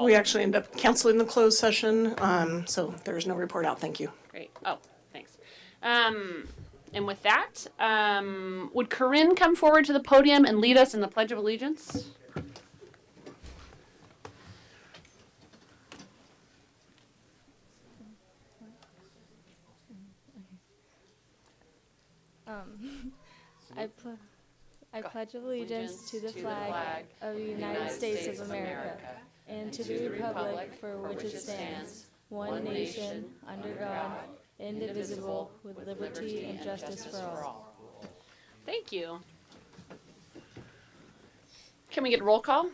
We actually end up canceling the closed session, so there's no report out. Thank you. Great. Oh, thanks. And with that, would Corinne come forward to the podium and lead us in the Pledge of Allegiance? I pledge allegiance to the flag of the United States of America and to the republic for which it stands, one nation, under God, indivisible, with liberty and justice for all. Thank you. Can we get a roll call?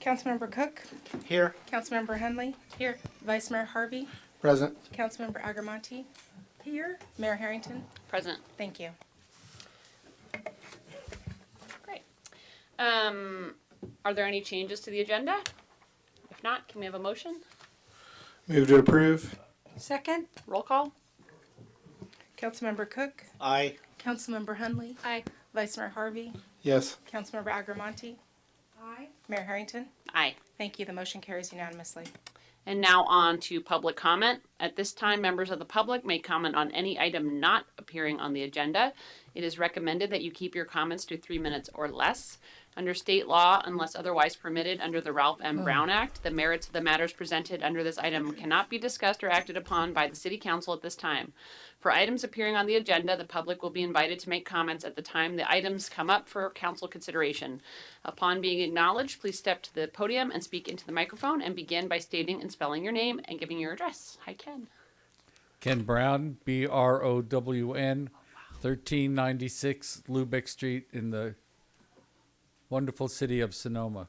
Councilmember Cook. Here. Councilmember Hundley. Here. Vice Mayor Harvey. Present. Councilmember Agrimonti. Here. Mayor Harrington. Present. Thank you. Great. Are there any changes to the agenda? If not, can we have a motion? Move to approve. Second. Roll call? Councilmember Cook. Aye. Councilmember Hundley. Aye. Vice Mayor Harvey. Yes. Councilmember Agrimonti. Aye. Mayor Harrington. Aye. Thank you. The motion carries unanimously. And now on to public comment. At this time, members of the public may comment on any item not appearing on the agenda. It is recommended that you keep your comments to 3 minutes or less. Under state law, unless otherwise permitted under the Ralph M. Brown Act, the merits of the matters presented under this item cannot be discussed or acted upon by the City Council at this time. For items appearing on the agenda, the public will be invited to make comments at the time the items come up for council consideration. Upon being acknowledged, please step to the podium and speak into the microphone and begin by stating and spelling your name and giving your address. Hi, Ken. Ken Brown, BROWN, 1396 Lubeck Street in the wonderful city of Sonoma.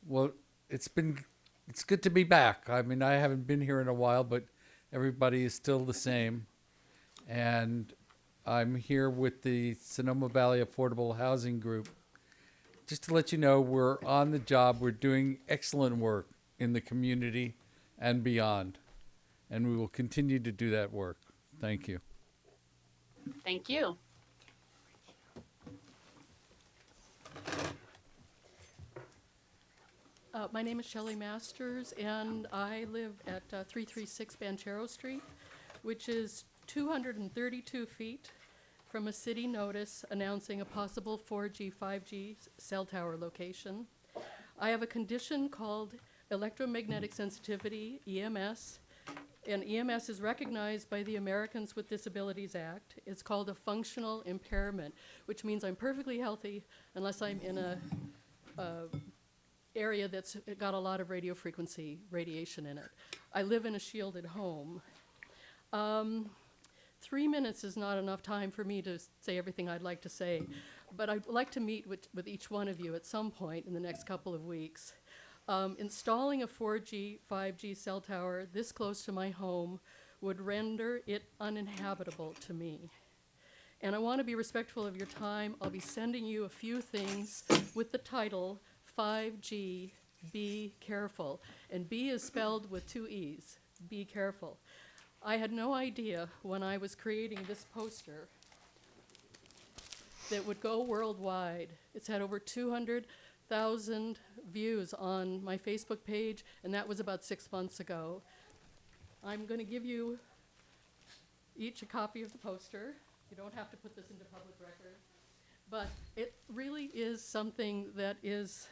Well, it's good to be back. I mean, I haven't been here in a while, but everybody is still the same. And I'm here with the Sonoma Valley Affordable Housing Group. Just to let you know, we're on the job. We're doing excellent work in the community and beyond. And we will continue to do that work. Thank you. Thank you. My name is Shelley Masters, and I live at 336 Banchero Street, which is 232 feet from a city notice announcing a possible 4G, 5G cell tower location. I have a condition called electromagnetic sensitivity, EMS, and EMS is recognized by the Americans with Disabilities Act. It's called a functional impairment, which means I'm perfectly healthy unless I'm in a area that's got a lot of radio frequency radiation in it. I live in a shielded home. 3 minutes is not enough time for me to say everything I'd like to say, but I'd like to meet with each one of you at some point in the next couple of weeks. Installing a 4G, 5G cell tower this close to my home would render it uninhabitable to me. And I want to be respectful of your time. I'll be sending you a few things with the title 5G, Be Careful. And B is spelled with 2 E's, Be Careful. I had no idea when I was creating this poster that would go worldwide. It's had over 200,000 views on my Facebook page, and that was about 6 months ago. I'm going to give you each a copy of the poster. You don't have to put this into public record. But it really is something that is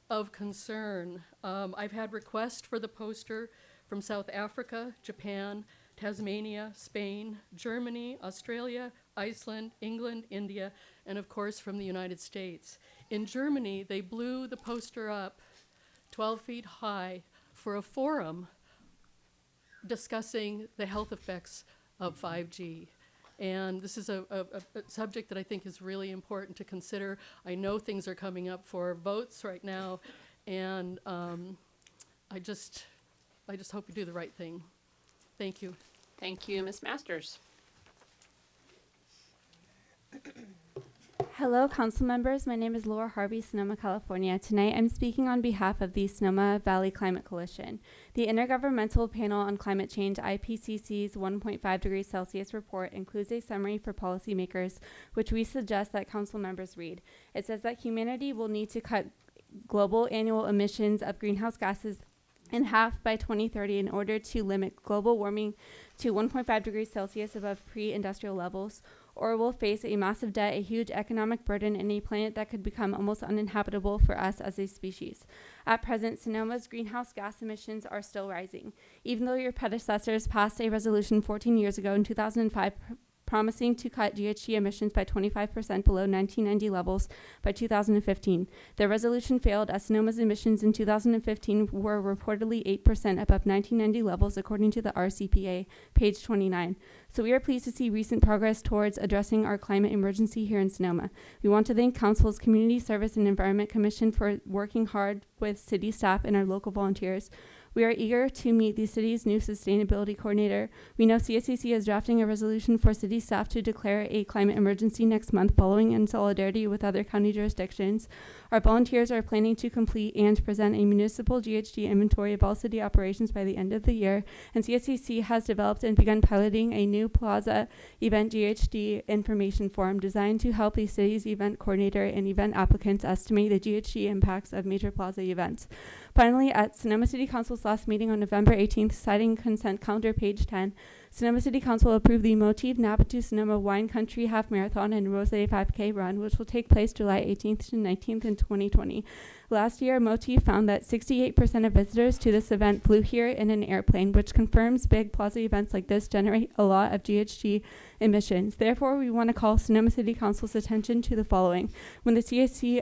of concern. I've had requests for the poster from South Africa, Japan, Tasmania, Spain, Germany, Australia, Iceland, England, India, and of course from the United States. In Germany, they blew the poster up 12 feet high for a forum discussing the health effects of 5G. And this is a subject that I think is really important to consider. I know things are coming up for votes right now, and I just hope we do the right thing. Thank you. Thank you, Ms. Masters. Hello, council members. My name is Laura Harvey, Sonoma, California. Tonight, I'm speaking on behalf of the Sonoma Valley Climate Coalition. The Intergovernmental Panel on Climate Change, IPCC's 1.5 degrees Celsius report includes a summary for policymakers, which we suggest that council members read. It says that humanity will need to cut global annual emissions of greenhouse gases in half by 2030 in order to limit global warming to 1.5 degrees Celsius above pre-industrial levels, or will face a massive debt, a huge economic burden, and a planet that could become almost uninhabitable for us as a species. At present, Sonoma's greenhouse gas emissions are still rising. Even though your predecessors passed a resolution 14 years ago in 2005 promising to cut GHG emissions by 25% below 1990 levels by 2015. The resolution failed as Sonoma's emissions in 2015 were reportedly 8% above 1990 levels according to the RCPA, page 29. So we are pleased to see recent progress towards addressing our climate emergency here in Sonoma. We want to thank Council's Community Service and Environment Commission for working hard with city staff and our local volunteers. We are eager to meet the city's new sustainability coordinator. We know CSCC is drafting a resolution for city staff to declare a climate emergency next month, following in solidarity with other county jurisdictions. Our volunteers are planning to complete and present a municipal GHG inventory of all city operations by the end of the year, and CSCC has developed and begun piloting a new Plaza event GHG information form designed to help the city's event coordinator and event applicants estimate the GHG impacts of major Plaza events. Finally, at Sonoma City Council's last meeting on November 18th, citing consent calendar page 10, Sonoma City Council approved the Motif Napa to Sonoma Wine Country Half Marathon and Rosé 5K Run, which will take place July 18th to 19th in 2020. Last year, Motif found that 68% of visitors to this event flew here in an airplane, which confirms big Plaza events like this generate a lot of GHG emissions. Therefore, we want to call Sonoma City Council's attention to the following. When the CSCC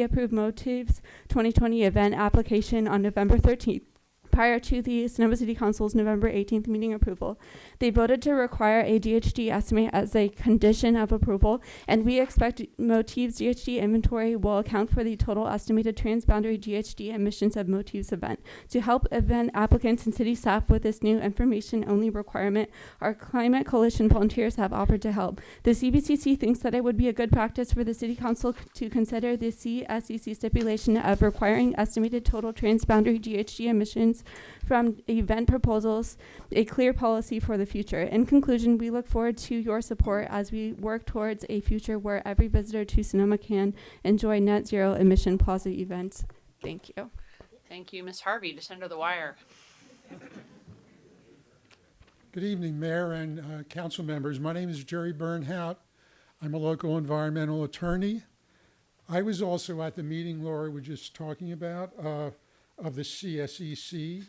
approved Motif's 2020 event application on November 13th, prior to the Sonoma City Council's November 18th meeting approval. They voted to require a GHG estimate as a condition of approval, and we expect Motif's GHG inventory will account for the total estimated transboundary GHG emissions of Motif's event. To help event applicants and city staff with this new information-only requirement, our Climate Coalition volunteers have offered to help. The CBCC thinks that it would be a good practice for the City Council to consider the CSCC stipulation of requiring estimated total transboundary GHG emissions from event proposals, a clear policy for the future. In conclusion, we look forward to your support as we work towards a future where every visitor to Sonoma can enjoy net zero emission Plaza events. Thank you. Thank you, Ms. Harvey, just under the wire. Good evening, Mayor and council members. My name is Jerry Bernhout. I'm a local environmental attorney. I was also at the meeting Laura was just talking about of the CSEC.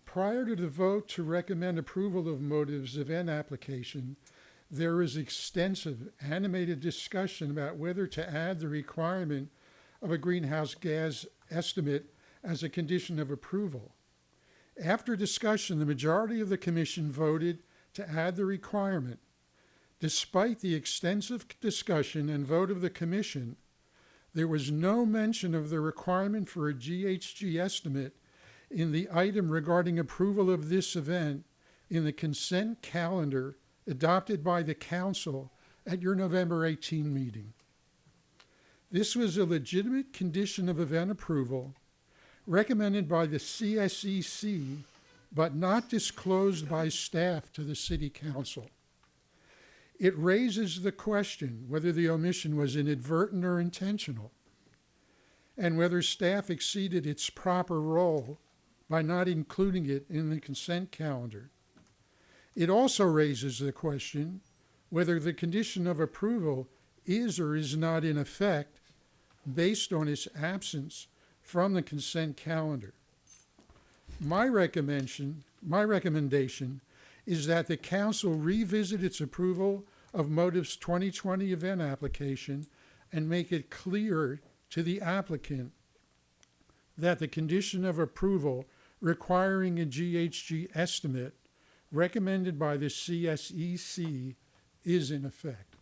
Prior to the vote to recommend approval of Motive's event application, there is extensive animated discussion about whether to add the requirement of a greenhouse gas estimate as a condition of approval. After discussion, the majority of the commission voted to add the requirement. Despite the extensive discussion and vote of the commission, there was no mention of the requirement for a GHG estimate in the item regarding approval of this event in the consent calendar adopted by the council at your November 18 meeting. This was a legitimate condition of event approval recommended by the CSEC, but not disclosed by staff to the City Council. It raises the question whether the omission was inadvertent or intentional, and whether staff exceeded its proper role by not including it in the consent calendar. It also raises the question whether the condition of approval is or is not in effect based on its absence from the consent calendar. My recommendation is that the council revisit its approval of Motive's 2020 event application and make it clear to the applicant that the condition of approval requiring a GHG estimate recommended by the CSEC is in effect.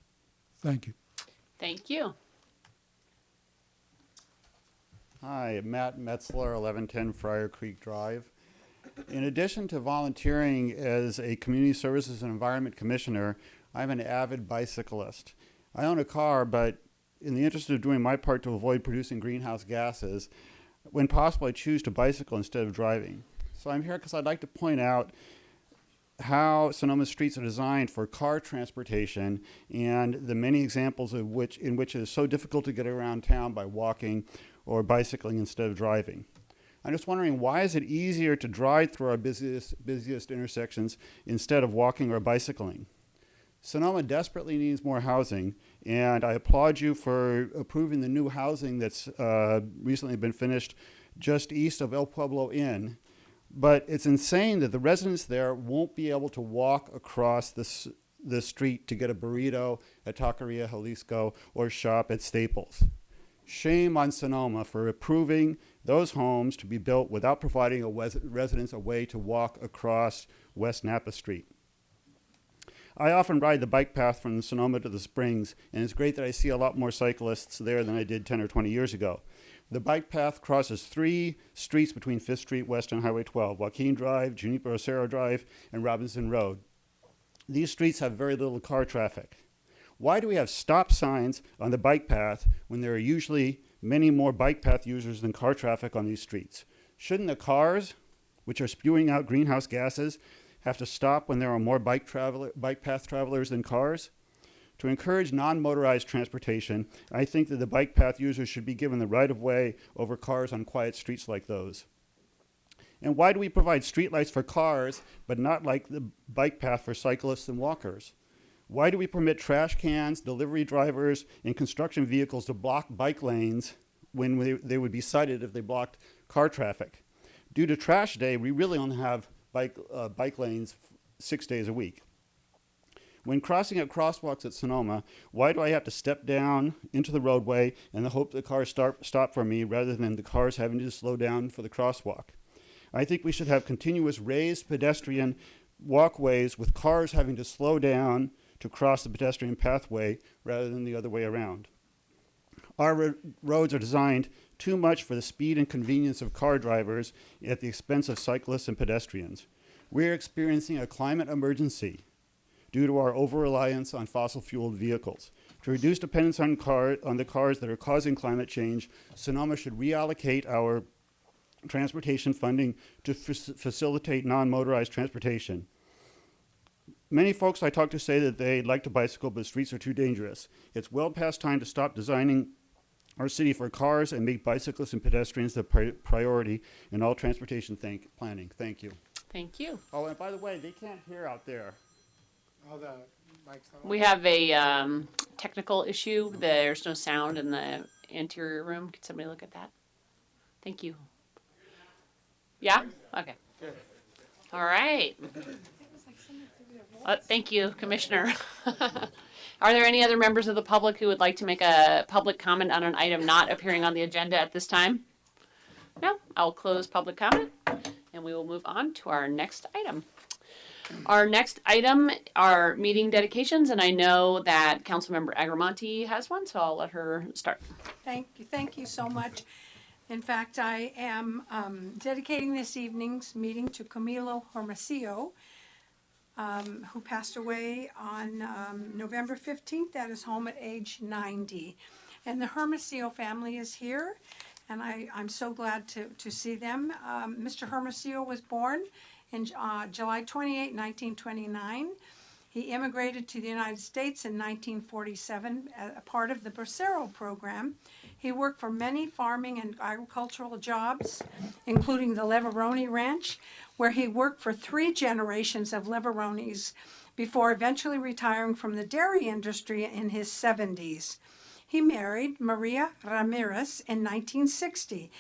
Thank you. Thank you. Hi, Matt Metzler, 1110 Friar Creek Drive. In addition to volunteering as a Community Services and Environment Commissioner, I'm an avid bicyclist. I own a car, but in the interest of doing my part to avoid producing greenhouse gases, when possible, I choose to bicycle instead of driving. So I'm here because I'd like to point out how Sonoma streets are designed for car transportation and the many examples in which it is so difficult to get around town by walking or bicycling instead of driving. I'm just wondering, why is it easier to drive through our busiest intersections instead of walking or bicycling? Sonoma desperately needs more housing, and I applaud you for approving the new housing that's recently been finished just east of El Pueblo Inn. But it's insane that the residents there won't be able to walk across the street to get a burrito at Taqueria Jalisco or shop at Staples. Shame on Sonoma for approving those homes to be built without providing residents a way to walk across West Napa Street. I often ride the bike path from Sonoma to the Springs, and it's great that I see a lot more cyclists there than I did 10 or 20 years ago. The bike path crosses 3 streets between 5th Street West and Highway 12, Joaquin Drive, Juniper Acero Drive, and Robinson Road. These streets have very little car traffic. Why do we have stop signs on the bike path when there are usually many more bike path users than car traffic on these streets? Shouldn't the cars, which are spewing out greenhouse gases, have to stop when there are more bike path travelers than cars? To encourage non-motorized transportation, I think that the bike path users should be given the right of way over cars on quiet streets like those. And why do we provide streetlights for cars, but not like the bike path for cyclists and walkers? Why do we permit trash cans, delivery drivers, and construction vehicles to block bike lanes when they would be cited if they blocked car traffic? Due to trash day, we really only have bike lanes 6 days a week. When crossing at crosswalks at Sonoma, why do I have to step down into the roadway and hope the cars stop for me rather than the cars having to slow down for the crosswalk? I think we should have continuous raised pedestrian walkways with cars having to slow down to cross the pedestrian pathway rather than the other way around. Our roads are designed too much for the speed and convenience of car drivers at the expense of cyclists and pedestrians. We're experiencing a climate emergency due to our over-reliance on fossil-fueled vehicles. To reduce dependence on the cars that are causing climate change, Sonoma should reallocate our transportation funding to facilitate non-motorized transportation. Many folks I talk to say that they'd like to bicycle, but streets are too dangerous. It's well past time to stop designing our city for cars and make bicyclists and pedestrians the priority in all transportation planning. Thank you. Thank you. Oh, and by the way, they can't hear out there. Oh, the mic's not on. We have a technical issue. There's no sound in the interior room. Could somebody look at that? Thank you. Yeah? Okay. Good. All right. Thank you, Commissioner. Are there any other members of the public who would like to make a public comment on an item not appearing on the agenda at this time? No? I'll close public comment, and we will move on to our next item. Our next item are meeting dedications, and I know that Councilmember Agrimonti has one, so I'll let her start. Thank you so much. In fact, I am dedicating this evening's meeting to Camilo Hermosillo, who passed away on November 15th at his home at age 90. And the Hermosillo family is here, and I'm so glad to see them. Mr. Hermosillo was born in July 28, 1929. He immigrated to the United States in 1947 as a part of the Bracero program. He worked for many farming and agricultural jobs, including the Leveroni Ranch, where he worked for 3 generations of Leveronis before eventually retiring from the dairy industry in his 70s. He married Maria Ramirez in 1960.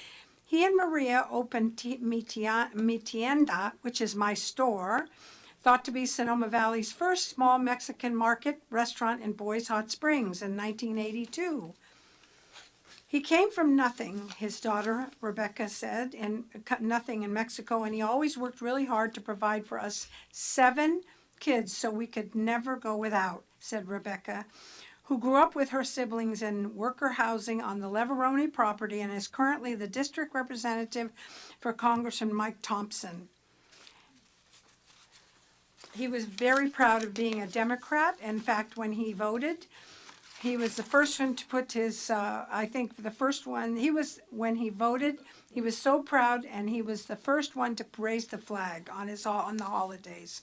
He and Maria opened Mi Tienda, which is my store, thought to be Sonoma Valley's first small Mexican market restaurant in Boys Hot Springs in 1982. He came from nothing, his daughter Rebecca said, and nothing in Mexico, and he always worked really hard to provide for us 7 kids so we could never go without, said Rebecca, who grew up with her siblings in worker housing on the Leveroni property and is currently the district representative for Congressman Mike Thompson. He was very proud of being a Democrat. In fact, when he voted, he was the first one to put his, when he voted, he was so proud, and he was the first one to raise the flag on the holidays.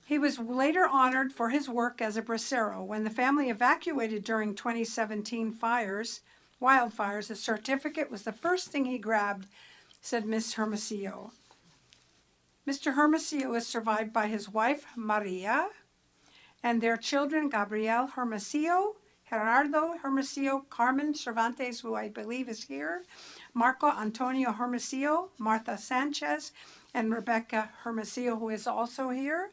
He was later honored for his work as a bracero. When the family evacuated during 2017 wildfires, a certificate was the first thing he grabbed, said Ms. Hermosillo. Mr. Hermosillo is survived by his wife, Maria, and their children, Gabriel Hermosillo, Gerardo Hermosillo, Carmen Cervantes, who I believe is here, Marco Antonio Hermosillo, Martha Sanchez, and Rebecca Hermosillo, who is also here.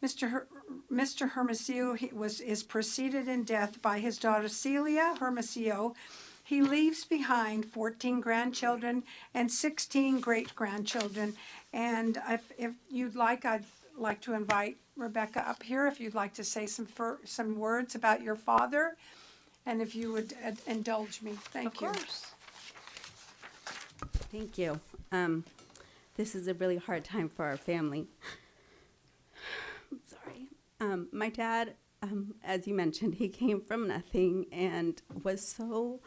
Mr. Hermosillo is preceded in death by his daughter Celia Hermosillo. He leaves behind 14 grandchildren and 16 great-grandchildren. And if you'd like, I'd like to invite Rebecca up here if you'd like to say some words about your father, and if you would indulge me. Thank you. Of course. Thank you. This is a really hard time for our family. I'm sorry. My dad, as you mentioned, he came from nothing and was so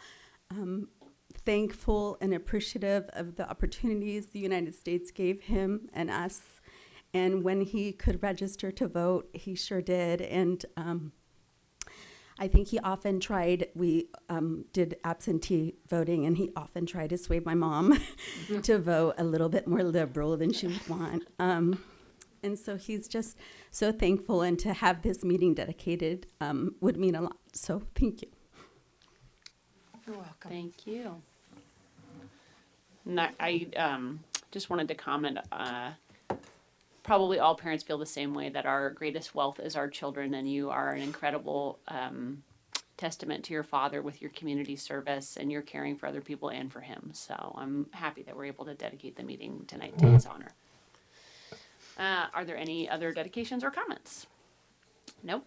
thankful and appreciative of the opportunities the United States gave him and us. And when he could register to vote, he sure did. And I think he often tried, we did absentee voting, and he often tried to sway my mom to vote a little bit more liberal than she would want. And so he's just so thankful, and to have this meeting dedicated would mean a lot. So thank you. You're welcome. Thank you. I just wanted to comment, probably all parents feel the same way, that our greatest wealth is our children, and you are an incredible testament to your father with your community service, and you're caring for other people and for him. So I'm happy that we're able to dedicate the meeting tonight to his honor. Are there any other dedications or comments? Nope.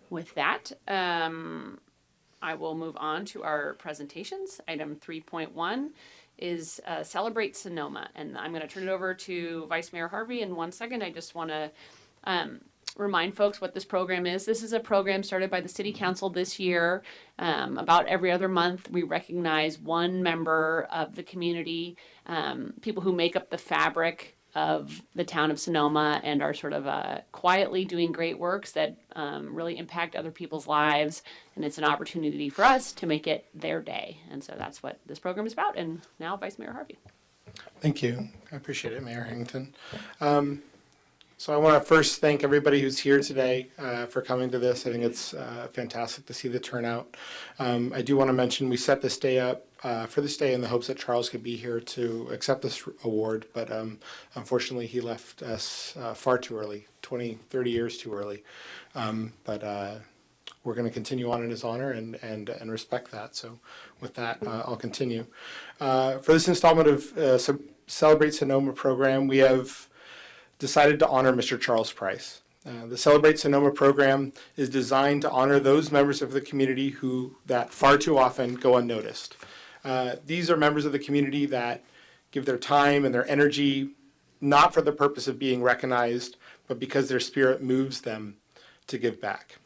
With that, I will move on to our presentations. Item 3.1 is Celebrate Sonoma. And I'm going to turn it over to Vice Mayor Harvey in 1 second. I just want to remind folks what this program is. This is a program started by the City Council this year. About every other month, we recognize one member of the community, people who make up the fabric of the town of Sonoma and are sort of quietly doing great works that really impact other people's lives. And it's an opportunity for us to make it their day. And so that's what this program is about. And now Vice Mayor Harvey. Thank you. I appreciate it, Mayor Harrington. So I want to first thank everybody who's here today for coming to this. I think it's fantastic to see the turnout. I do want to mention we set this day up for this day in the hopes that Charles could be here to accept this award, but unfortunately he left us far too early, 20, 30 years too early. But we're going to continue on in his honor and respect that. So with that, I'll continue. For this installment of Celebrate Sonoma program, we have decided to honor Mr. Charles Price. The Celebrate Sonoma program is designed to honor those members of the community that far too often go unnoticed. These are members of the community that give their time and their energy not for the purpose of being recognized, but because their spirit moves them to give back.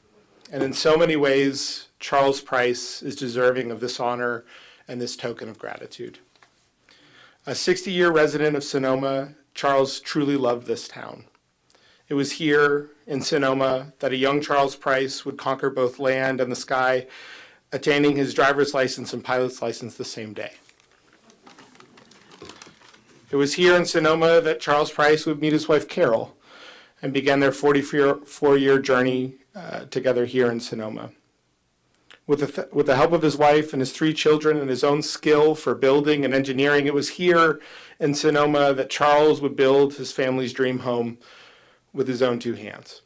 And in so many ways, Charles Price is deserving of this honor and this token of gratitude. A 60-year resident of Sonoma, Charles truly loved this town. It was here in Sonoma that a young Charles Price would conquer both land and the sky, attaining his driver's license and pilot's license the same day. It was here in Sonoma that Charles Price would meet his wife Carol and began their 44-year journey together here in Sonoma. With the help of his wife and his 3 children and his own skill for building and engineering, it was here in Sonoma that Charles would build his family's dream home with his own 2 hands.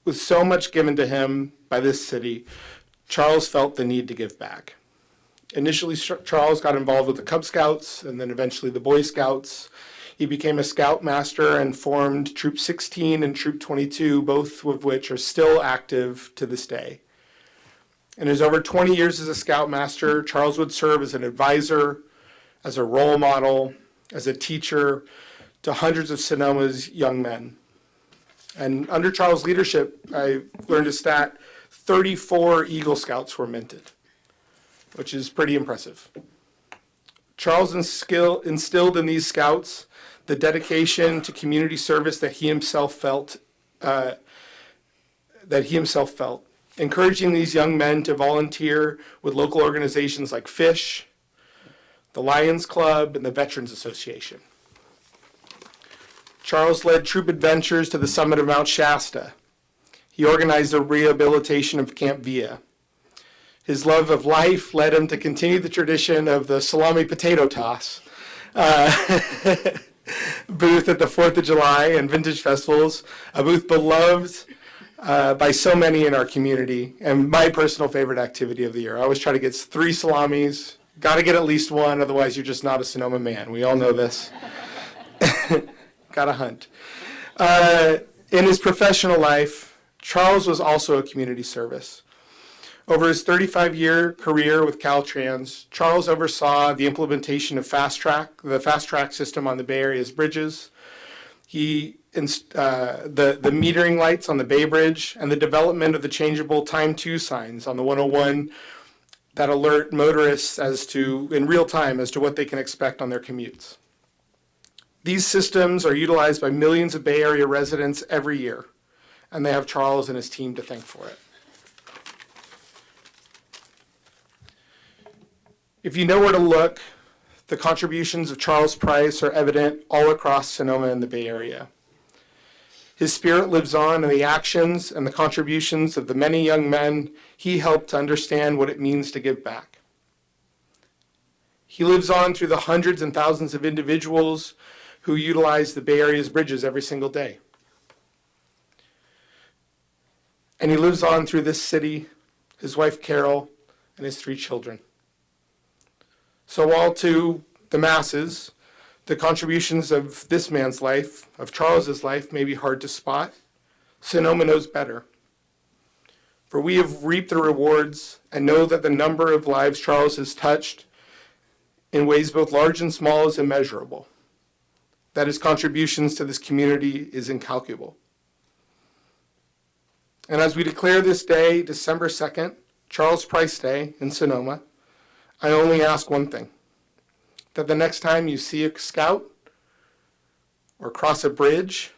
With so much given to him by this city, Charles felt the need to give back. Initially, Charles got involved with the Cub Scouts and then eventually the Boy Scouts. He became a Scoutmaster and formed Troop 16 and Troop 22, both of which are still active to this day. In his over 20 years as a Scoutmaster, Charles would serve as an advisor, as a role model, as a teacher to hundreds of Sonoma's young men. And under Charles' leadership, I learned a stat, 34 Eagle Scouts were minted, which is pretty impressive. Charles instilled in these scouts the dedication to community service that he himself felt, encouraging these young men to volunteer with local organizations like FISH, the Lions Club, and the Veterans Association. Charles led troop adventures to the summit of Mount Shasta. He organized the rehabilitation of Camp Villa. His love of life led him to continue the tradition of the salami potato toss booth at the 4th of July and vintage festivals, a booth beloved by so many in our community, and my personal favorite activity of the year. I always try to get 3 salamis. Got to get at least one, otherwise you're just not a Sonoma man. We all know this. Got to hunt. In his professional life, Charles was also a community service. Over his 35-year career with Caltrans, Charles oversaw the implementation of the fast track system on the Bay Area's bridges. The metering lights on the Bay Bridge, and the development of the changeable time 2 signs on the 101 that alert motorists in real time as to what they can expect on their commutes. These systems are utilized by millions of Bay Area residents every year, and they have Charles and his team to thank for it. If you know where to look, the contributions of Charles Price are evident all across Sonoma and the Bay Area. His spirit lives on in the actions and the contributions of the many young men he helped to understand what it means to give back. He lives on through the hundreds and thousands of individuals who utilize the Bay Area's bridges every single day. And he lives on through this city, his wife Carol, and his 3 children. So while to the masses, the contributions of this man's life, of Charles's life, may be hard to spot, Sonoma knows better. For we have reaped the rewards and know that the number of lives Charles has touched in ways both large and small is immeasurable, that his contributions to this community is incalculable. And as we declare this day, December 2nd, Charles Price Day in Sonoma, I only ask one thing, that the next time you see a scout, or cross a bridge,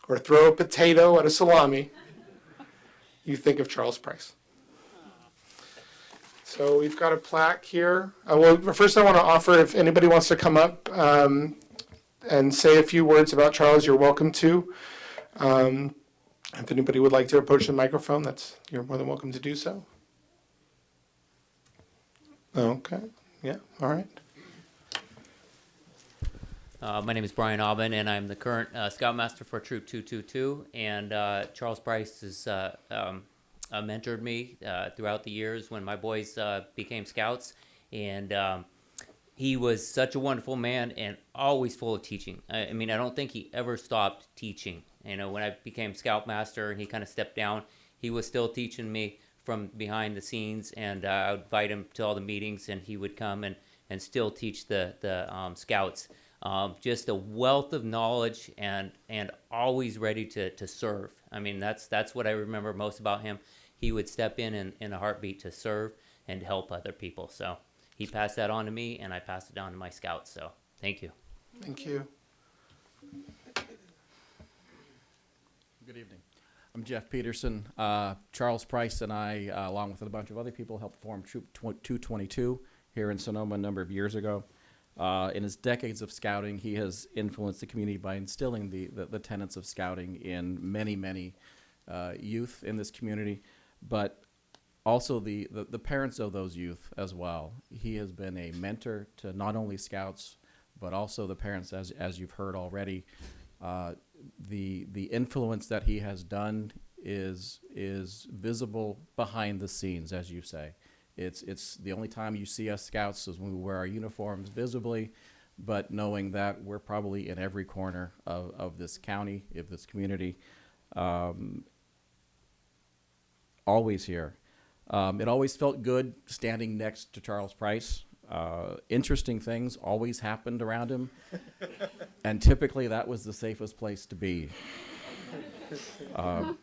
or throw a potato at a salami, you think of Charles Price. So we've got a plaque here. First I want to offer, if anybody wants to come up and say a few words about Charles, you're welcome to. If anybody would like to approach the microphone, you're more than welcome to do so. Okay, yeah, all right. My name is Brian Aubin, and I'm the current Scoutmaster for Troop 222. And Charles Price has mentored me throughout the years when my boys became Scouts. And he was such a wonderful man and always full of teaching. I mean, I don't think he ever stopped teaching. You know, when I became Scoutmaster and he kind of stepped down, he was still teaching me from behind the scenes, and I would invite him to all the meetings, and he would come and still teach the Scouts. Just a wealth of knowledge and always ready to serve. I mean, that's what I remember most about him. He would step in a heartbeat to serve and help other people. So he passed that on to me, and I passed it on to my Scouts. So thank you. Thank you. Good evening. I'm Jeff Peterson. Charles Price and I, along with a bunch of other people, helped form Troop 222 here in Sonoma a number of years ago. In his decades of scouting, he has influenced the community by instilling the tenets of scouting in many youth in this community, but also the parents of those youth as well. He has been a mentor to not only Scouts, but also the parents, as you've heard already. The influence that he has done is visible behind the scenes, as you say. It's the only time you see us Scouts is when we wear our uniforms visibly, but knowing that we're probably in every corner of this county, of this community, always here. It always felt good standing next to Charles Price. Interesting things always happened around him, and typically that was the safest place to be.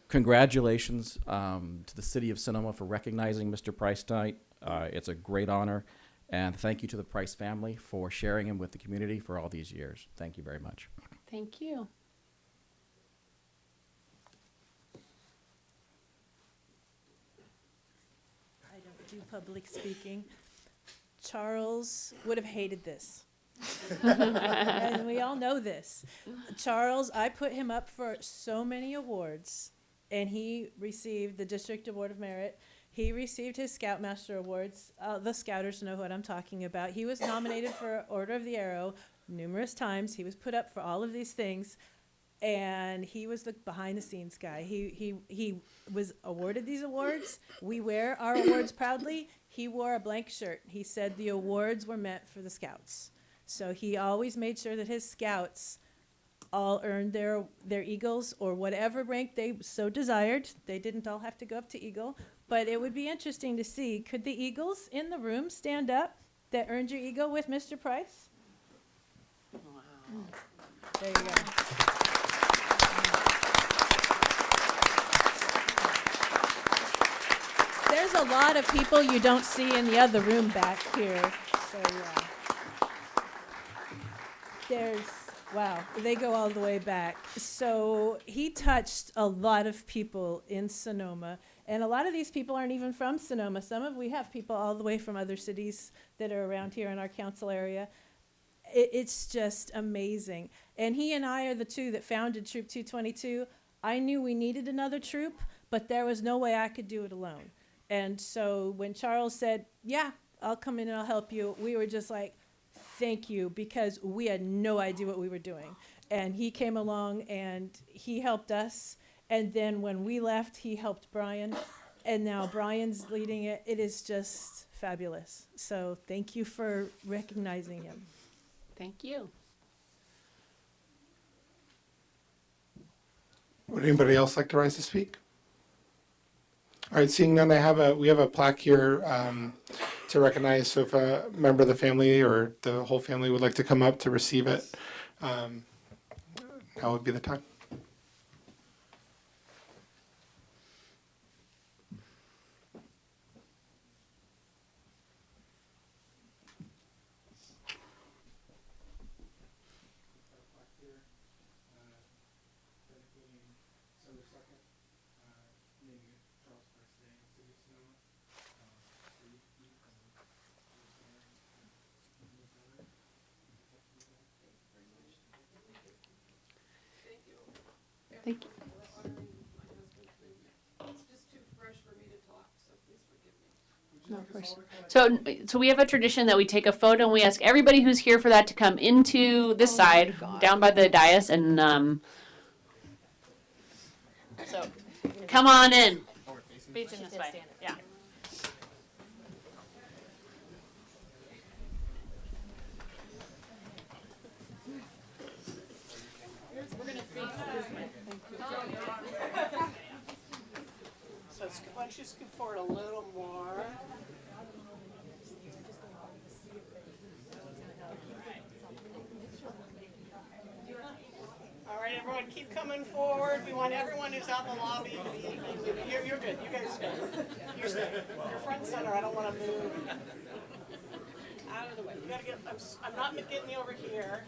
Congratulations to the city of Sonoma for recognizing Mr. Price tonight. It's a great honor, And thank you to the Price family for sharing him with the community for all these years. Thank you very much. Thank you. I don't do public speaking. Charles would have hated this. And we all know this. Charles, I put him up for so many awards, and he received the District Award of Merit. He received his Scoutmaster Awards. The Scouters know what I'm talking about. He was nominated for Order of the Arrow numerous times. He was put up for all of these things, and he was the behind-the-scenes guy. He was awarded these awards. We wear our awards proudly. He wore a blank shirt. He said the awards were meant for the Scouts. So he always made sure that his Scouts all earned their Eagles or whatever rank they so desired. They didn't all have to go up to Eagle. But it would be interesting to see, could the Eagles in the room stand up that earned your Eagle with Mr. Price? Wow. There you go. There's a lot of people you don't see in the other room back here. So, wow, they go all the way back. So he touched a lot of people in Sonoma. And a lot of these people aren't even from Sonoma. We have people all the way from other cities that are around here in our council area. It's just amazing. And he and I are the two that founded Troop 222. I knew we needed another troop, but there was no way I could do it alone. And so when Charles said, yeah, I'll come in and I'll help you, we were just like, thank you, because we had no idea what we were doing. And he came along and he helped us. And then when we left, he helped Brian. And now Brian's leading it. It is just fabulous. So thank you for recognizing him. Thank you. Would anybody else like to rise to speak? All right, seeing none, we have a plaque here to recognize. So if a member of the family or the whole family would like to come up to receive it, now would be the time. Thank you. No, of course. So we have a tradition that we take a photo and we ask everybody who's here for that to come into this side, down by the dais, and so come on in. Facing this way. Yeah. So why don't you scoot forward a little more? All right, everyone, keep coming forward. We want everyone who's out in the lobby. You're good. You guys stay. You stay. You're front and center. I don't want to move. Out of the way. You gotta get. I'm not getting you over here.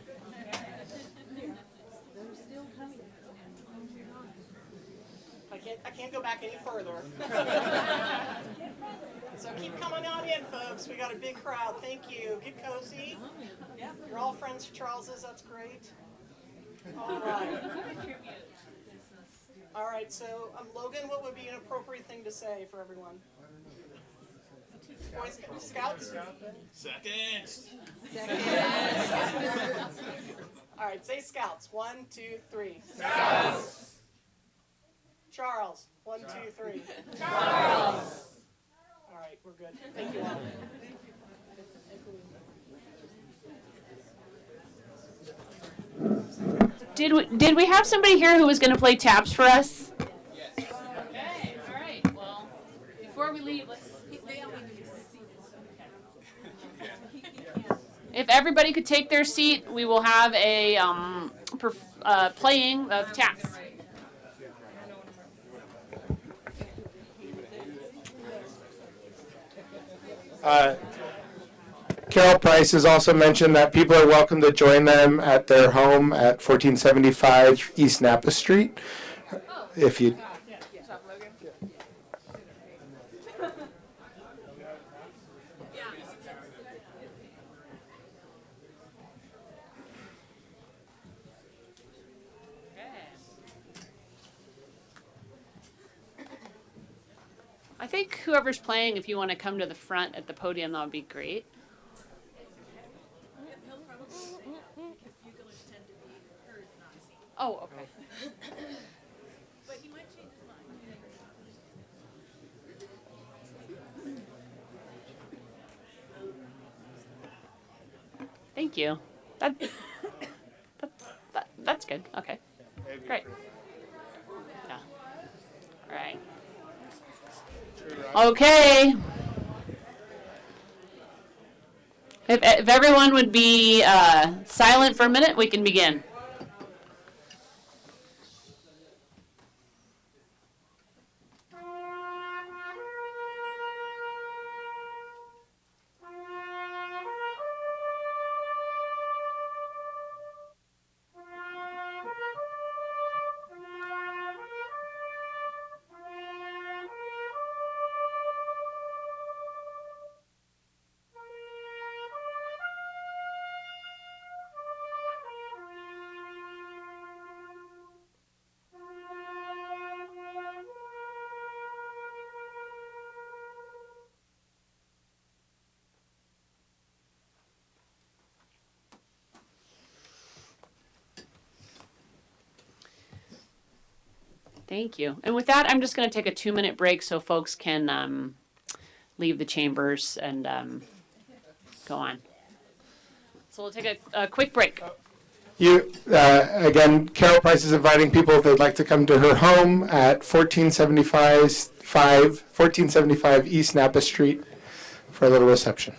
I can't go back any further. So keep coming on in, folks. We got a big crowd. Thank you. Get cozy. You're all friends of Charles's. That's great. All right. All right. So, Logan, what would be an appropriate thing to say for everyone? Boy Scouts? Seconds. All right. Say Scouts. 1, 2, 3. Scouts. Charles, 1, 2, 3. Charles! All right, we're good. Thank you all. Did we have somebody here who was going to play taps for us? Yes. Okay, all right. Well, before we leave, if everybody could take their seat, we will have a playing of taps. Carol Price has also mentioned that people are welcome to join them at their home at 1475 East Napa Street. If you I think whoever's playing, if you want to come to the front at the podium, that would be great. Oh, okay. Thank you. That's good. Okay. Great. Yeah. All right. Okay. If everyone would be silent for a minute, we can begin. Thank you. And with that, I'm just going to take a 2-minute break so folks can leave the chambers and go on. So we'll take a quick break. Again, Carol Price is inviting people if they'd like to come to her home at 1475 East Napa Street for a little reception.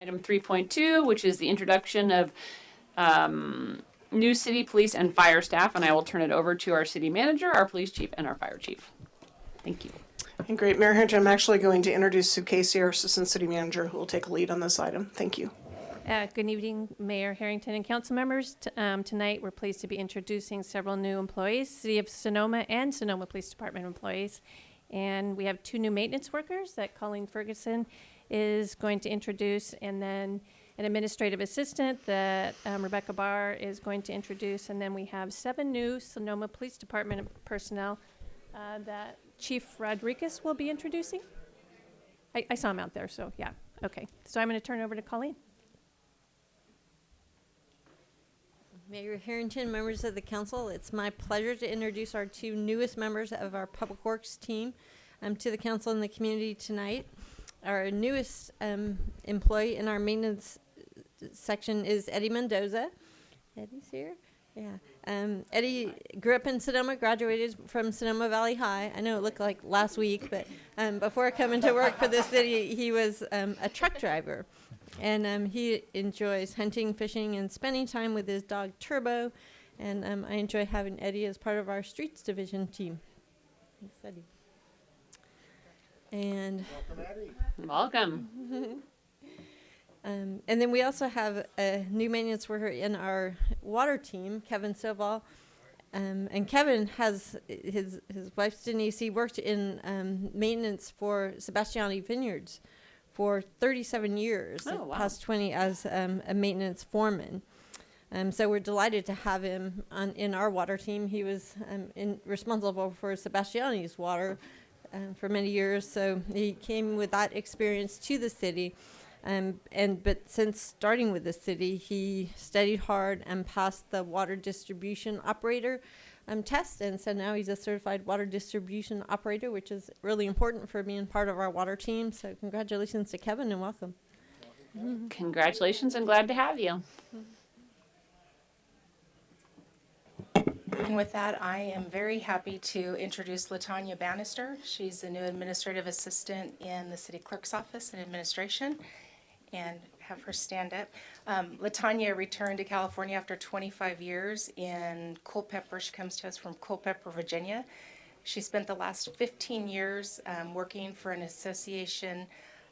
Item 3.2, which is the introduction of new city police and fire staff, and I will turn it over to our city manager, our police chief, and our fire chief. Thank you. And great, Mayor Harrington, I'm actually going to introduce Sue Casey, our Assistant City Manager, who will take a lead on this item. Thank you. Good evening, Mayor Harrington and council members. Tonight, we're pleased to be introducing several new employees, City of Sonoma and Sonoma Police Department employees. And we have 2 new maintenance workers that Colleen Ferguson is going to introduce, and then an administrative assistant that Rebecca Barr is going to introduce. And then we have 7 new Sonoma Police Department personnel that Chief Rodriguez will be introducing. I saw him out there, so yeah. Okay, so I'm going to turn over to Colleen. Mayor Harrington, members of the council, it's my pleasure to introduce our 2 newest members of our Public Works team to the council and the community tonight. Our newest employee in our maintenance section is Eddie Mendoza. Eddie's here. Yeah. Eddie grew up in Sonoma, graduated from Sonoma Valley High. I know it looked like last week, but before coming to work for the city, he was a truck driver. And he enjoys hunting, fishing, and spending time with his dog Turbo. And I enjoy having Eddie as part of our Streets Division team. Thanks, Eddie. And Welcome. and then we also have a new maintenance worker in our water team, Kevin Stovall. And Kevin has his wife Denise. He worked in maintenance for Sebastiani Vineyards for 37 years, Oh, wow. past 20 as a maintenance foreman. So we're delighted to have him in our water team. He was responsible for Sebastiani's water for many years, so he came with that experience to the city. But since starting with the city, he studied hard and passed the water distribution operator test, and so now he's a certified water distribution operator, which is really important for being part of our water team. So congratulations to Kevin and welcome. Congratulations and glad to have you. And with that, I am very happy to introduce LaTanya Bannister. She's the new administrative assistant in the city clerk's office and administration, and have her stand up. LaTanya returned to California after 25 years in Culpeper. She comes to us from Culpeper, Virginia. She spent the last 15 years working for an association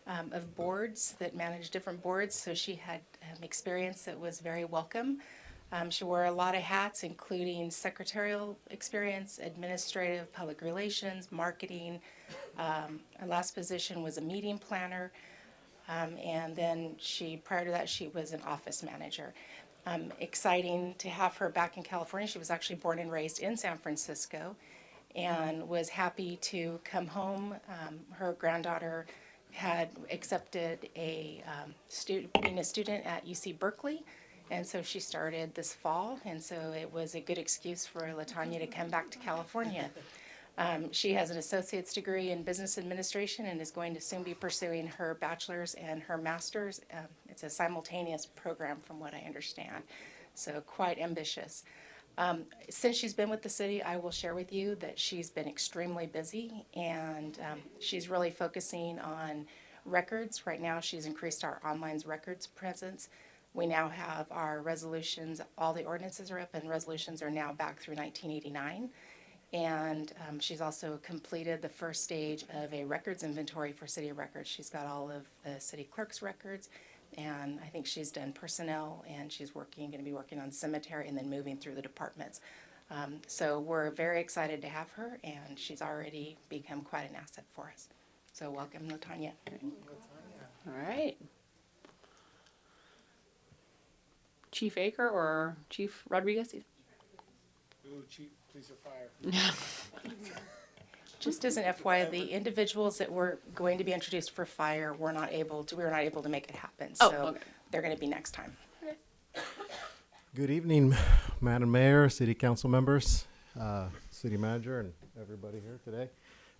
of boards that manage different boards, so she had experience that was very welcome. She wore a lot of hats, including secretarial experience, administrative, public relations, marketing. Her last position was a meeting planner. And then prior to that, she was an office manager. Exciting to have her back in California. She was actually born and raised in San Francisco and was happy to come home. Her granddaughter had accepted being a student at UC Berkeley. And so she started this fall, and so it was a good excuse for LaTanya to come back to California. She has an associate's degree in business administration and is going to soon be pursuing her bachelor's and her master's. It's a simultaneous program from what I understand, so quite ambitious. Since she's been with the city, I will share with you that she's been extremely busy, and she's really focusing on records. Right now, she's increased our online records presence. We now have our resolutions, all the ordinances are up, and resolutions are now back through 1989. And she's also completed the first stage of a records inventory for city records. She's got all of the city clerk's records, and I think she's done personnel, and she's going to be working on cemetery and then moving through the departments. So we're very excited to have her, and she's already become quite an asset for us. So welcome, LaTanya. All right. Chief Aker or Chief Rodriguez? Ooh, Chief, police or fire. Just as an FYI, the individuals that were going to be introduced for fire we were not able to make it happen. Oh, So okay. they're going to be next time. Good evening, Madam Mayor, City Council members, City Manager, and everybody here today.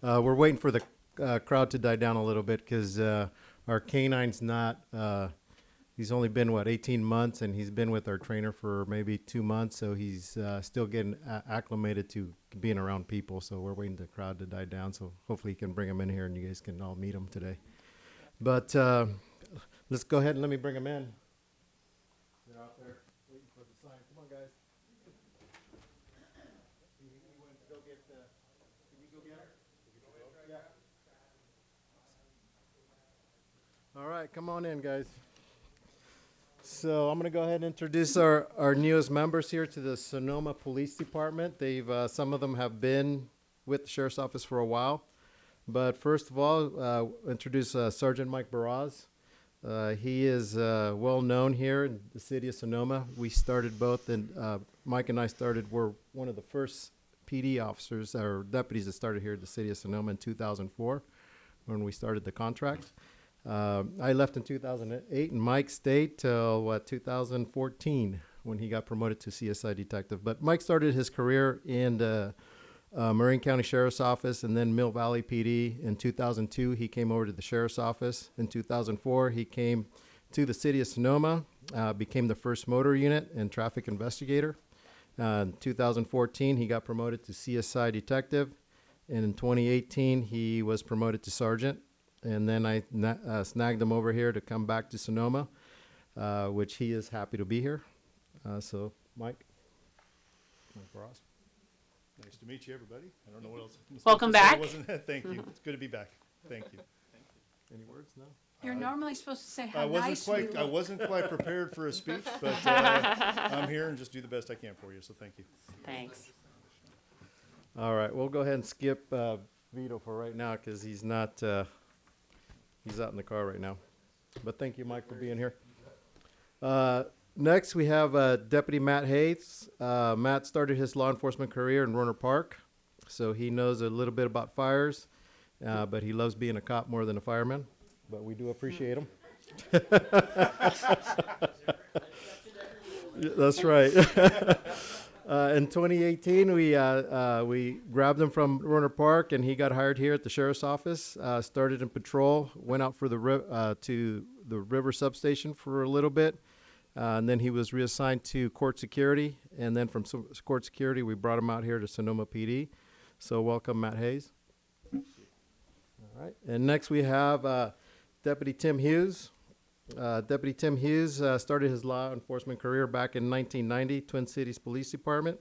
We're waiting for the crowd to die down a little bit because our canine's not, he's only been, 18 months, and he's been with our trainer for maybe 2 months, so he's still getting acclimated to being around people, so we're waiting for the crowd to die down, so hopefully you can bring him in here and you guys can all meet him today. But let's go ahead and let me bring them in. They're out there waiting for the sign. Come on, guys. You went to go get the, can you go get her? Yeah. All right, come on in, guys. So I'm going to go ahead and introduce our newest members here to the Sonoma Police Department. They've some of them have been with the Sheriff's Office for a while. But first of all, introduce Sergeant Mike Barraz. He is well known here in the city of Sonoma. We started both, and Mike and I were one of the first PD officers or deputies that started here at the city of Sonoma in 2004 when we started the contract. I left in 2008, and Mike stayed till 2014 when he got promoted to CSI detective. But Mike started his career in the Marin County Sheriff's Office and then Mill Valley PD. In 2002, he came over to the Sheriff's Office. In 2004, he came to the city of Sonoma, became the first motor unit and traffic investigator. In 2014, he got promoted to CSI detective. And in 2018, he was promoted to sergeant. And then I snagged him over here to come back to Sonoma, which he is happy to be here. So, Mike Barraz. Nice to meet you, everybody. I don't know what else. I'm Welcome supposed to say. back. Thank you. It's good to be back. Thank you. Any words? No? You're normally supposed to say I how wasn't nice we quite. I look. wasn't quite prepared for a speech, but I'm here and just do the best I can for you. So thank you. Thanks. All right, we'll go ahead and skip Vito for right now because he's not, he's out in the car right now. But thank you, Mike, for being here. Next, we have Deputy Matt Hayes. Matt started his law enforcement career in Rohnert Park, so he knows a little bit about fires, but he loves being a cop more than a fireman, but we do appreciate him. That's right. In 2018, we grabbed him from Rohnert Park, and he got hired here at the Sheriff's Office. Started in patrol, went out for to the river substation for a little bit, and then he was reassigned to court security. And then from court security, we brought him out here to Sonoma PD. So welcome, Matt Hayes. All right. And next we have Deputy Tim Hughes. Deputy Tim Hughes started his law enforcement career back in 1990, Twin Cities Police Department.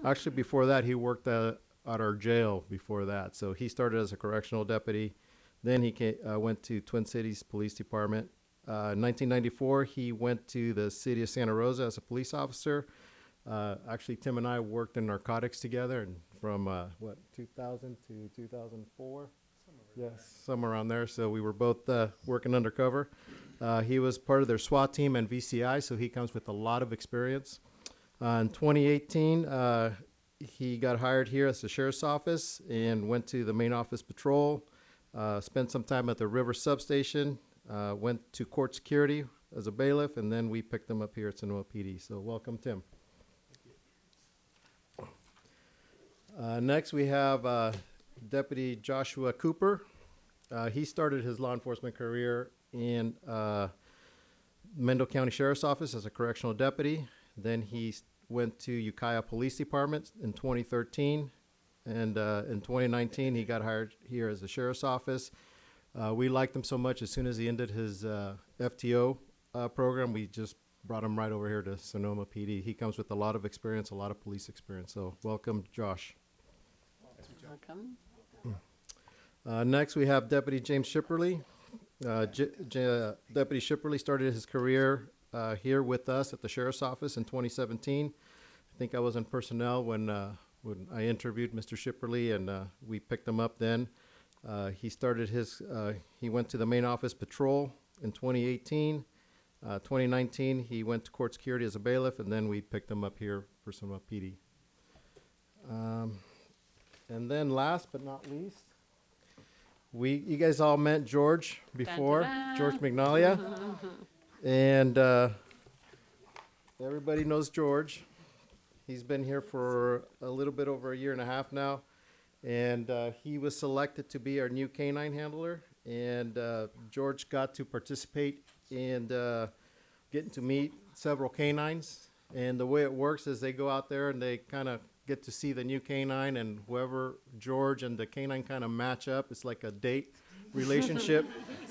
Actually, before that, he worked at our jail before that. So he started as a correctional deputy. Then he went to Twin Cities Police Department. In 1994, he went to the city of Santa Rosa as a police officer. Actually, Tim and I worked in narcotics together, and from 2000 to 2004. Yes, somewhere around there. So we were both working undercover. He was part of their SWAT team and VCI, so he comes with a lot of experience. In 2018, he got hired here at the Sheriff's Office and went to the main office patrol, spent some time at the river substation, went to court security as a bailiff, and then we picked him up here at Sonoma PD. So welcome, Tim. Next, we have Deputy Joshua Cooper. He started his law enforcement career in Mendel County Sheriff's Office as a correctional deputy. Then he went to Ukiah Police Department in 2013. And in 2019, he got hired here as the Sheriff's Office. We liked him so much, as soon as he ended his FTO program, we just brought him right over here to Sonoma PD. He comes with a lot of experience, a lot of police experience. So welcome, Josh. Welcome. Next, we have Deputy James Shipperly. Deputy Shipperly started his career here with us at the Sheriff's Office in 2017. I think I was in personnel when I interviewed Mr. Shipperly, and we picked him up then. He went to the main office patrol in 2018. 2019, he went to court security as a bailiff, and then we picked him up here for Sonoma PD. And then last but not least, you guys all met George before, Dun-dun-dun. George Magnalia. And everybody knows George. He's been here for a little bit over a year and a half now. And he was selected to be our new canine handler. And George got to participate in getting to meet several canines. And the way it works is they go out there and they kind of get to see the new canine, and whoever George and the canine kind of match up, it's like a date relationship.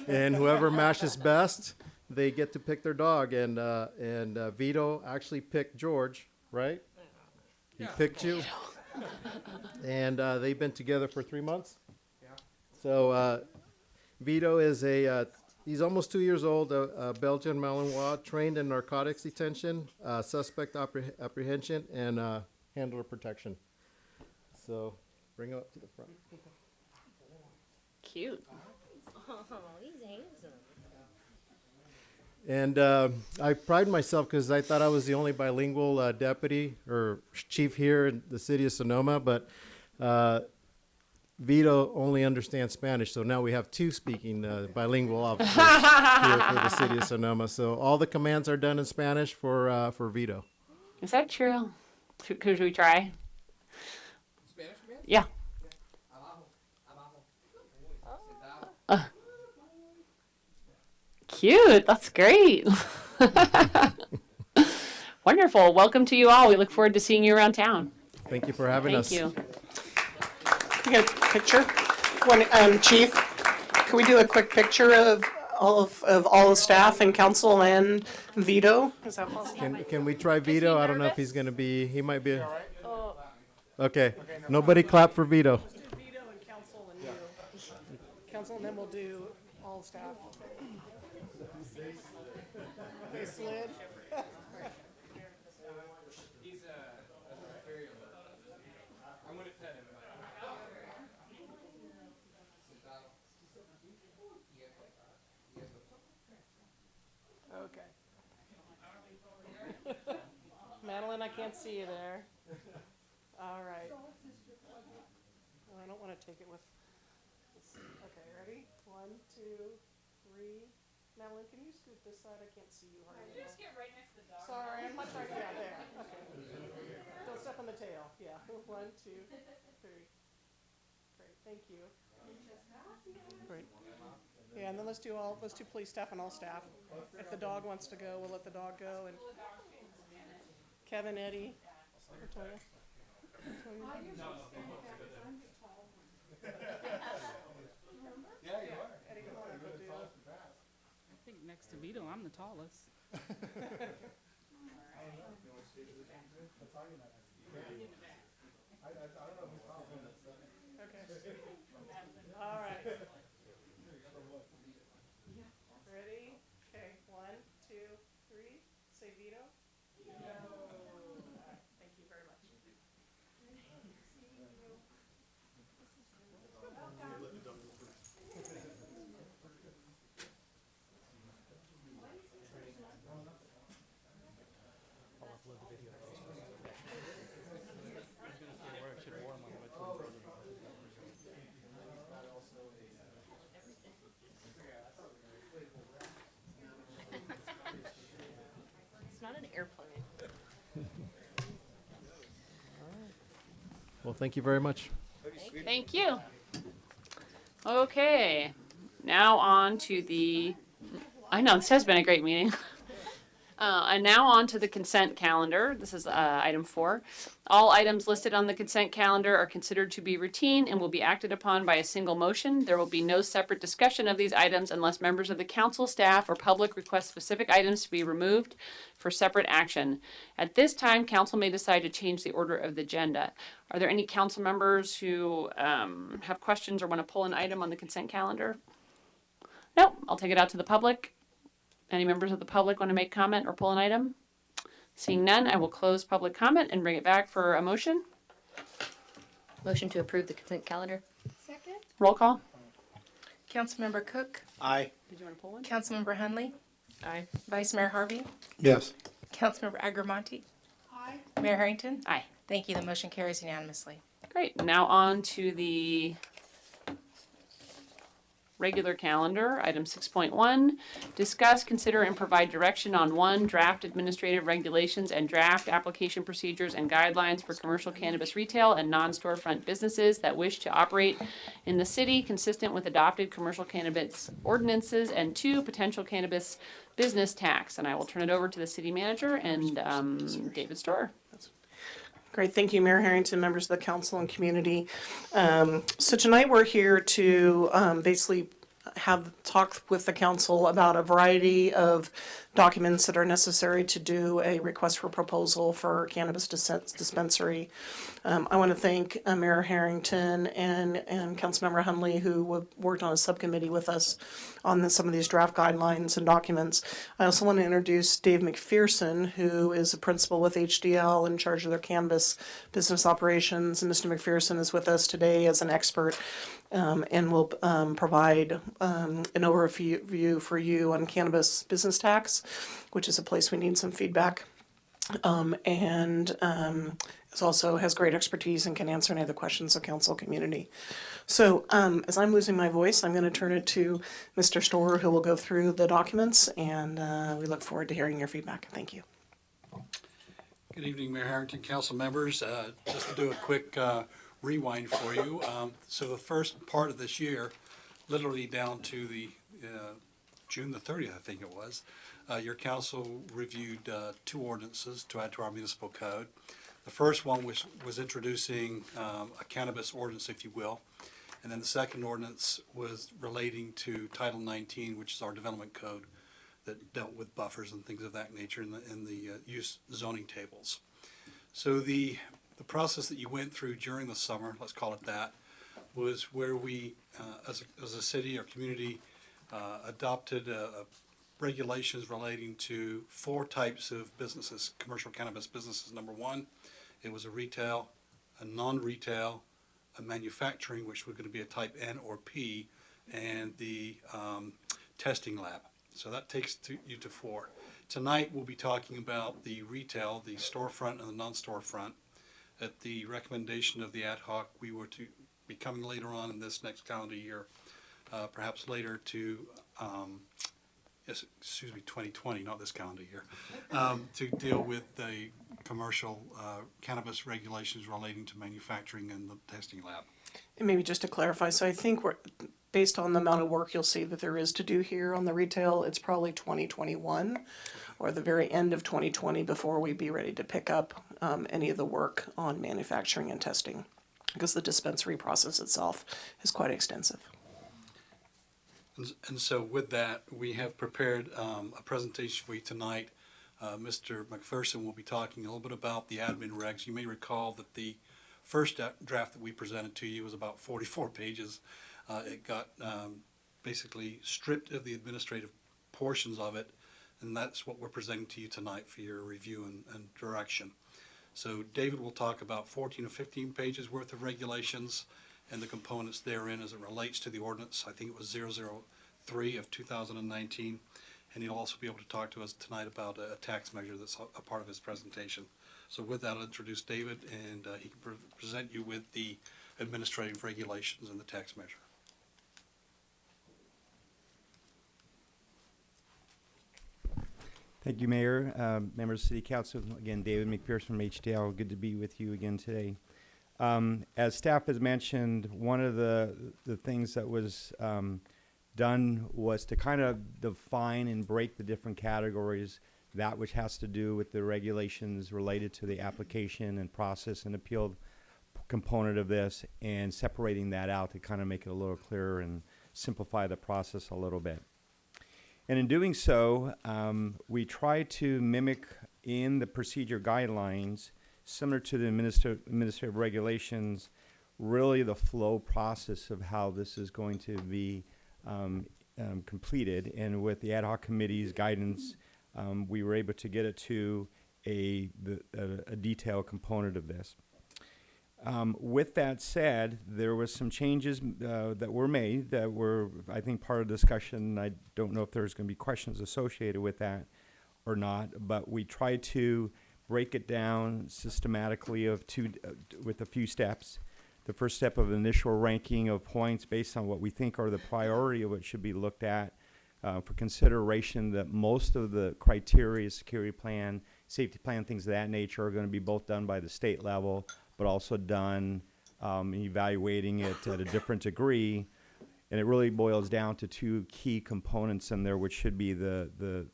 And whoever matches best, they get to pick their dog, and Vito actually picked George, right? He picked you, and they've been together for 3 months. Yeah. So Vito is he's almost 2 years old, a Belgian Malinois, trained in narcotics detention, suspect apprehension, and handler protection. So bring him up to the front. Cute. And I pride myself because I thought I was the only bilingual deputy or chief here in the city of Sonoma, but Vito only understands Spanish, so now we have 2 speaking bilingual officers here for the city of Sonoma. So all the commands are done in Spanish for Vito. Is that true? Should we try? Spanish command? Yeah. Cute. That's great. Wonderful. Welcome to you all. We look forward to seeing you around town. Thank you for having us. Thank you. Can we get a picture? Chief, can we do a quick picture of all the staff and council and Vito? Is that possible? Can we try Vito? I don't know if he's going to be, he might be. Okay. Nobody clap for Vito. Let's do Vito and council and you. Council, and then we'll do all the staff. They slid. Okay. Madeline, I can't see you there. All right. Well, I don't want to take it with. Okay, ready? 1, 2, 3. Madeline, can you scoot this side? I can't see you hardly. Just get right next to the dog. Sorry, I'm not trying to get there. Okay. Don't step on the tail. Yeah. 1, 2, 3. Great. Thank you. Great. Yeah, and then let's do police staff and all staff. If the dog wants to go, we'll let the dog go. And Kevin, Eddie, Latoya. Eddie, come on up and do. I think next to Vito, I'm the tallest. Okay. All right. Ready? Okay. 1, 2, 3. Say Vito. Thank you very much. It's not an airplane. Well, thank you very much. Thank you. Okay. Now on to the. I know this has been a great meeting. And now on to the consent calendar. This is item 4. All items listed on the consent calendar are considered to be routine and will be acted upon by a single motion. There will be no separate discussion of these items unless members of the council, staff, or public request specific items to be removed for separate action. At this time, council may decide to change the order of the agenda. Are there any council members who have questions or want to pull an item on the consent calendar? No, I'll take it out to the public. Any members of the public want to make comment or pull an item? Seeing none, I will close public comment and bring it back for a motion. Motion to approve the consent calendar. Second? Roll call. Councilmember Cook, Aye. Did you want to pull one? Councilmember Hundley, Aye. Vice Mayor Harvey, Yes. Councilmember Agrimonti, Aye. Mayor Harrington. Aye. Thank you. The motion carries unanimously. Great. Now on to the regular calendar. Item 6.1, discuss, consider, and provide direction on 1, draft administrative regulations and draft application procedures and guidelines for commercial cannabis retail and non-storefront businesses that wish to operate in the city consistent with adopted commercial cannabis ordinances, and 2, potential cannabis business tax. And I will turn it over to the city manager and David Storer. Great, thank you, Mayor Harrington, members of the council and community. So tonight we're here to basically have talked with the council about a variety of documents that are necessary to do a request for proposal for cannabis dispensary. I want to thank Mayor Harrington and Councilmember Hundley, who worked on a subcommittee with us on some of these draft guidelines and documents. I also want to introduce Dave McPherson, who is a principal with HDL in charge of their cannabis business operations. And Mr. McPherson is with us today as an expert and will provide an overview for you on cannabis business tax, which is a place we need some feedback. And also has great expertise and can answer any of the questions of council community. So as I'm losing my voice, I'm going to turn it to Mr. Storer, who will go through the documents, and we look forward to hearing your feedback. Thank you. Good evening, Mayor Harrington, council members. Just to do a quick rewind for you. So the first part of this year, literally down to the June the 30th, I think it was, your council reviewed 2 ordinances to add to our municipal code. The first one was introducing a cannabis ordinance, if you will, and then the second ordinance was relating to Title 19, which is our development code that dealt with buffers and things of that nature in the use zoning tables. So the process that you went through during the summer, let's call it that, was where we, as a city or community, adopted regulations relating to 4 types of businesses, commercial cannabis businesses. Number 1, it was a retail, a non-retail, a manufacturing, which was going to be a type N or P, and the testing lab. So that takes you to 4. Tonight we'll be talking about the retail, the storefront and the non-storefront. At the recommendation of the ad hoc, we were to be coming later on in this next calendar year, perhaps later to 2020, not this calendar year, to deal with the commercial cannabis regulations relating to manufacturing and the testing lab. And maybe just to clarify, so I think based on the amount of work you'll see that there is to do here on the retail, it's probably 2021 or the very end of 2020 before we'd be ready to pick up any of the work on manufacturing and testing, because the dispensary process itself is quite extensive. And so with that, we have prepared a presentation for you tonight. Mr. McPherson will be talking a little bit about the admin regs. You may recall that the first draft that we presented to you was about 44 pages. It got basically stripped of the administrative portions of it, and that's what we're presenting to you tonight for your review and direction. So David will talk about 14 or 15 pages worth of regulations and the components therein as it relates to the ordinance. I think it was 003 of 2019, and he'll also be able to talk to us tonight about a tax measure that's a part of his presentation. So with that, I'll introduce David, and he can present you with the administrative regulations and the tax measure. Thank you, Mayor, members of City Council. Again, David McPherson from HDL. Good to be with you again today. As staff has mentioned, one of the things that was done was to kind of define and break the different categories, that which has to do with the regulations related to the application and process and appeal component of this, and separating that out to kind of make it a little clearer and simplify the process a little bit. And in doing so, we try to mimic in the procedure guidelines, similar to the administrative regulations, really the flow process of how this is going to be completed. And with the ad hoc committee's guidance, we were able to get it to a detailed component of this. With that said, there was some changes that were made that were, I think, part of the discussion. I don't know if there's going to be questions associated with that or not, but we tried to break it down systematically with a few steps. The first step of initial ranking of points based on what we think are the priority of what should be looked at for consideration, that most of the criteria, security plan, safety plan, things of that nature are going to be both done by the state level, but also done evaluating it at a different degree. And it really boils down to 2 key components in there, which should be the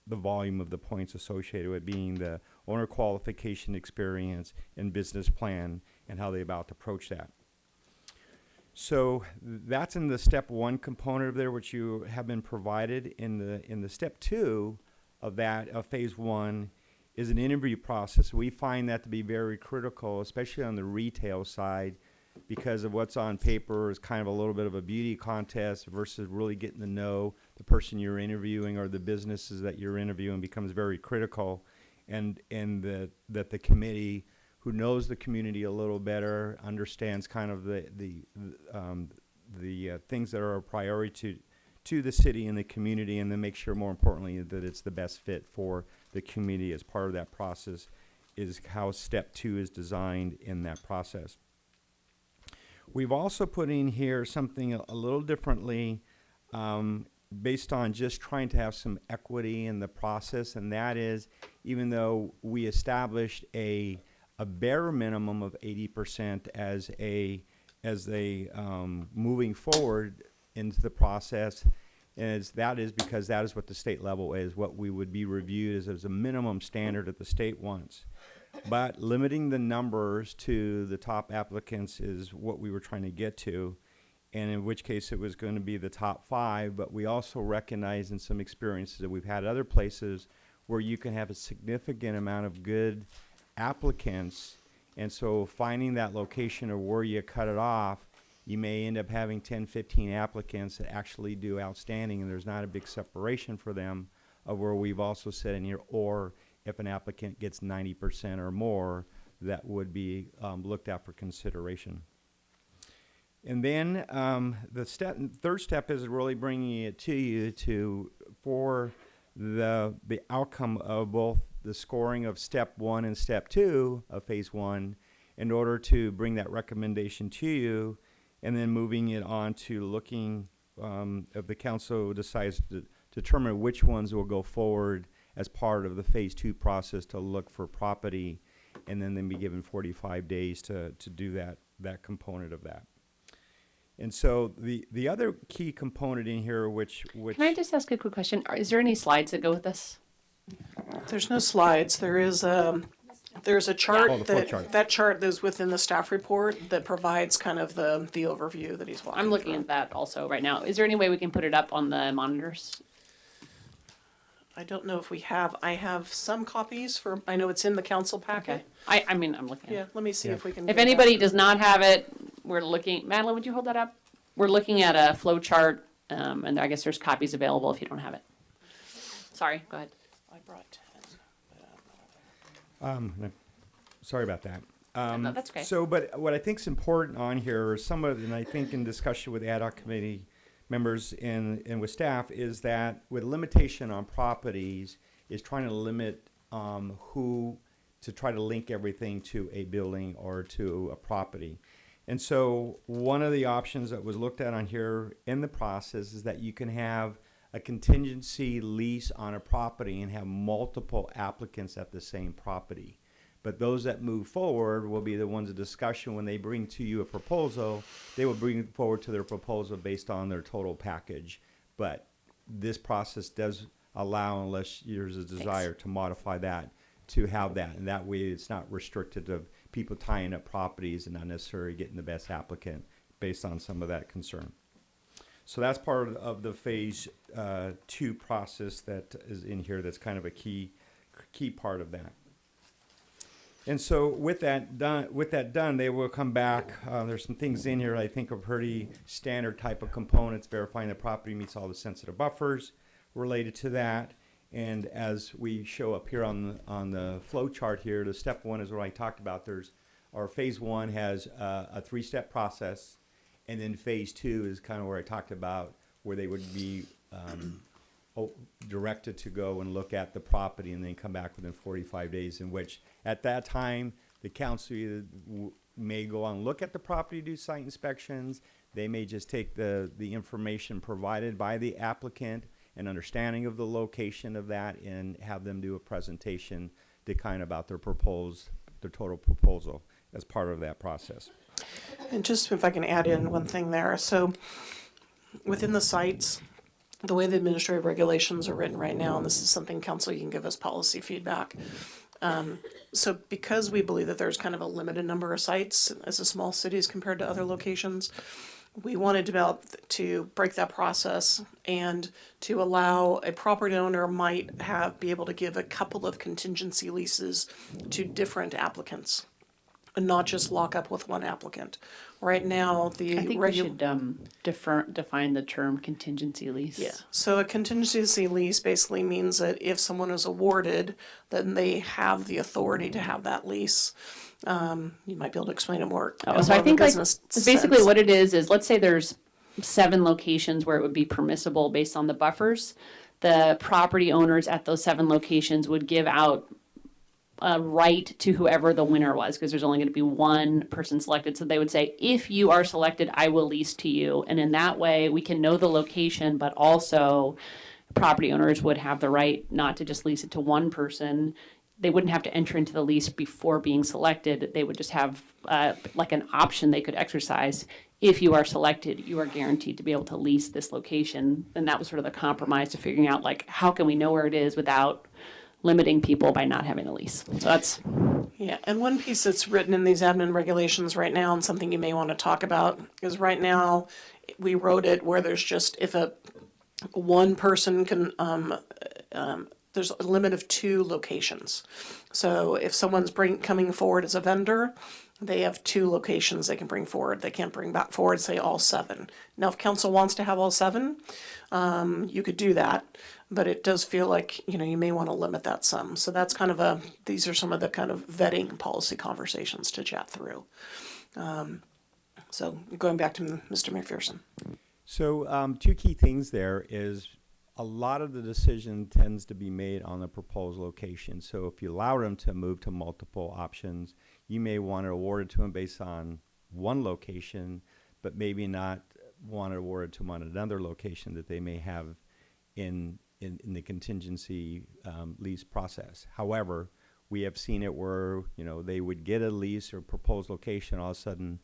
volume of the points associated with, being the owner qualification experience and business plan and how they about to approach that. So that's in the step 1 component of there, which you have been provided. In the step 2 of that, of phase 1, is an interview process. We find that to be very critical, especially on the retail side, because of what's on paper is kind of a little bit of a beauty contest versus really getting to know the person you're interviewing or the businesses that you're interviewing becomes very critical, and that the committee, who knows the community a little better, understands kind of the things that are a priority to the city and the community, and then make sure, more importantly, that it's the best fit for the community as part of that process, is how step 2 is designed in that process. We've also put in here something a little differently, based on just trying to have some equity in the process, and that is, even though we established a bare minimum of 80% as a moving forward into the process, that is because that is what the state level is, what we would be reviewed as a minimum standard that the state wants. But limiting the numbers to the top applicants is what we were trying to get to, and in which case it was going to be the top 5, but we also recognize in some experiences that we've had other places where you can have a significant amount of good applicants, and so finding that location or where you cut it off, you may end up having 10, 15 applicants that actually do outstanding, and there's not a big separation for them, of where we've also said in here, or if an applicant gets 90% or more, that would be looked at for consideration. And then the third step is really bringing it to you for the outcome of both the scoring of step 1 and step 2 of phase 1, in order to bring that recommendation to you, and then moving it on to looking, if the council decides to determine which ones will go forward as part of the phase 2 process to look for property, and then be given 45 days to do that component of that. And so the other key component in here, which Can I just ask a quick question? Is there any slides that go with this? There's no slides. There's a chart, Oh, the flow chart. that chart is within the staff report that provides kind of the overview that he's walking I'm looking through. at that also right now. Is there any way we can put it up on the monitors? I don't know if I have some copies I know it's in the council packet. I mean, I'm looking at Yeah, it. let me see if we can. If get anybody that. does not have it, we're looking, Madeline, would you hold that up? We're looking at a flow chart, and I guess there's copies available if you don't have it. Sorry, go ahead. I brought 10. Sorry about that. No, that's okay. So, but what I think is important on here, and I think in discussion with ad hoc committee members and with staff, is that with limitation on properties is trying to limit who to try to link everything to a building or to a property. And so one of the options that was looked at on here in the process is that you can have a contingency lease on a property and have multiple applicants at the same property. But those that move forward will be the ones of discussion. When they bring to you a proposal, they will bring forward to their proposal based on their total package. But this process does allow, unless there's a desire to modify that, to have that. And that way it's not restricted to people tying up properties and not necessarily getting the best applicant based on some of that concern. So that's part of the phase 2 process that is in here. That's kind of a key part of that. And so with that done, they will come back. There's some things in here I think are pretty standard type of components, verifying the property meets all the sensitive buffers related to that. And as we show up here on the flow chart here, the step 1 is what I talked about. Our phase 1 has a 3-step process, and then phase 2 is kind of where I talked about, where they would be directed to go and look at the property and then come back within 45 days, in which at that time the council either may go on and look at the property, do site inspections. They may just take the information provided by the applicant and understanding of the location of that and have them do a presentation to kind of about their total proposal as part of that process. And just if I can add in one thing there. So within the sites, the way the administrative regulations are written right now, and this is something council, you can give us policy feedback. So because we believe that there's kind of a limited number of sites as a small city as compared to other locations, we wanted to break that process and to allow a property owner might be able to give a couple of contingency leases to different applicants and not just lock up with one applicant. Right now, I think we should define the term contingency lease. Yeah, so a contingency lease basically means that if someone is awarded, then they have the authority to have that lease. You might be able to explain it more. So I think basically sense. what it is let's say there's 7 locations where it would be permissible based on the buffers. The property owners at those 7 locations would give out a right to whoever the winner was, because there's only going to be one person selected. So they would say, if you are selected, I will lease to you. And in that way, we can know the location, but also property owners would have the right not to just lease it to one person. They wouldn't have to enter into the lease before being selected. They would just have like an option they could exercise. If you are selected, you are guaranteed to be able to lease this location. And that was sort of the compromise to figuring out, like, how can we know where it is without limiting people by not having a lease. So that's... Yeah, and one piece that's written in these admin regulations right now, and something you may want to talk about, is right now we wrote it where there's just, if one person can, there's a limit of 2 locations. So if someone's coming forward as a vendor, they have 2 locations they can bring forward. They can't bring back forward, say, all 7. Now, if council wants to have all 7, you could do that. But it does feel like, you may want to limit that some. So that's kind of these are some of the kind of vetting policy conversations to chat through. So going back to Mr. McPherson. So 2 key things there is a lot of the decision tends to be made on the proposed location. So if you allow them to move to multiple options, you may want to award it to them based on one location, but maybe not want to award it to them on another location that they may have in the contingency lease process. However, we have seen it where, they would get a lease or proposed location, all of a sudden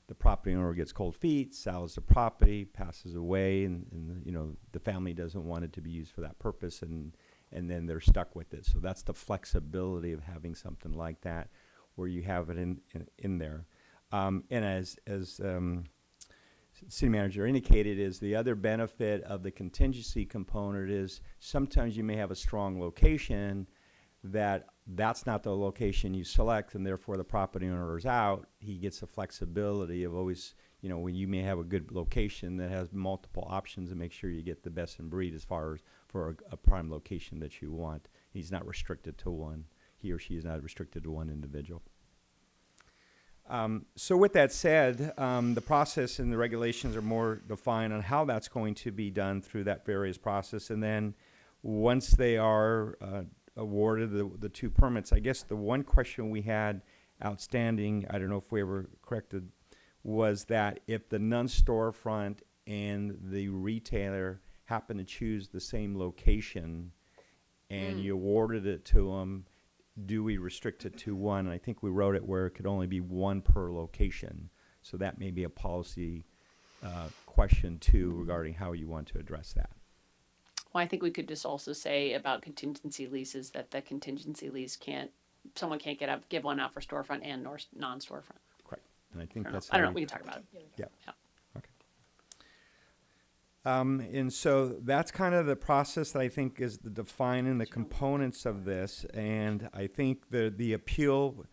the property owner gets cold feet, sells the property, passes away, and the family doesn't want it to be used for that purpose, and then they're stuck with it. So that's the flexibility of having something like that where you have it in there. And as city manager indicated, is the other benefit of the contingency component is sometimes you may have a strong location that's not the location you select, and therefore the property owner is out. He gets the flexibility of always, when you may have a good location that has multiple options, and make sure you get the best in breed as far as for a prime location that you want. He's not restricted to one. He or she is not restricted to one individual. So with that said, the process and the regulations are more defined on how that's going to be done through that various process. And then once they are awarded the 2 permits, I guess the one question we had outstanding, I don't know if we ever corrected, was that if the non-storefront and the retailer happen to choose the same location and you awarded it to them, do we restrict it to one? And I think we wrote it where it could only be 1 per location. So that may be a policy question too regarding how you want to address that. Well, I think we could just also say about contingency leases that the contingency lease someone can't give one out for storefront and non-storefront. Correct. And I think that's I don't know, we can talk about it. Yeah. Okay. And so that's kind of the process that I think is defining the components of this. And I think the appeal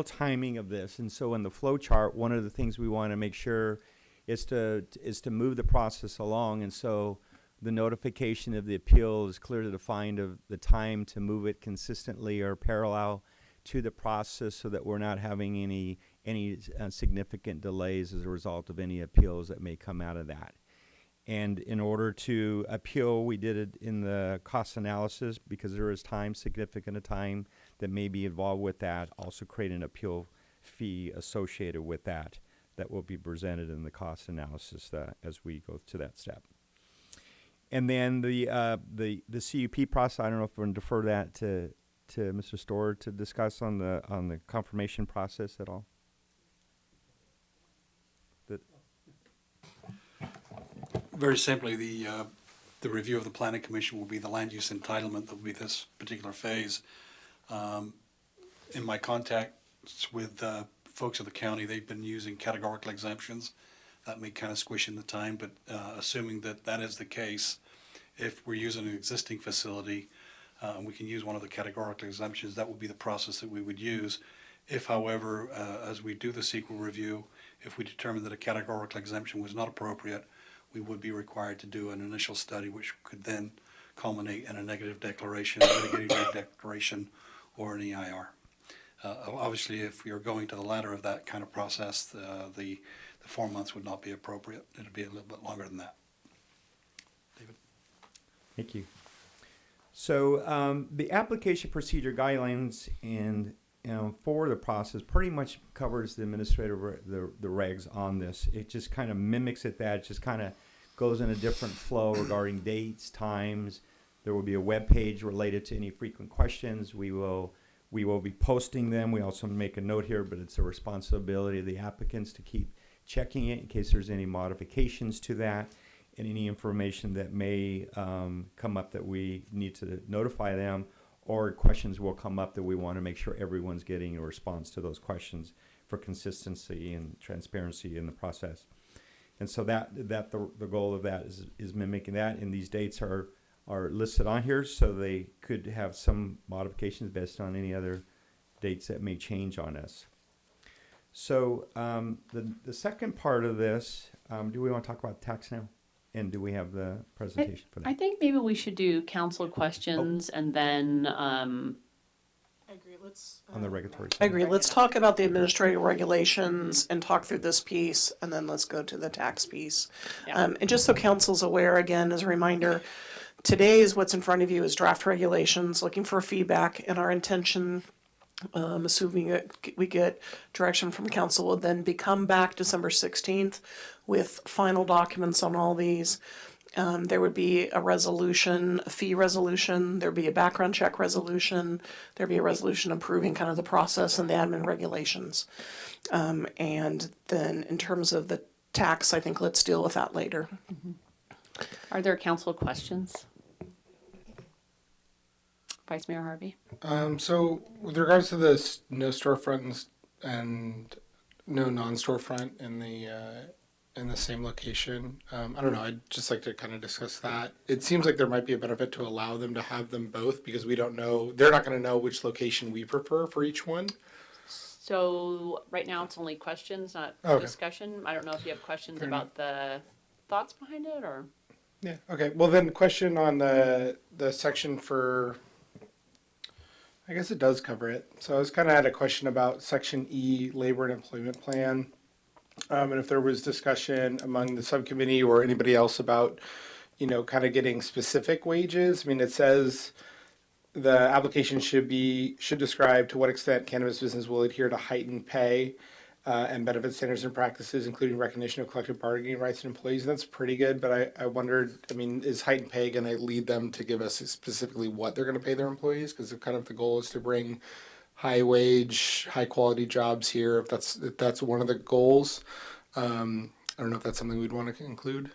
timing of this. And so in the flow chart, one of the things we want to make sure is to move the process along. And so the notification of the appeal is clearly defined of the time to move it consistently or parallel to the process, so that we're not having any significant delays as a result of any appeals that may come out of that. And in order to appeal, we did it in the cost analysis because there is significant time that may be involved with that. Also create an appeal fee associated with that will be presented in the cost analysis as we go to that step. And then the CUP process, I don't know if we're going to defer that to Mr. Storer to discuss on the confirmation process at all. Very simply, the review of the planning commission will be the land use entitlement that will be this particular phase. In my contacts with folks at the county, they've been using categorical exemptions. that may kind of squish in the time, but assuming that that is the case, if we're using an existing facility, we can use one of the categorical exemptions, that would be the process that we would use. If, however, as we do the CEQA review, if we determine that a categorical exemption was not appropriate, we would be required to do an initial study, which could then culminate in a negative declaration, a mitigating rate declaration, or an EIR. Obviously, if you're going to the latter of that kind of process, the 4 months would not be appropriate. It would be a little bit longer than that. David? Thank you. So the application procedure guidelines and for the process pretty much covers the administrative the regs on this. It just kind of mimics it. That it just kind of goes in a different flow regarding dates, times. There will be a web page related to any frequent questions. We will be posting them. We also make a note here, but it's a responsibility of the applicants to keep checking it in case there's any modifications to that and any information that may come up that we need to notify them, or questions will come up that we want to make sure everyone's getting a response to those questions for consistency and transparency in the process. And so the goal of that is mimicking that, and these dates are listed on here, so they could have some modifications based on any other dates that may change on us. So the second part of this, do we want to talk about tax now? And do we have the presentation for that? I think maybe we should do council questions and then I agree. Let's. On the regulatory I side. agree. Let's talk about the administrative regulations and talk through this piece, and then let's go to the tax piece. Yeah. And just so council's aware, again, as a reminder, today is what's in front of you is draft regulations, looking for feedback, and our intention, assuming that we get direction from council, will then come back December 16th with final documents on all these. There would be a resolution, a fee resolution, there'd be a background check resolution, there'd be a resolution approving kind of the process and the admin regulations. And then in terms of the tax, I think let's deal with that later. are there council questions? Vice Mayor Harvey? So with regards to this no storefront and no non-storefront in the same location, I don't know, I'd just like to kind of discuss that. It seems like there might be a benefit to allow them to have them both, because we don't know, they're not going to know which location we prefer for each one. So right now it's only questions, not Okay. discussion. I don't know if you have questions Fair about the thoughts behind it, or? Yeah, okay. Well, then question on the section for, I guess it does cover it. So I was kind of had a question about section E, labor and employment plan. And if there was discussion among the subcommittee or anybody else about, kind of getting specific wages. I mean, it says the application should describe to what extent cannabis business will adhere to heightened pay and benefit standards and practices, including recognition of collective bargaining rights and employees. That's pretty good, but I wondered, is heightened pay going to lead them to give us specifically what they're going to pay their employees? Because kind of the goal is to bring high wage, high quality jobs here. If that's one of the goals, I don't know if that's something we'd want to include.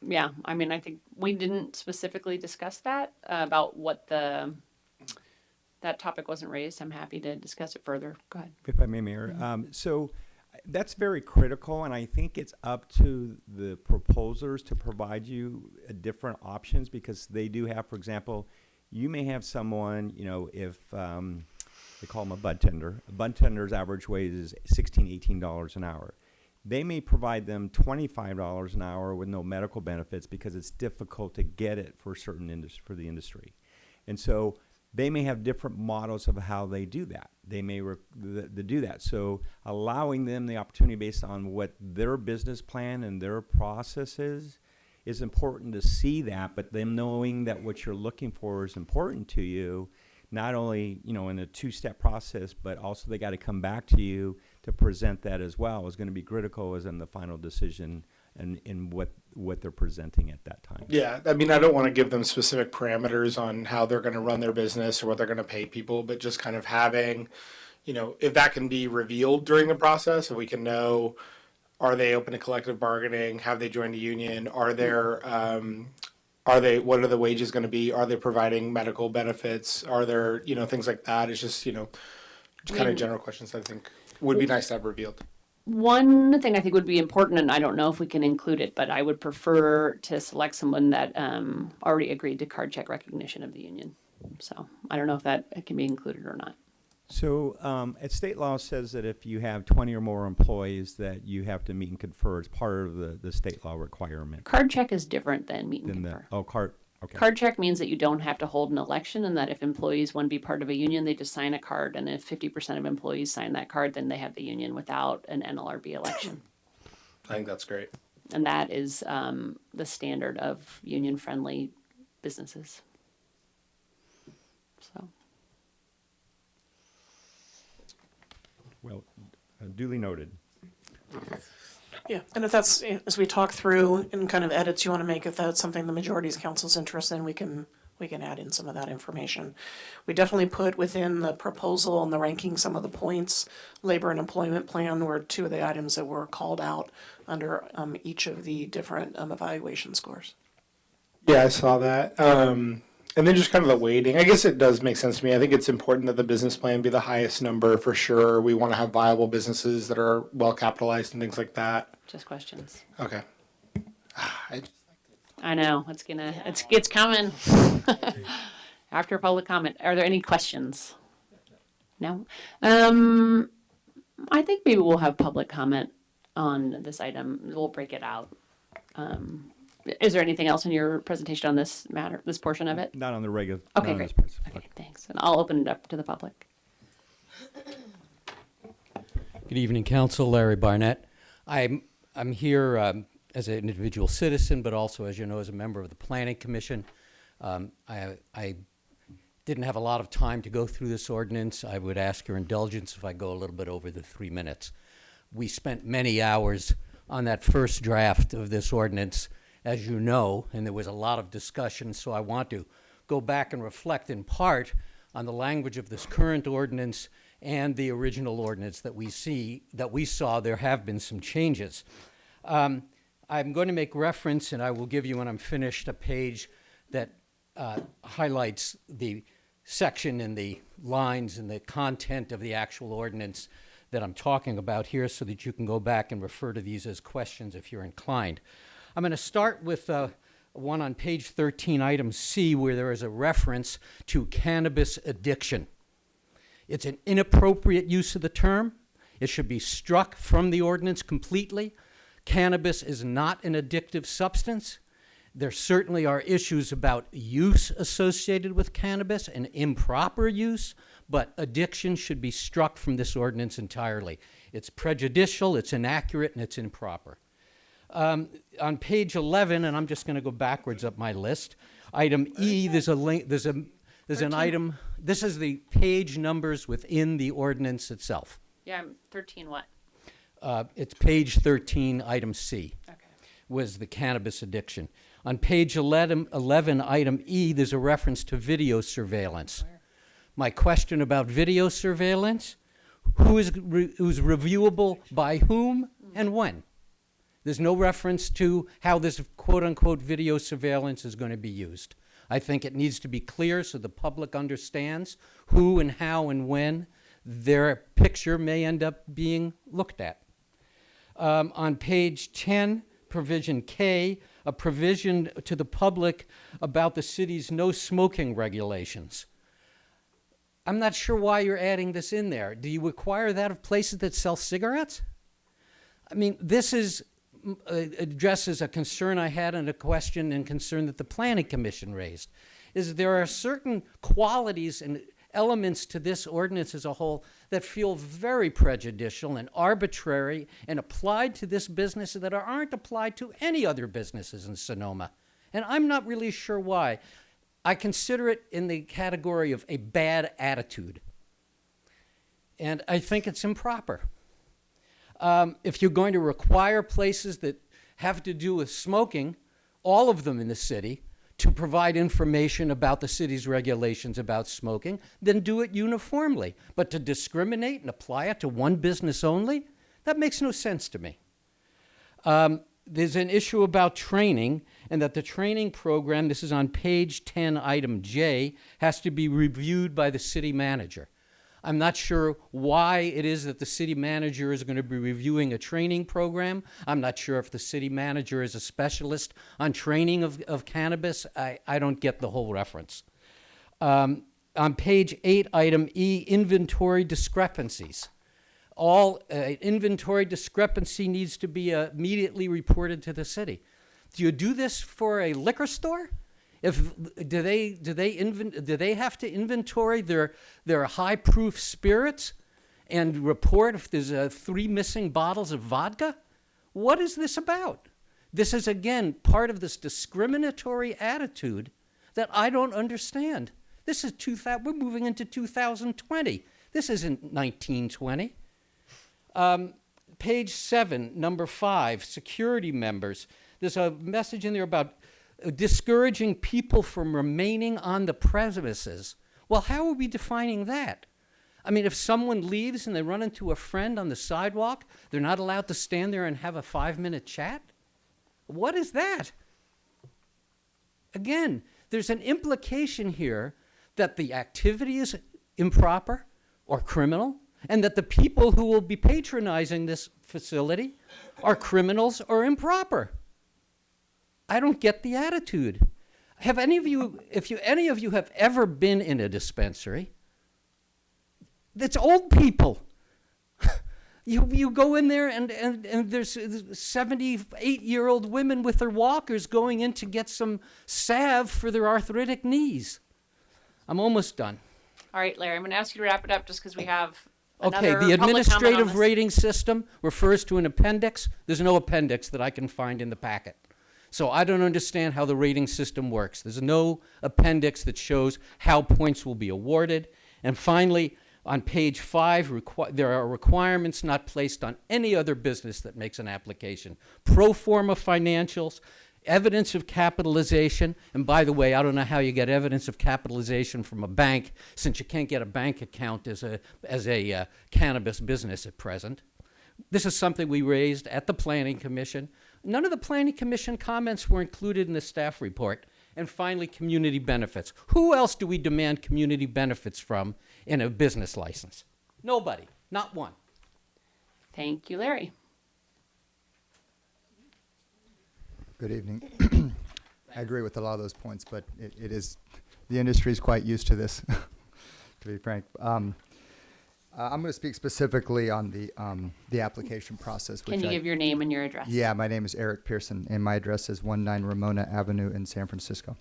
Yeah, I mean, I think we didn't specifically discuss that, about what that topic wasn't raised. I'm happy to discuss it further. Go ahead. If I may, Mayor. So that's very critical, and I think it's up to the proposers to provide you different options, because they do have, for example, you may have someone, if they call them a bud tender. A bud tender's average wage is $16, $18 an hour. They may provide them $25 an hour with no medical benefits because it's difficult to get it for for the industry. And so they may have different models of how they do that. They may do that. So allowing them the opportunity based on what their business plan and their process is important to see that, but them knowing that what you're looking for is important to you, not only, in a two-step process, but also they got to come back to you to present that as well is going to be critical as in the final decision and in what they're presenting at that time. Yeah, I mean, I don't want to give them specific parameters on how they're going to run their business or what they're going to pay people, but just kind of having, if that can be revealed during the process, if we can know, are they open to collective bargaining? Have they joined a union? What are the wages going to be? Are they providing medical benefits? Are there, things like that? It's just, kind of general questions, I think. would be nice to have revealed. One thing I think would be important, and I don't know if we can include it, but I would prefer to select someone that already agreed to card check recognition of the union. So I don't know if that can be included or not. So state law says that if you have 20 or more employees that you have to meet and confer as part of the state law requirement. Card check is different than meet and confer. Okay. Card check means that you don't have to hold an election, and that if employees want to be part of a union, they just sign a card. And if 50% of employees sign that card, then they have the union without an NLRB election. I think that's great. And that is the standard of union-friendly businesses. So. Well, duly noted. Yeah, and if that's, as we talk through and kind of edits you want to make, if that's something the majority's council's interested in, we can add in some of that information. We definitely put within the proposal and the ranking some of the points. Labor and employment plan were two of the items that were called out under each of the different evaluation scores. Yeah, I saw that. And then just kind of the weighting. I guess it does make sense to me. I think it's important that the business plan be the highest number for sure. We want to have viable businesses that are well capitalized and things like that. Just questions. Okay. I know it's coming. After public comment, are there any questions? No. I think maybe we'll have public comment on this item. We'll break it out. Is there anything else in your presentation on this matter, this portion of it? Not on the regular. Okay, great. Okay, thanks. And I'll open it up to the public. Good evening, Council. Larry Barnett. I'm here as an individual citizen, but also, as you know, as a member of the Planning Commission. I didn't have a lot of time to go through this ordinance. I would ask your indulgence if I go a little bit over the 3 minutes. We spent many hours on that first draft of this ordinance, as you know, and there was a lot of discussion, so I want to go back and reflect in part on the language of this current ordinance and the original ordinance that we saw. There have been some changes. I'm going to make reference, and I will give you when I'm finished a page that highlights the section and the lines and the content of the actual ordinance that I'm talking about here, so that you can go back and refer to these as questions if you're inclined. I'm going to start with one on page 13, item C, where there is a reference to cannabis addiction. It's an inappropriate use of the term. It should be struck from the ordinance completely. Cannabis is not an addictive substance. There certainly are issues about use associated with cannabis and improper use, but addiction should be struck from this ordinance entirely. It's prejudicial, it's inaccurate, and it's improper. On page 11, and I'm just going to go backwards up my list, item E, there's an item. This is the page numbers within the ordinance itself. Yeah, 13 what? It's page 13, item C. Okay. Was the cannabis addiction. On page 11, item E, there's a reference to video surveillance. Where? My question about video surveillance, who's reviewable by whom and when? There's no reference to how this quote-unquote video surveillance is going to be used. I think it needs to be clear so the public understands who and how and when their picture may end up being looked at. On page 10, provision K, a provision to the public about the city's no smoking regulations. I'm not sure why you're adding this in there. Do you require that of places that sell cigarettes? I mean, this addresses a concern I had and a question and concern that the Planning Commission raised, is there are certain qualities and elements to this ordinance as a whole that feel very prejudicial and arbitrary and applied to this business that aren't applied to any other businesses in Sonoma. And I'm not really sure why. I consider it in the category of a bad attitude. And I think it's improper. If you're going to require places that have to do with smoking, all of them in the city, to provide information about the city's regulations about smoking, then do it uniformly. But to discriminate and apply it to one business only, that makes no sense to me. There's an issue about training, and that the training program, this is on page 10, item J, has to be reviewed by the city manager. I'm not sure why it is that the city manager is going to be reviewing a training program. I'm not sure if the city manager is a specialist on training of cannabis. I don't get the whole reference. On page 8, item E, inventory discrepancies. All inventory discrepancy needs to be immediately reported to the city. Do you do this for a liquor store? Do they have to inventory their high proof spirits and report if there's 3 missing bottles of vodka? What is this about? This is again part of this discriminatory attitude that I don't understand. This is we're moving into 2020. This isn't 1920. Page 7, number 5, security members. There's a message in there about discouraging people from remaining on the premises. Well, how are we defining that? I mean, if someone leaves and they run into a friend on the sidewalk, they're not allowed to stand there and have a 5-minute chat? What is that? Again, there's an implication here that the activity is improper or criminal, and that the people who will be patronizing this facility are criminals or improper. I don't get the attitude. Have any of you, any of you have ever been in a dispensary, it's old people. You go in there and there's 78-year-old women with their walkers going in to get some salve for their arthritic knees. I'm almost done. All right, Larry, I'm going to ask you to wrap it up just because we have Okay, another the public comment on administrative this. rating system refers to an appendix. There's no appendix that I can find in the packet. So I don't understand how the rating system works. There's no appendix that shows how points will be awarded. And finally, on page 5, there are requirements not placed on any other business that makes an application. Pro forma financials, evidence of capitalization, and by the way, I don't know how you get evidence of capitalization from a bank, since you can't get a bank account as a cannabis business at present. This is something we raised at the Planning Commission. None of the Planning Commission comments were included in the staff report. And finally, community benefits. Who else do we demand community benefits from in a business license? Nobody, not one. Thank you, Larry. Good evening. I agree with a lot of those points, but it is, the industry is quite used to this, to be frank. I'm going to speak specifically on the application process. Can you give your name and your address? Yeah, my name is Eric Pearson, and my address is 19 Ramona Avenue in San Francisco.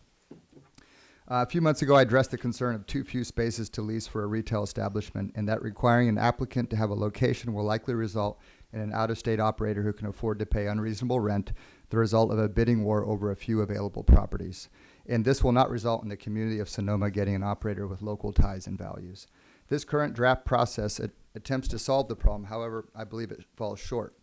A few months ago, I addressed the concern of too few spaces to lease for a retail establishment, and that requiring an applicant to have a location will likely result in an out-of-state operator who can afford to pay unreasonable rent, the result of a bidding war over a few available properties. And this will not result in the community of Sonoma getting an operator with local ties and values. This current draft process attempts to solve the problem. However, I believe it falls short.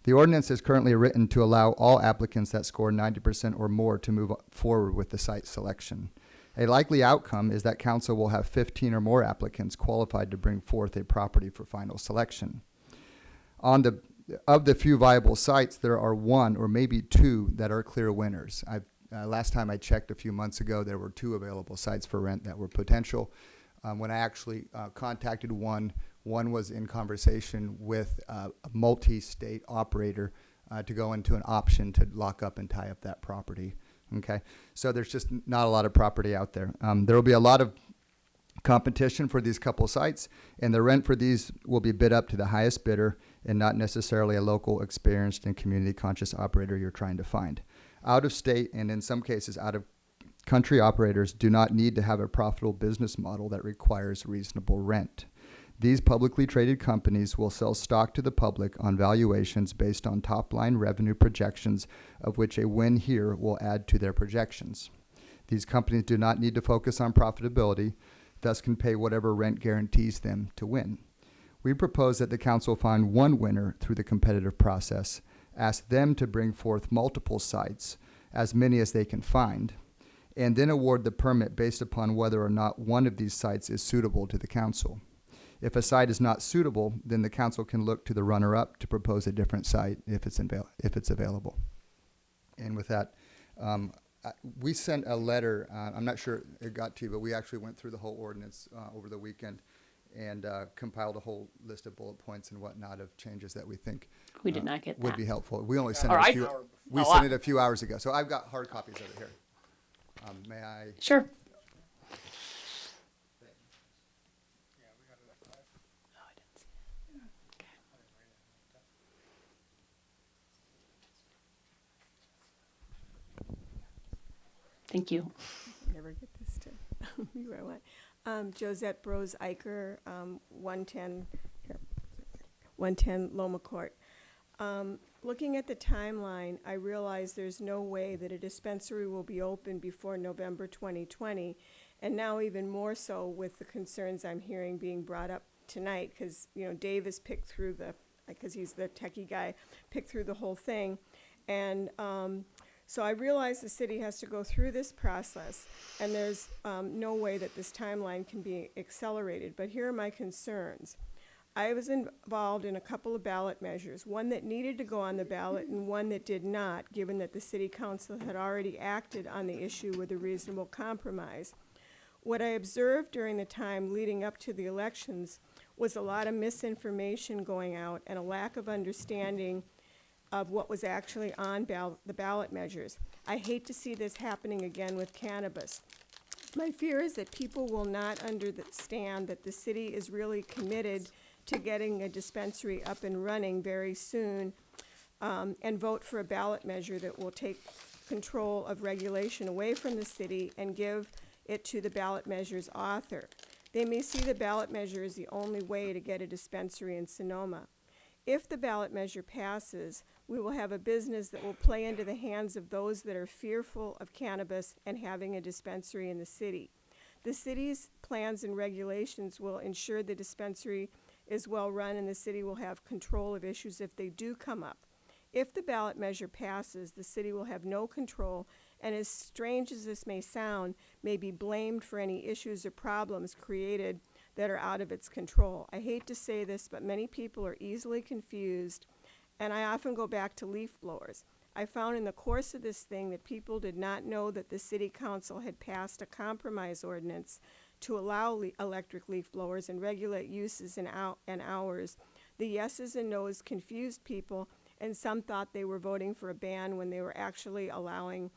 The ordinance is currently written to allow all applicants that score 90% or more to move forward with the site selection. A likely outcome is that council will have 15 or more applicants qualified to bring forth a property for final selection. Of the few viable sites, there are 1 or maybe 2 that are clear winners. Last time I checked a few months ago, there were 2 available sites for rent that were potential. When I actually contacted one was in conversation with a multi-state operator to go into an option to lock up and tie up that property. Okay, so there's just not a lot of property out there. There will be a lot of competition for these couple sites, and the rent for these will be bid up to the highest bidder and not necessarily a local, experienced, and community-conscious operator you're trying to find. Out-of-state, and in some cases out-of-country operators do not need to have a profitable business model that requires reasonable rent. These publicly traded companies will sell stock to the public on valuations based on top-line revenue projections, of which a win here will add to their projections. These companies do not need to focus on profitability, thus can pay whatever rent guarantees them to win. We propose that the council find 1 winner through the competitive process, ask them to bring forth multiple sites, as many as they can find, and then award the permit based upon whether or not one of these sites is suitable to the council. If a site is not suitable, then the council can look to the runner-up to propose a different site if it's available. And with that, we sent a letter, I'm not sure it got to you, but we actually went through the whole ordinance over the weekend. and compiled a whole list of bullet points and whatnot of changes that we think We did not get would that. be helpful. We only sent Or it I- a few. We Oh, sent I- it a few hours ago, so I've got hard copies of it here. May I? Sure. Thank you. Never get this to be where I want. Josette Bros Eicher, 110, here, 110 Loma Court. Looking at the timeline, I realize there's no way that a dispensary will be open before November 2020, and now even more so with the concerns I'm hearing being brought up tonight, because, you know, Dave has picked through because he's the techie guy, picked through the whole thing. And so I realize the city has to go through this process, and there's no way that this timeline can be accelerated. But here are my concerns. I was involved in a couple of ballot measures, one that needed to go on the ballot and one that did not, given that the city council had already acted on the issue with a reasonable compromise. What I observed during the time leading up to the elections was a lot of misinformation going out and a lack of understanding of what was actually on the ballot measures. I hate to see this happening again with cannabis. My fear is that people will not understand that the city is really committed to getting a dispensary up and running very soon, and vote for a ballot measure that will take control of regulation away from the city and give it to the ballot measure's author. They may see the ballot measure as the only way to get a dispensary in Sonoma. If the ballot measure passes, we will have a business that will play into the hands of those that are fearful of cannabis and having a dispensary in the city. The city's plans and regulations will ensure the dispensary is well run, and the city will have control of issues if they do come up. If the ballot measure passes, the city will have no control, and as strange as this may sound, may be blamed for any issues or problems created that are out of its control. I hate to say this, but many people are easily confused, and I often go back to leaf blowers. I found in the course of this thing that people did not know that the city council had passed a compromise ordinance to allow electric leaf blowers and regulate uses and hours. The yeses and nos confused people, and some thought they were voting for a ban when they were actually allowing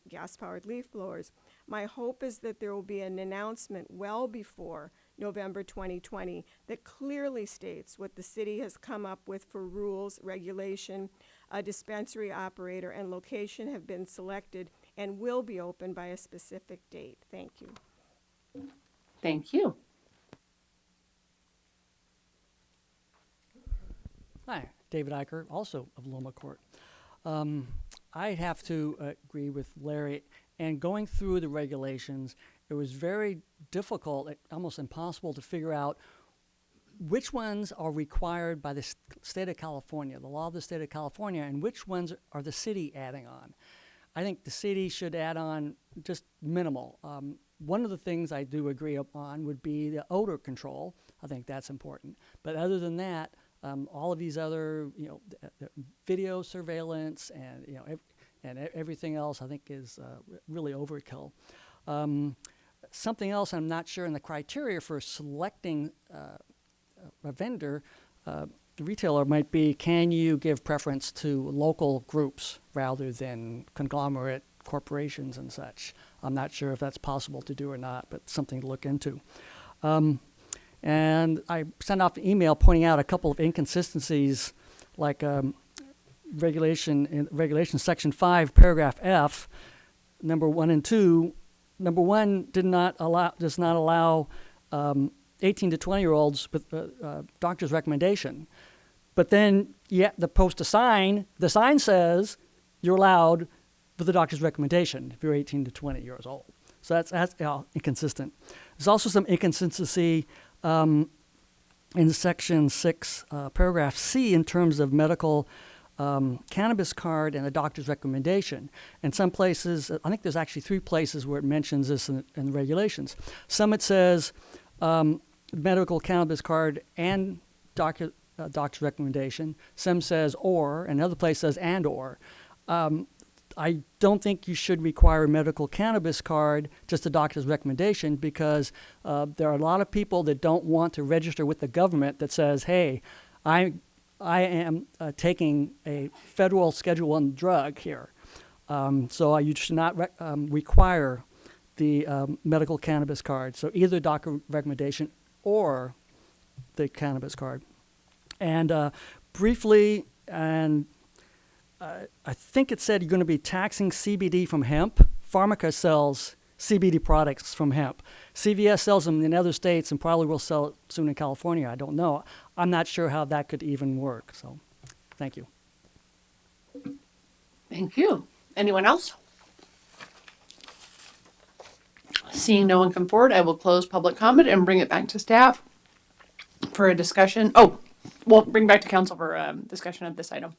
gas-powered leaf blowers. My hope is that there will be an announcement well before November 2020 that clearly states what the city has come up with for rules, regulation, a dispensary operator, and location have been selected and will be open by a specific date. Thank you. Thank you. Hi, David Eicher, also of Loma Court. I have to agree with Larry. And going through the regulations, it was very difficult, almost impossible to figure out which ones are required by the state of California, the law of the state of California, and which ones are the city adding on. I think the city should add on just minimal. One of the things I do agree upon would be the odor control. I think that's important. But other than that, all of these other, the video surveillance and, everything else I think is really overkill. Something else I'm not sure in the criteria for selecting a vendor, the retailer might be, can you give preference to local groups rather than conglomerate corporations and such? I'm not sure if that's possible to do or not, but something to look into. And I sent off an email pointing out a couple of inconsistencies, like regulation section 5, paragraph F, number 1 and 2. Number 1 does not allow 18 to 20-year-olds with doctor's recommendation. But then, the post a sign, the sign says you're allowed with the doctor's recommendation if you're 18 to 20 years old. So that's inconsistent. There's also some inconsistency in section 6, paragraph C, in terms of medical cannabis card and a doctor's recommendation. In some places, I think there's actually 3 places where it mentions this in the regulations. Some it says medical cannabis card and doctor's recommendation. Some says or, and another place says and or. I don't think you should require a medical cannabis card, just a doctor's recommendation, because there are a lot of people that don't want to register with the government that says, hey, I am taking a federal Schedule 1 drug here. So you should not require the medical cannabis card. So either doctor recommendation or the cannabis card. And briefly, and I think it said you're going to be taxing CBD from hemp. Pharmaca sells CBD products from hemp. CVS sells them in other states and probably will sell it soon in California. I don't know. I'm not sure how that could even work. So thank you. Thank you. Anyone else? Seeing no one come forward, I will close public comment and bring it back to staff for a discussion. Oh, we'll bring back to council for discussion of this item.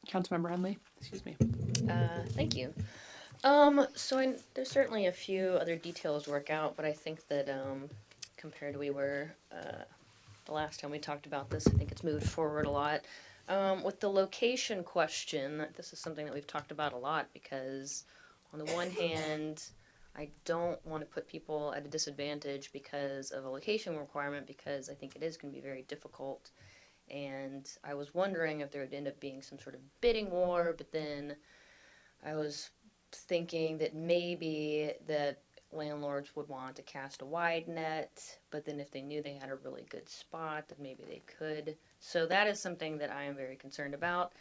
Councilmember Hundley, excuse me. Thank you. There's certainly a few other details to work out, but I think that compared to we were the last time we talked about this, I think it's moved forward a lot. With the location question, this is something that we've talked about a lot because on the one hand, I don't want to put people at a disadvantage because of a location requirement because I think it is going to be very difficult. And I was wondering if there would end up being some sort of bidding war, but then I was thinking that maybe that landlords would want to cast a wide net, but then if they knew they had a really good spot, then maybe they could. So that is something that I am very concerned about.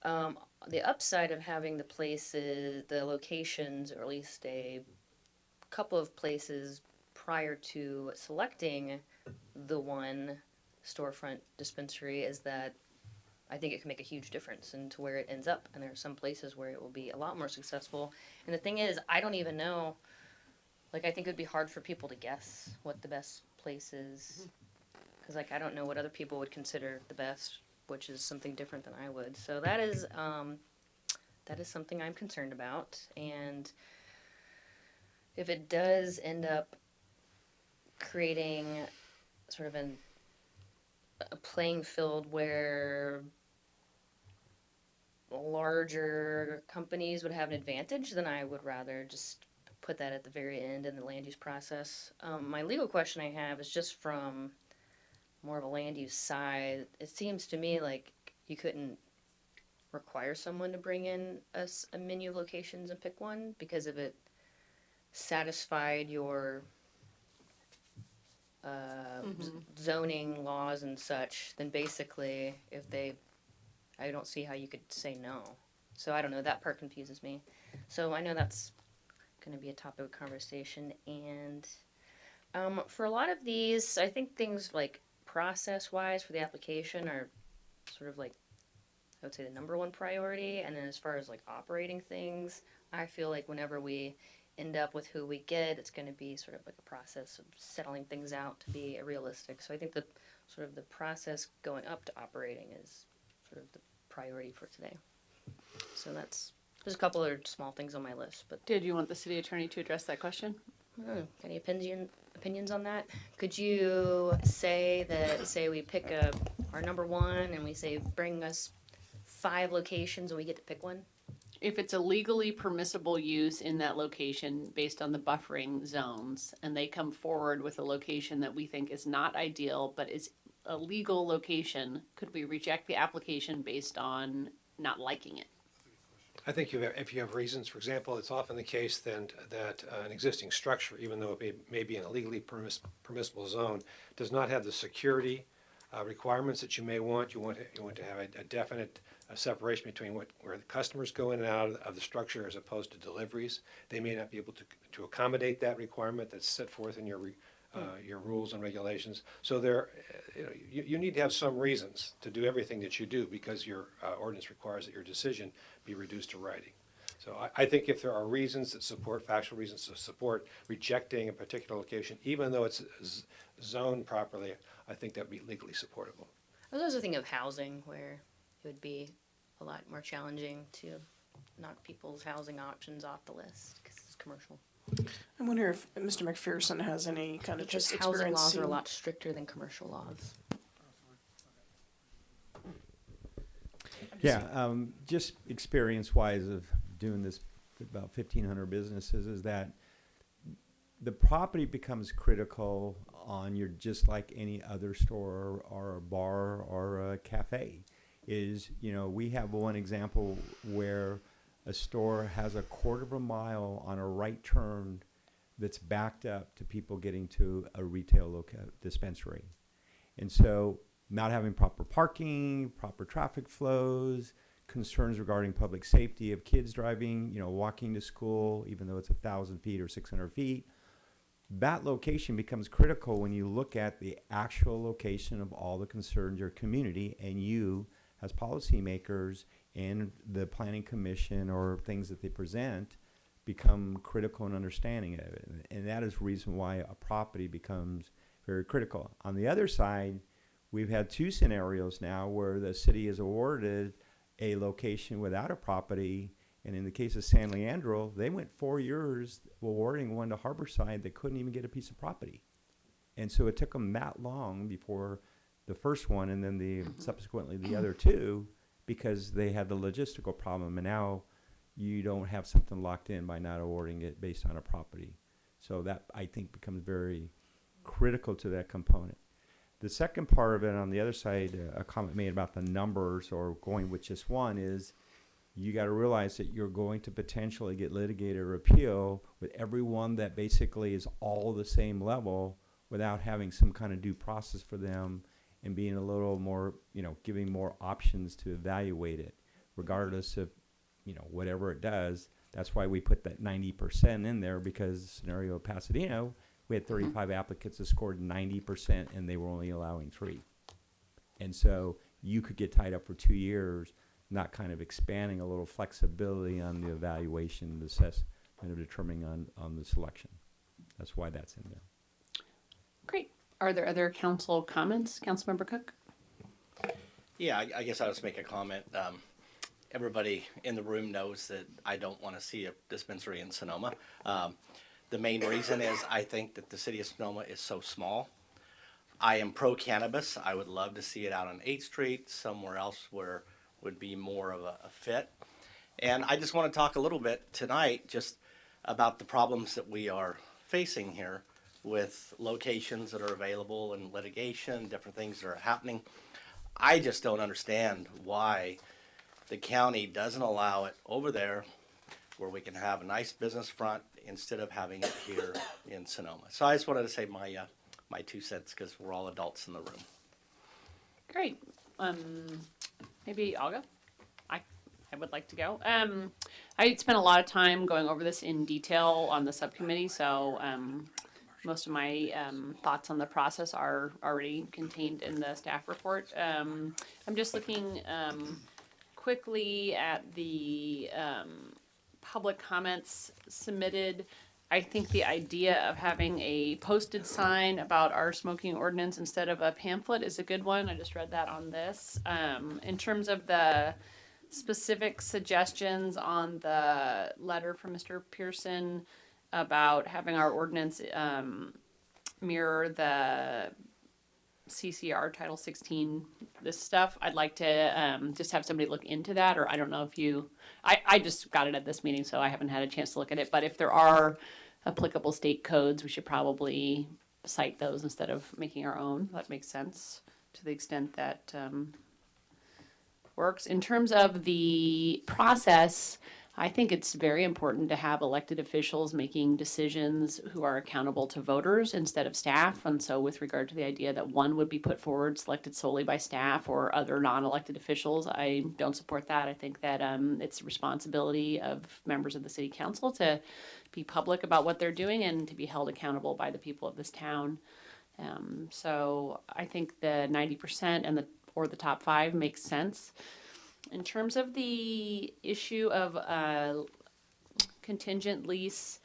The upside of having the places, the locations, or at least a couple of places prior to selecting the one storefront dispensary is that I think it can make a huge difference into where it ends up. And there are some places where it will be a lot more successful. And the thing is, I don't even know, like, I think it would be hard for people to guess what the best place is. Because, like, I don't know what other people would consider the best, which is something different than I would. So that is something I'm concerned about. And if it does end up creating sort of a playing field where larger companies would have an advantage, then I would rather just put that at the very end in the land use process. My legal question I have is just from more of a land use side. It seems to me like you couldn't require someone to bring in a menu of locations and pick one, because if it satisfied your zoning laws and such, then basically I don't see how you could say no. So I don't know, that part confuses me. So I know that's going to be a topic of conversation. And for a lot of these, I think things like process-wise for the application are sort of like, I would say, the number one priority. And then as far as like operating things, I feel like whenever we end up with who we get, it's going to be sort of like a process of settling things out to be realistic. So I think the sort of the process going up to operating is sort of the priority for today. So there's a couple other small things on my list, but Did you want the city attorney to address that question? Any opinions on that? Could you say we pick our number one and we say bring us 5 locations and we get to pick one? If it's a legally permissible use in that location based on the buffering zones, and they come forward with a location that we think is not ideal but is a legal location, could we reject the application based on not liking it? I think if you have reasons, for example, it's often the case then that an existing structure, even though it may be in a legally permissible zone, does not have the security requirements that you may want. You want to have a definite separation between where the customers go in and out of the structure as opposed to deliveries. They may not be able to accommodate that requirement that's set forth in your rules and regulations. So you need to have some reasons to do everything that you do, because your ordinance requires that your decision be reduced to writing. So I think if there are reasons that support, factual reasons to support rejecting a particular location, even though it's zoned properly, I think that would be legally supportable. I was also thinking of housing, where it would be a lot more challenging to knock people's housing options off the list because it's commercial. I wonder if Mr. McPherson has any kind of Because just housing experience. laws are a lot stricter than commercial laws. Yeah, just experience-wise of doing this with about 1,500 businesses is that the property becomes critical on your, just like any other store or a bar or a cafe. Is, you know, we have one example where a store has a quarter of a mile on a right turn that's backed up to people getting to a retail dispensary. And so not having proper parking, proper traffic flows, concerns regarding public safety of kids driving, you know, walking to school, even though it's 1,000 feet or 600 feet. That location becomes critical when you look at the actual location of all the concerns your community and you as policymakers and the planning commission or things that they present become critical in understanding of it. And that is the reason why a property becomes very critical. On the other side, we've had two scenarios now where the city has awarded a location without a property. And in the case of San Leandro, they went 4 years awarding one to Harborside that couldn't even get a piece of property. And so it took them that long before the first one and then the subsequently the other two, because they had the logistical problem. And now you don't have something locked in by not awarding it based on a property. So that, I think, becomes very critical to that component. The second part of it, on the other side, a comment made about the numbers or going with just one is you got to realize that you're going to potentially get litigated or appeal with everyone that basically is all the same level without having some kind of due process for them and being a little more, you know, giving more options to evaluate it, regardless of, you know, whatever it does. That's why we put that 90% in there, because the scenario of Pasadena, we had 35 applicants that scored 90% and they were only allowing 3. And so you could get tied up for 2 years, not kind of expanding a little flexibility on the evaluation, the assessment of determining on the selection. That's why that's in there. Great. Are there other council comments? Councilmember Cook? Yeah, I guess I'll just make a comment. Everybody in the room knows that I don't want to see a dispensary in Sonoma. The main reason is I think that the city of Sonoma is so small. I am pro-cannabis. I would love to see it out on 8th Street, somewhere else where would be more of a fit. And I just want to talk a little bit tonight just about the problems that we are facing here with locations that are available and litigation, different things that are happening. I just don't understand why the county doesn't allow it over there where we can have a nice business front instead of having it here in Sonoma. So I just wanted to say my 2 cents because we're all adults in the room. Great. Maybe I'll go. I would like to go. I spent a lot of time going over this in detail on the subcommittee, so most of my thoughts on the process are already contained in the staff report. I'm just looking quickly at the public comments submitted. I think the idea of having a posted sign about our smoking ordinance instead of a pamphlet is a good one. I just read that on this. In terms of the specific suggestions on the letter from Mr. Pearson about having our ordinance mirror the CCR Title 16, this stuff, I'd like to just have somebody look into that, or I don't know if you, I just got it at this meeting, so I haven't had a chance to look at it, but if there are applicable state codes, we should probably cite those instead of making our own. That makes sense to the extent that works. In terms of the process, I think it's very important to have elected officials making decisions who are accountable to voters instead of staff. And so with regard to the idea that one would be put forward selected solely by staff or other non-elected officials, I don't support that. I think that it's the responsibility of members of the city council to be public about what they're doing and to be held accountable by the people of this town. So I think the 90% and or the top 5 makes sense. In terms of the issue of contingent lease,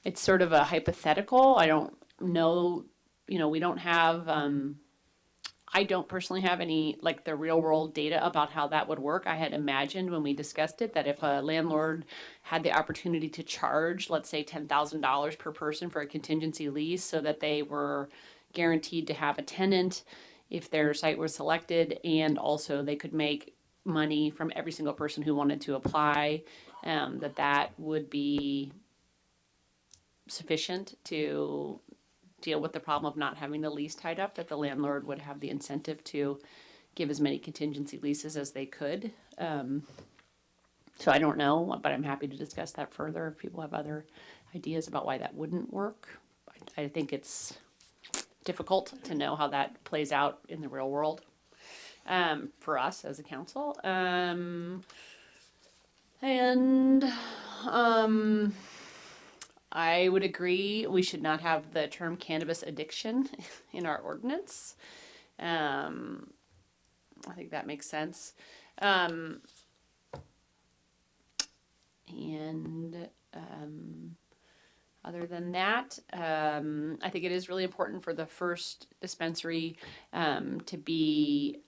it's sort of a hypothetical. I don't know, we don't have, I don't personally have any, like, the real world data about how that would work. I had imagined when we discussed it that if a landlord had the opportunity to charge, let's say $10,000 per person for a contingency lease so that they were guaranteed to have a tenant if their site was selected, and also they could make money from every single person who wanted to apply, that would be sufficient to deal with the problem of not having the lease tied up, that the landlord would have the incentive to give as many contingency leases as they could. So I don't know, but I'm happy to discuss that further if people have other ideas about why that wouldn't work. I think it's difficult to know how that plays out in the real world for us as a council. I would agree we should not have the term cannabis addiction in our ordinance. I think that makes sense. Other than that, I think it is really important for the first dispensary to be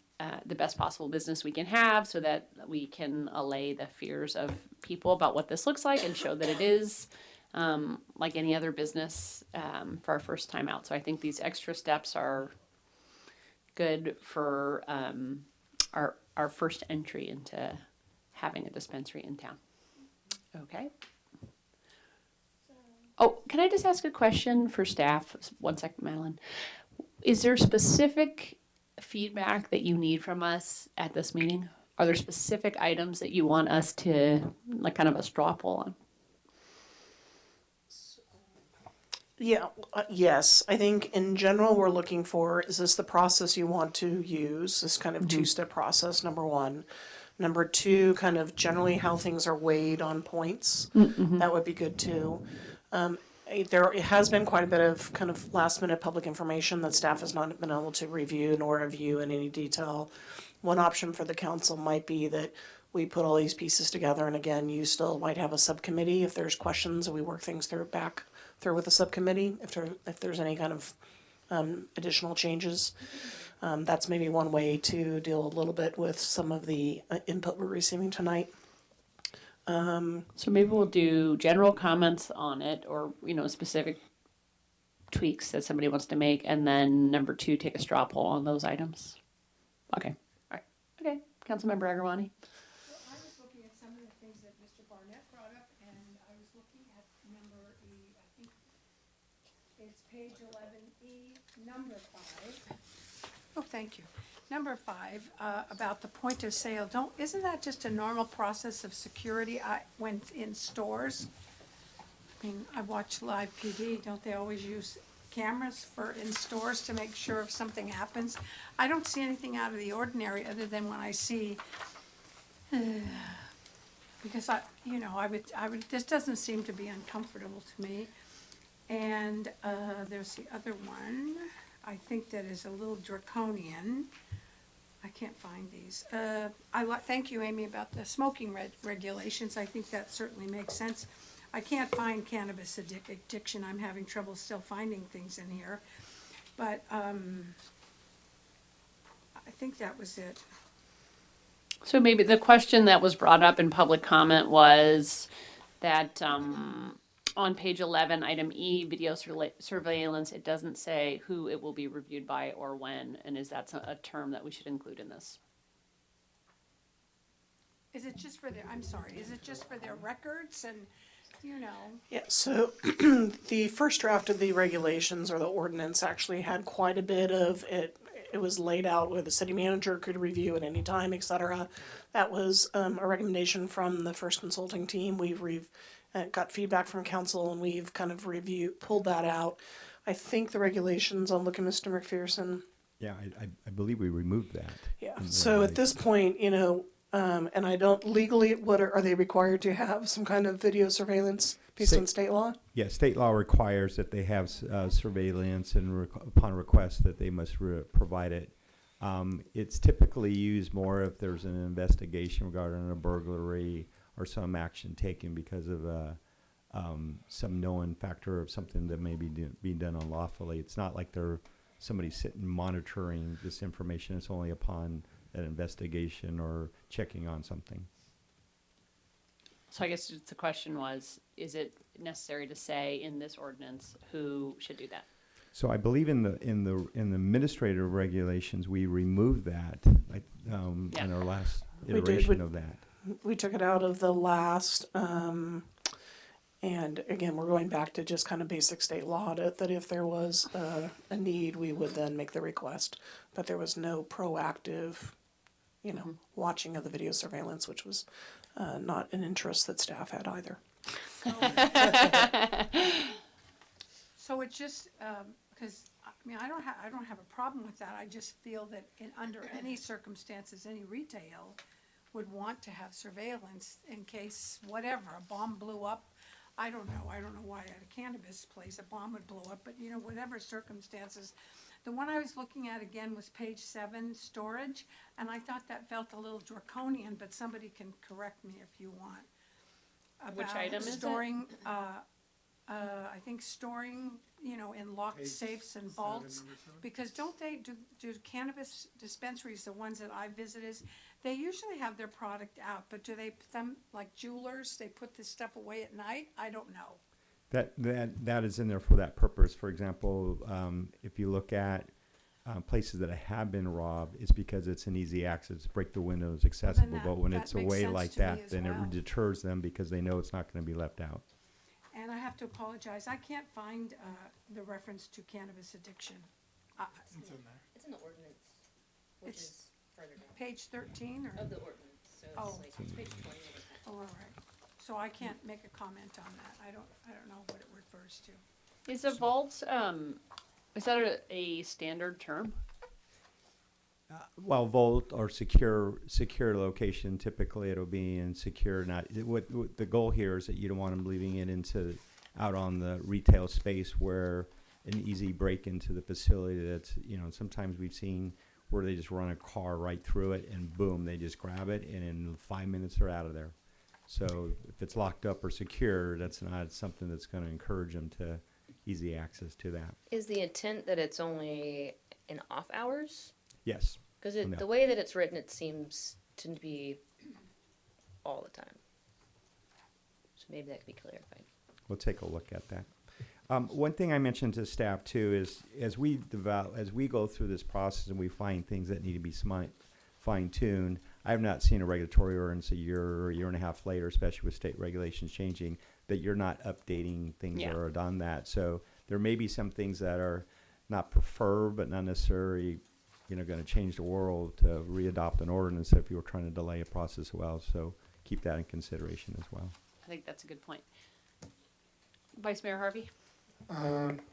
the best possible business we can have, so that we can allay the fears of people about what this looks like and show that it is like any other business for our first time out. So I think these extra steps are good for our first entry into having a dispensary in town. Okay. Oh, can I just ask a question for staff? 1 second, Madeline. Is there specific feedback that you need from us at this meeting? Are there specific items that you want us to, like, kind of a straw poll on? Yeah, yes. I think in general, we're looking for, is this the process you want to use? This kind of two-step process, number one. Number two, kind of generally how things are weighed on points. That would be good too. There has been quite a bit of kind of last minute public information that staff has not been able to review nor review in any detail. One option for the council might be that we put all these pieces together, and again, you still might have a subcommittee if there's questions, and we work things back through with the subcommittee if there's any kind of additional changes. That's maybe one way to deal a little bit with some of the input we're receiving tonight. So maybe we'll do general comments on it, or, specific tweaks that somebody wants to make, and then number two, take a straw poll on those items. Okay. All right. Okay. Councilmember Agrimonti. I was looking at some of the things that Mr. Barnett brought up, and I was looking at number E, I think it's page 11E, number 5. Oh, thank you. Number 5, about the point of sale. Isn't that just a normal process of security when in stores? I mean, I watch live PD. Don't they always use cameras in stores to make sure if something happens? I don't see anything out of the ordinary other than when I see, because I would, this doesn't seem to be uncomfortable to me. And there's the other one, I think that is a little draconian. I can't find these. Thank you, Amy, about the smoking regulations. I think that certainly makes sense. I can't find cannabis addiction. I'm having trouble still finding things in here. But I think that was it. So maybe the question that was brought up in public comment was that on page 11, item E, video surveillance, it doesn't say who it will be reviewed by or when, and is that a term that we should include in this? Is it just for their records and, Yeah, so the first draft of the regulations or the ordinance actually had quite a bit of it. It was laid out where the city manager could review at any time, et cetera. That was a recommendation from the first consulting team. We've got feedback from council, and we've kind of pulled that out. I think the regulations, I'll look at Mr. McPherson. Yeah, I believe we removed that. Yeah, so at this point, and I don't legally, are they required to have some kind of video surveillance based on state law? Yeah, state law requires that they have surveillance, and upon request that they must provide it. It's typically used more if there's an investigation regarding a burglary or some action taken because of some known factor of something that may be being done unlawfully. It's not like somebody's sitting monitoring this information. It's only upon an investigation or checking on something. So I guess the question was, is it necessary to say in this ordinance who should do that? So I believe in the administrative regulations, we removed that in our last We did. iteration of that. We took it out of the last, and again, we're going back to just kind of basic state law that if there was a need, we would then make the request. But there was no proactive, watching of the video surveillance, which was not an interest that staff had either. So it's just, because, I don't have a problem with that. I just feel that under any circumstances, any retail would want to have surveillance in case whatever, a bomb blew up. I don't know why at a cannabis place a bomb would blow up, but whatever circumstances. The one I was looking at again was page 7, storage, and I thought that felt a little draconian, but somebody can correct me if you want. Which item is it? Storing, I think storing, in locked safes and vaults. Because do cannabis dispensaries, the ones that I visited, they usually have their product out, but do they put them, like jewelers, they put this stuff away at night? I don't know. That is in there for that purpose. For example, if you look at places that have been robbed, it's because it's an easy access, break the windows, accessible. But when it's away like that, then it deters them because they know it's not going to be left out. And I have to apologize, I can't find the reference to cannabis addiction. It's in the ordinance, which It's is further down. Page 13 or? Of the ordinance, so Oh. it's page 20. Oh, all right. So I can't make a comment on that. I don't know what it refers to. Is a vault, is that a standard term? Well, vault or secure location, typically it'll be in secure. What the goal here is that you don't want them leaving it out on the retail space where an easy break into the facility. That's sometimes we've seen where they just run a car right through it and boom, they just grab it and in 5 minutes they're out of there. So if it's locked up or secure, that's not something that's going to encourage them to easy access to that. Is the intent that it's only in off hours? Yes. Because the way that it's written, it seems to be all the time. So maybe that could be clarified. We'll take a look at that. One thing I mentioned to staff too is as we go through this process and we find things that need to be fine-tuned, I have not seen a regulatory ordinance a year or a year and a half later, especially with state regulations changing, that you're not updating things that are done that. So there may be some things that are not preferred, but not necessarily going to change the world to readopt an ordinance if you were trying to delay a process well. So keep that in consideration as well. I think that's a good point. Vice Mayor Harvey?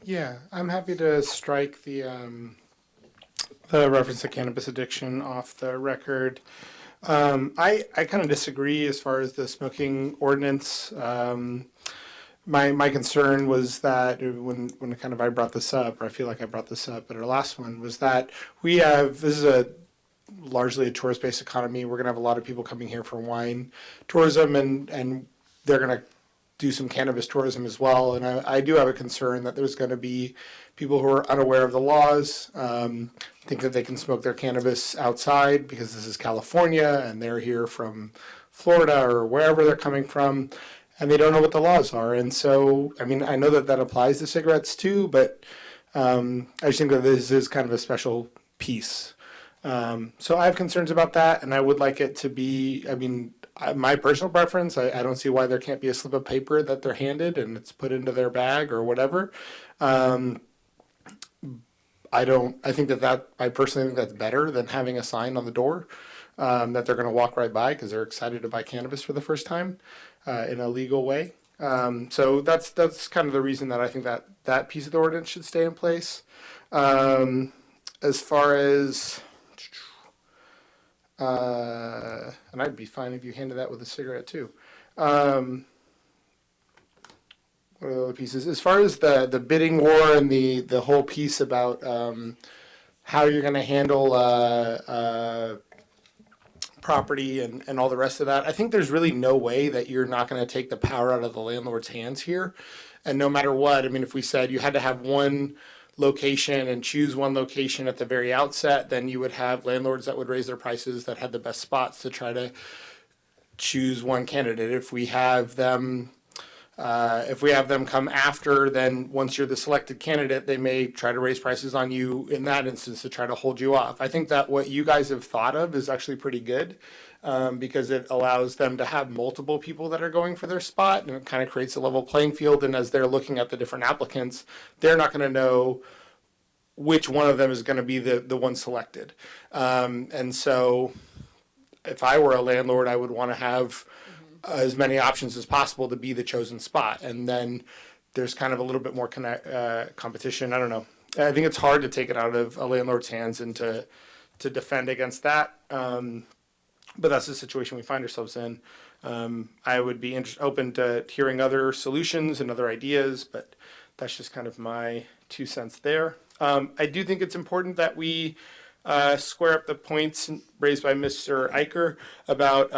Yeah, I'm happy to strike the reference to cannabis addiction off the record. I kind of disagree as far as the smoking ordinance. My concern was that when kind of I brought this up, or I feel like I brought this up at our last one, was that this is largely a tourist-based economy. We're going to have a lot of people coming here for wine tourism, and they're going to do some cannabis tourism as well. And I do have a concern that there's going to be people who are unaware of the laws, think that they can smoke their cannabis outside because this is California and they're here from Florida or wherever they're coming from, and they don't know what the laws are. And so, I know that applies to cigarettes too, but I just think that this is kind of a special piece. So I have concerns about that, and I would like it to be, my personal preference, I don't see why there can't be a slip of paper that they're handed and it's put into their bag or whatever. I personally think that's better than having a sign on the door that they're going to walk right by because they're excited to buy cannabis for the first time in a legal way. So that's kind of the reason that I think that piece of the ordinance should stay in place. As far as and I'd be fine if you handed that with a cigarette too. What are the other pieces? As far as the bidding war and the whole piece about how you're going to handle property and all the rest of that, I think there's really no way that you're not going to take the power out of the landlord's hands here. And no matter what, if we said you had to have one location and choose one location at the very outset, then you would have landlords that would raise their prices that had the best spots to try to choose one candidate. If we have them If we have them come after, then once you're the selected candidate, they may try to raise prices on you in that instance to try to hold you off. I think that what you guys have thought of is actually pretty good, because it allows them to have multiple people that are going for their spot, and it kind of creates a level playing field. And as they're looking at the different applicants, they're not going to know which one of them is going to be the one selected. And so if I were a landlord, I would want to have as many options as possible to be the chosen spot. And then there's kind of a little bit more competition. I don't know. I think it's hard to take it out of a landlord's hands and to defend against that. But that's the situation we find ourselves in. I would be open to hearing other solutions and other ideas, but that's just kind of my 2 cents there. I do think it's important that we square up the points raised by Mr. Eicher about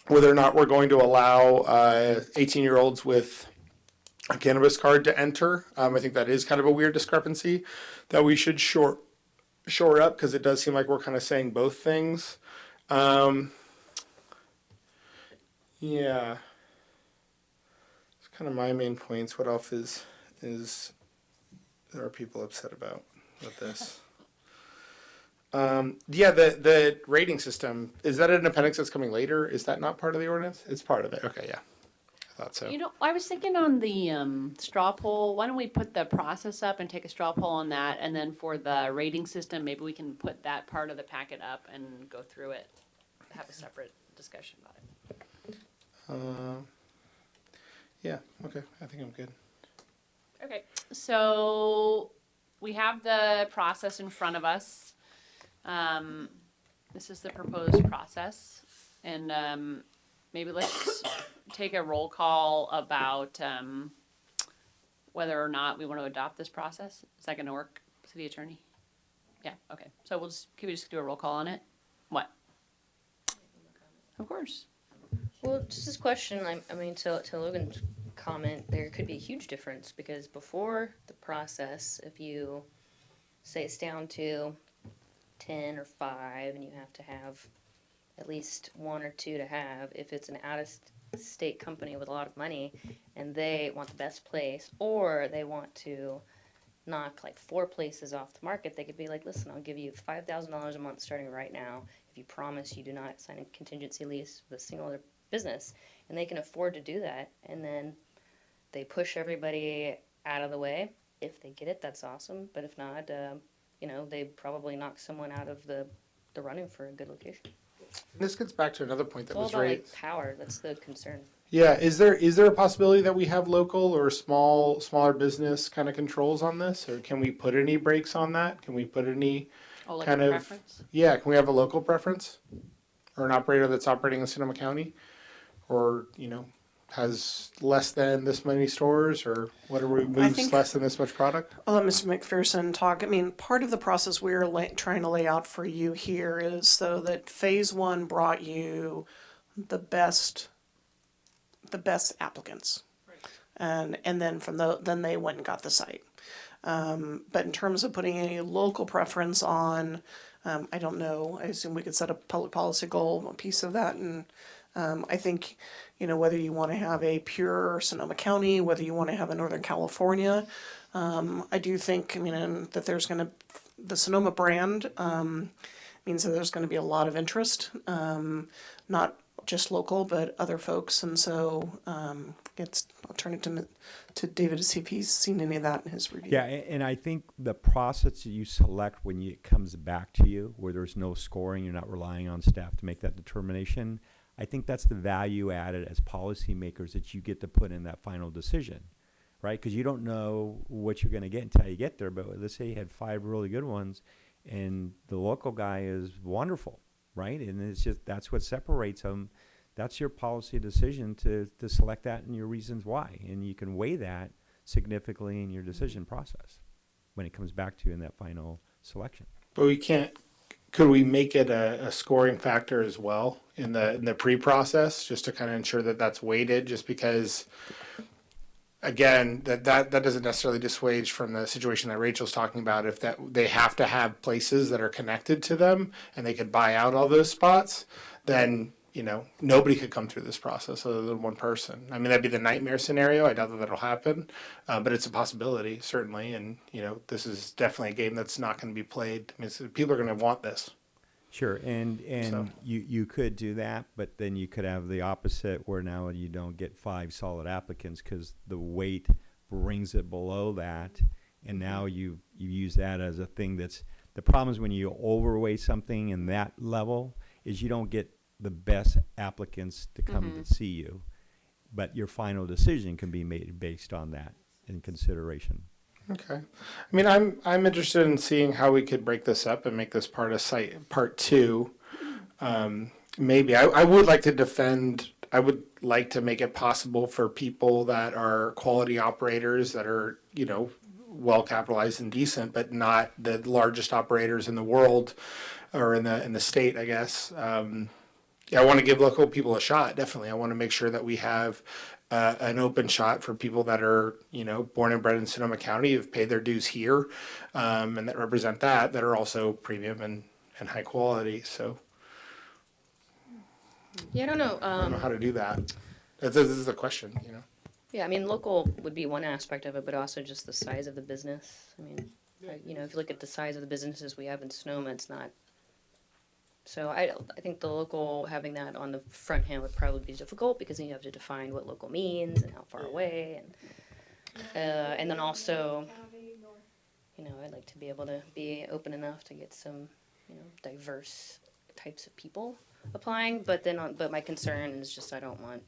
whether or not we're going to allow 18-year-olds with a cannabis card to enter. I think that is kind of a weird discrepancy that we should shore up, because it does seem like we're kind of saying both things. Yeah, it's kind of my main points. What else is there are people upset about with this? Yeah, the rating system, is that an appendix that's coming later? Is that not part of the ordinance? It's part of it. Okay, yeah, I thought so. You know, I was thinking on the straw poll, why don't we put the process up and take a straw poll on that, and then for the rating system, maybe we can put that part of the packet up and go through it, have a separate discussion about it. Yeah, okay, I think I'm good. Okay, so we have the process in front of us. This is the proposed process, and maybe let's take a roll call about whether or not we want to adopt this process. Is that going to work, City Attorney? Yeah, okay. So can we just do a roll call on it? What? Of course. Well, just this question, I mean, to Logan's comment, there could be a huge difference, because before the process, if you say it's down to 10 or 5, and you have to have at least 1 or 2 to have, if it's an out-of-state company with a lot of money, and they want the best place, or they want to knock like 4 places off the market, they could be like, listen, I'll give you $5,000 a month starting right now if you promise you do not sign a contingency lease with a single other business. And they can afford to do that, and then they push everybody out of the way. If they get it, that's awesome, but if not, you know, they probably knock someone out of the running for a good location. This gets back to another point that It's all was about raised. like power. That's the concern. Yeah, is there a possibility that we have local or smaller business kind of controls on this, or can we put any brakes on that? Can we put any Oh, like kind a of preference? Yeah? Can we have a local preference, or an operator that's operating in Sonoma County, or has less than this many stores, or whatever moves think- less than this much product? I'll let Mr. McPherson talk. I mean, part of the process we're trying to lay out for you here is so that phase 1 brought you the best applicants. And then then they went and got the site. But in terms of putting any local preference on, I don't know. I assume we could set a public policy goal, a piece of that, and I think, whether you want to have a pure Sonoma County, whether you want to have a Northern California, I do think, that there's the Sonoma brand means that there's going to be a lot of interest, not just local, but other folks. And so I'll turn it to David to see if he's seen any of that in his review. Yeah, and I think the process that you select when it comes back to you, where there's no scoring, you're not relying on staff to make that determination, I think that's the value added as policymakers that you get to put in that final decision, right? Because you don't know what you're going to get until you get there. But let's say you had 5 really good ones, and the local guy is wonderful, right? And it's just that's what separates them. That's your policy decision to select that and your reasons why, and you can weigh that significantly in your decision process when it comes back to you in that final selection. But we can't. Could we make it a scoring factor as well in the pre-process, just to kind of ensure that that's weighted? Just because, again, that doesn't necessarily dissuade from the situation that Rachel's talking about. If that they have to have places that are connected to them and they could buy out all those spots, then nobody could come through this process other than one person. I mean, that'd be the nightmare scenario. I doubt that that'll happen, but it's a possibility, certainly. And, this is definitely a game that's not going to be played. I mean, people are going to want this. Sure, and So- you could do that, but then you could have the opposite where now you don't get 5 solid applicants because the weight brings it below that, and now you use that as a thing that's the problem is when you overweight something in that level is you don't get the best applicants to come to see you, but your final decision can be made based on that in consideration. Okay. I mean, I'm interested in seeing how we could break this up and make this part of part 2. Maybe I would like to defend. I would like to make it possible for people that are quality operators that are well capitalized and decent, but not the largest operators in the world or in the state, I guess. I want to give local people a shot. Definitely, I want to make sure that we have an open shot for people that are, born and bred in Sonoma County, have paid their dues here, and that represent that are also premium and high quality. So Yeah, I don't know. I don't know how to do that. This is the question, Yeah, I mean, local would be one aspect of it, but also just the size of the business. I mean, if you look at the size of the businesses we have in Sonoma, it's not. So I think the local, having that on the front hand would probably be difficult because then you have to define what local means and how far away, and then also, I'd like to be able to be open enough to get some, diverse types of people applying. But but my concern is just I don't want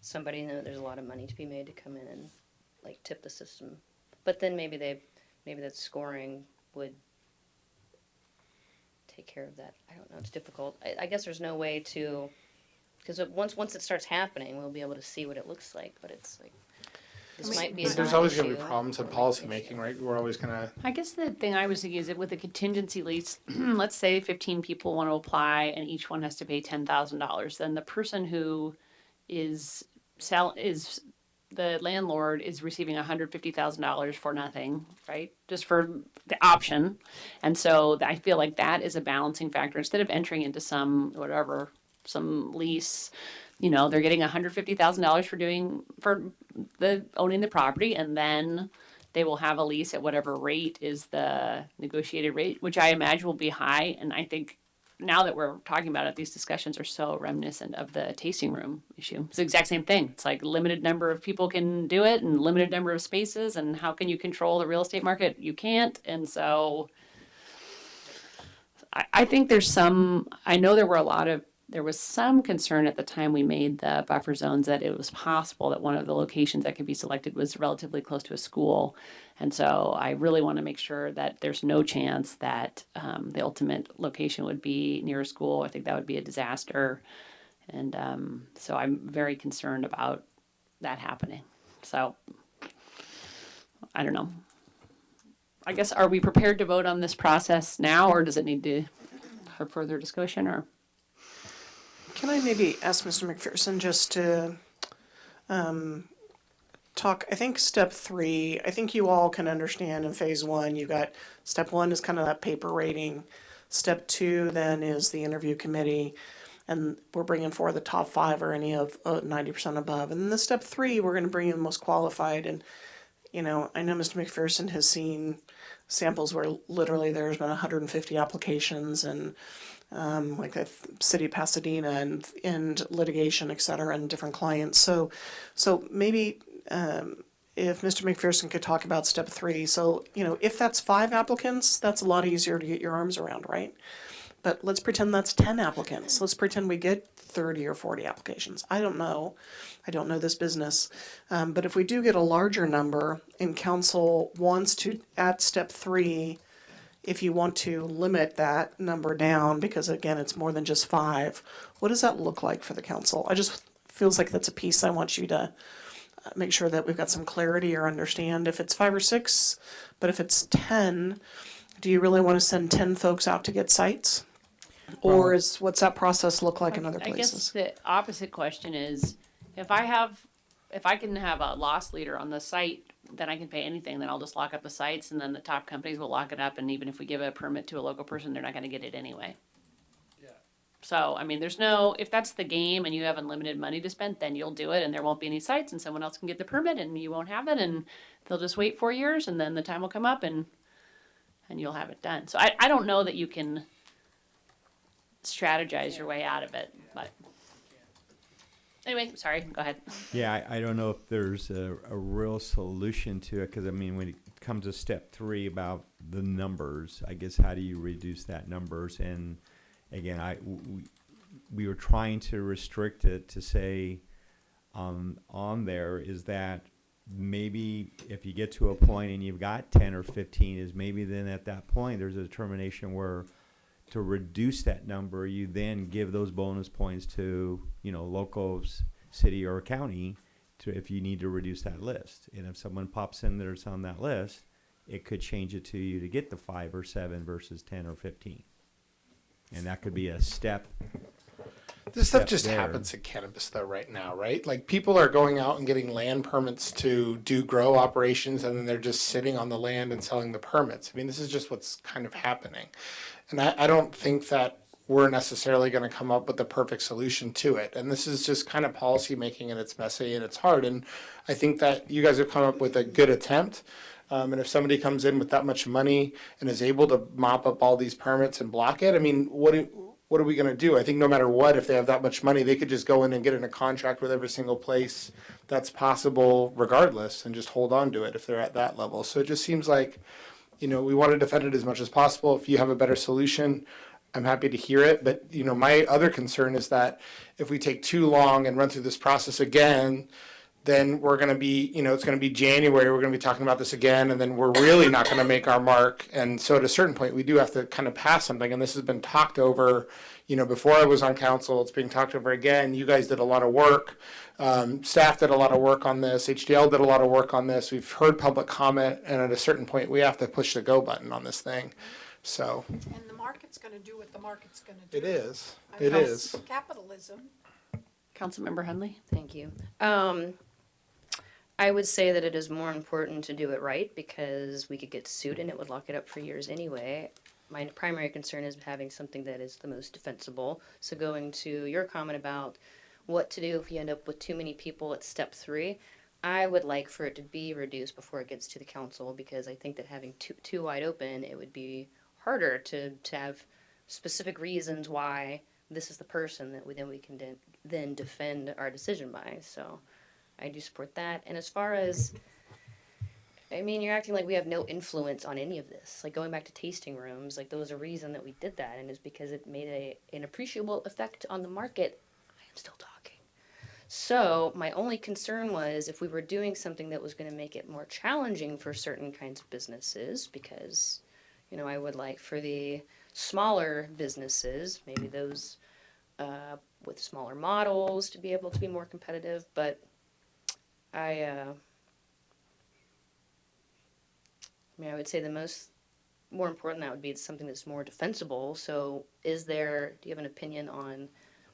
somebody there's a lot of money to be made to come in and like tip the system. But then maybe that scoring would take care of that. I don't know. It's difficult. I guess there's no way to, because once it starts happening, we'll be able to see what it looks like. But it's like this might be. there's always going to be problems in policy making, right? We're always going to. I guess the thing I was thinking is that with a contingency lease, let's say 15 people want to apply and each one has to pay $10,000. Then the person who is the landlord is receiving $150,000 for nothing, right? Just for the option. And so I feel like that is a balancing factor. Instead of entering into some lease, they're getting $150,000 for owning the property, and then they will have a lease at whatever rate is the negotiated rate, which I imagine will be high. And I think now that we're talking about it, these discussions are so reminiscent of the tasting room issue. It's the exact same thing. It's like limited number of people can do it and limited number of spaces. And how can you control the real estate market? You can't. And so I think I know there was some concern at the time we made the buffer zones that it was possible that one of the locations that could be selected was relatively close to a school. And so I really want to make sure that there's no chance that the ultimate location would be near a school. I think that would be a disaster. And so I'm very concerned about that happening. So I don't know. I guess, are we prepared to vote on this process now, or does it need to have further discussion? Or Can I maybe ask Mr. McPherson just to talk, I think step 3, I think you all can understand in phase 1, you got step 1 is kind of that paper rating. Step 2 then is the interview committee, and we're bringing forward the top 5 or any of 90% above. And then the step 3, we're going to bring in the most qualified. And, I know Mr. McPherson has seen samples where literally there's been 150 applications and like the city of Pasadena and litigation, et cetera, and different clients. So maybe if Mr. McPherson could talk about step 3. So, if that's 5 applicants, that's a lot easier to get your arms around, right? But let's pretend that's 10 applicants. Let's pretend we get 30 or 40 applications. I don't know. I don't know this business. But if we do get a larger number and council wants to, at step 3, if you want to limit that number down, because again, it's more than just 5, what does that look like for the council? I just feels like that's a piece I want you to make sure that we've got some clarity or understand. If it's 5 or 6, but if it's 10, do you really want to send 10 folks out to get sites? Or what's that process look like in other places? I guess the opposite question is, if I can have a loss leader on the site, then I can pay anything, then I'll just lock up the sites, and then the top companies will lock it up, and even if we give a permit to a local person, they're not gonna get it anyway. So, I mean, there's no, if that's the game and you have unlimited money to spend, then you'll do it and there won't be any sites and someone else can get the permit and you won't have it and they'll just wait 4 years and then the time will come up and you'll have it done. So I don't know that you can strategize your way out of it, but anyway, sorry, go ahead. Yeah, I don't know if there's a real solution to it, because I mean, when it comes to step 3 about the numbers, I guess how do you reduce that numbers? And again, we were trying to restrict it to say on there is that maybe if you get to a point and you've got 10 or 15, is maybe then at that point there's a determination where to reduce that number, you then give those bonus points to, you know, local city or county to, if you need to reduce that list. And if someone pops in that's on that list, it could change it to you to get the 5 or 7 versus 10 or 15. And that could be a step. This stuff just there. happens in cannabis though right now, right? Like people are going out and getting land permits to do grow operations and then they're just sitting on the land and selling the permits. I mean, this is just what's kind of happening. And I don't think that we're necessarily going to come up with the perfect solution to it. And this is just kind of policy making and it's messy and it's hard. And I think that you guys have come up with a good attempt. And if somebody comes in with that much money and is able to mop up all these permits and block it, I mean, what are we going to do? I think no matter what, if they have that much money, they could just go in and get in a contract with every single place that's possible regardless and just hold on to it if they're at that level. So it just seems like, you know, we want to defend it as much as possible. If you have a better solution, I'm happy to hear it. But, you know, my other concern is that if we take too long and run through this process again, then we're going to be, you know, it's going to be January, we're going to be talking about this again, and then we're really not going to make our mark. And so at a certain point, we do have to kind of pass something. And this has been talked over, you know, before I was on council, it's being talked over again. You guys did a lot of work. Staff did a lot of work on this. HDL did a lot of work on this. We've heard public comment. And at a certain point, we have to push the go button on this thing. So. And the market's gonna do what the market's gonna do. It is. I mean, It is. Capitalism. Councilmember Hundley? Thank you. I would say that it is more important to do it right because we could get sued and it would lock it up for years anyway. My primary concern is having something that is the most defensible. So going to your comment about what to do if you end up with too many people at step 3, I would like for it to be reduced before it gets to the council because I think that having too wide open, it would be harder to have specific reasons why this is the person that we can then defend our decision by. So I do support that. And as far as, I mean, you're acting like we have no influence on any of this. Like going back to tasting rooms, like there was a reason that we did that, and it's because it made an appreciable effect on the market. I am still talking. So my only concern was if we were doing something that was going to make it more challenging for certain kinds of businesses, because, you know, I would like for the smaller businesses, maybe those with smaller models, to be able to be more competitive, but I mean, I would say more important that would be something that's more defensible. So do you have an opinion on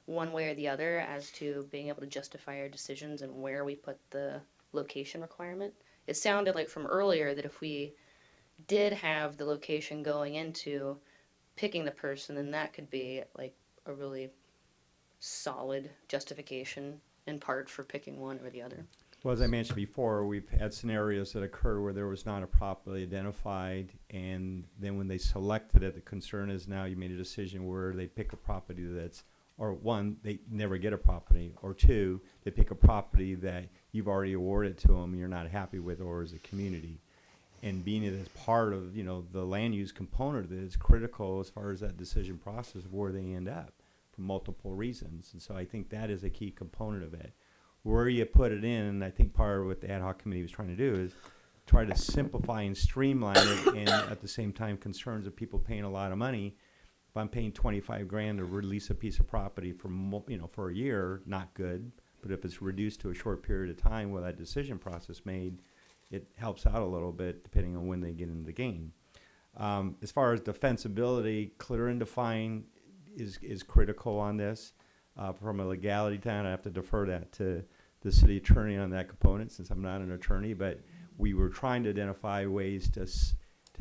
one way or the other as to being able to justify our decisions and where we put the location requirement? It sounded like from earlier that if we did have the location going into picking the person, then that could be like a really solid justification in part for picking one or the other. Well, as I mentioned before, we've had scenarios that occurred where there was not a properly identified, and then when they selected it, the concern is now you made a decision where they pick a property that's, or one, they never get a property, or two, they pick a property that you've already awarded to them and you're not happy with, or as a community. And being it as part of, you know, the land use component of it is critical as far as that decision process of where they end up for multiple reasons. And so I think that is a key component of it. Where you put it in, and I think part of what the ad hoc committee was trying to do is try to simplify and streamline it, and at the same time concerns of people paying a lot of money. If I'm paying $25,000 to release a piece of property for, you know, for a year, not good. But if it's reduced to a short period of time with that decision process made, it helps out a little bit depending on when they get into the game. As far as defensibility, clear and define is critical on this. From a legality time, I have to defer that to the city attorney on that component since I'm not an attorney, but we were trying to identify ways to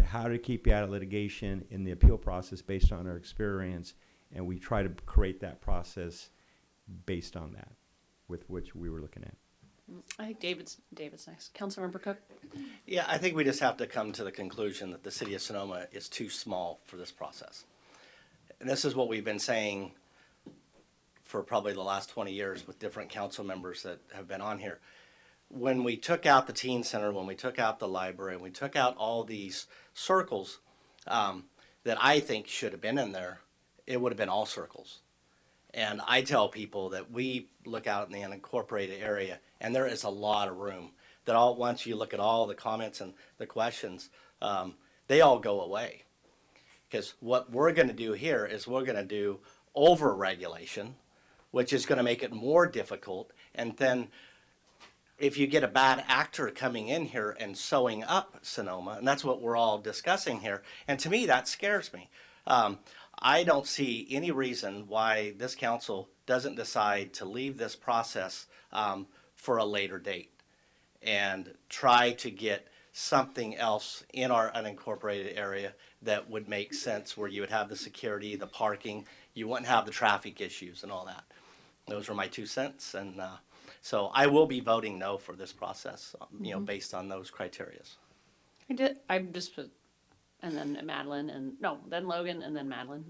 how to keep you out of litigation in the appeal process based on our experience And we try to create that process based on that, with which we were looking at. I think David's next. Councilmember Cook? Yeah, I think we just have to come to the conclusion that the city of Sonoma is too small for this process. And this is what we've been saying for probably the last 20 years with different council members that have been on here. When we took out the teen center, when we took out the library, and we took out all these circles that I think should have been in there, it would have been all circles. And I tell people that we look out in the unincorporated area, and there is a lot of room. That all, once you look at all the comments and the questions, they all go away. Because what we're going to do here is we're going to do over-regulation, which is going to make it more difficult. And then if you get a bad actor coming in here and sewing up Sonoma, and that's what we're all discussing here, and to me, that scares me. I don't see any reason why this council doesn't decide to leave this process for a later date and try to get something else in our unincorporated area that would make sense, where you would have the security, the parking, you wouldn't have the traffic issues and all that. Those are my 2 cents, and so I will be voting no for this process, based on those criterias. And then Madeline, then Logan, and then Madeline.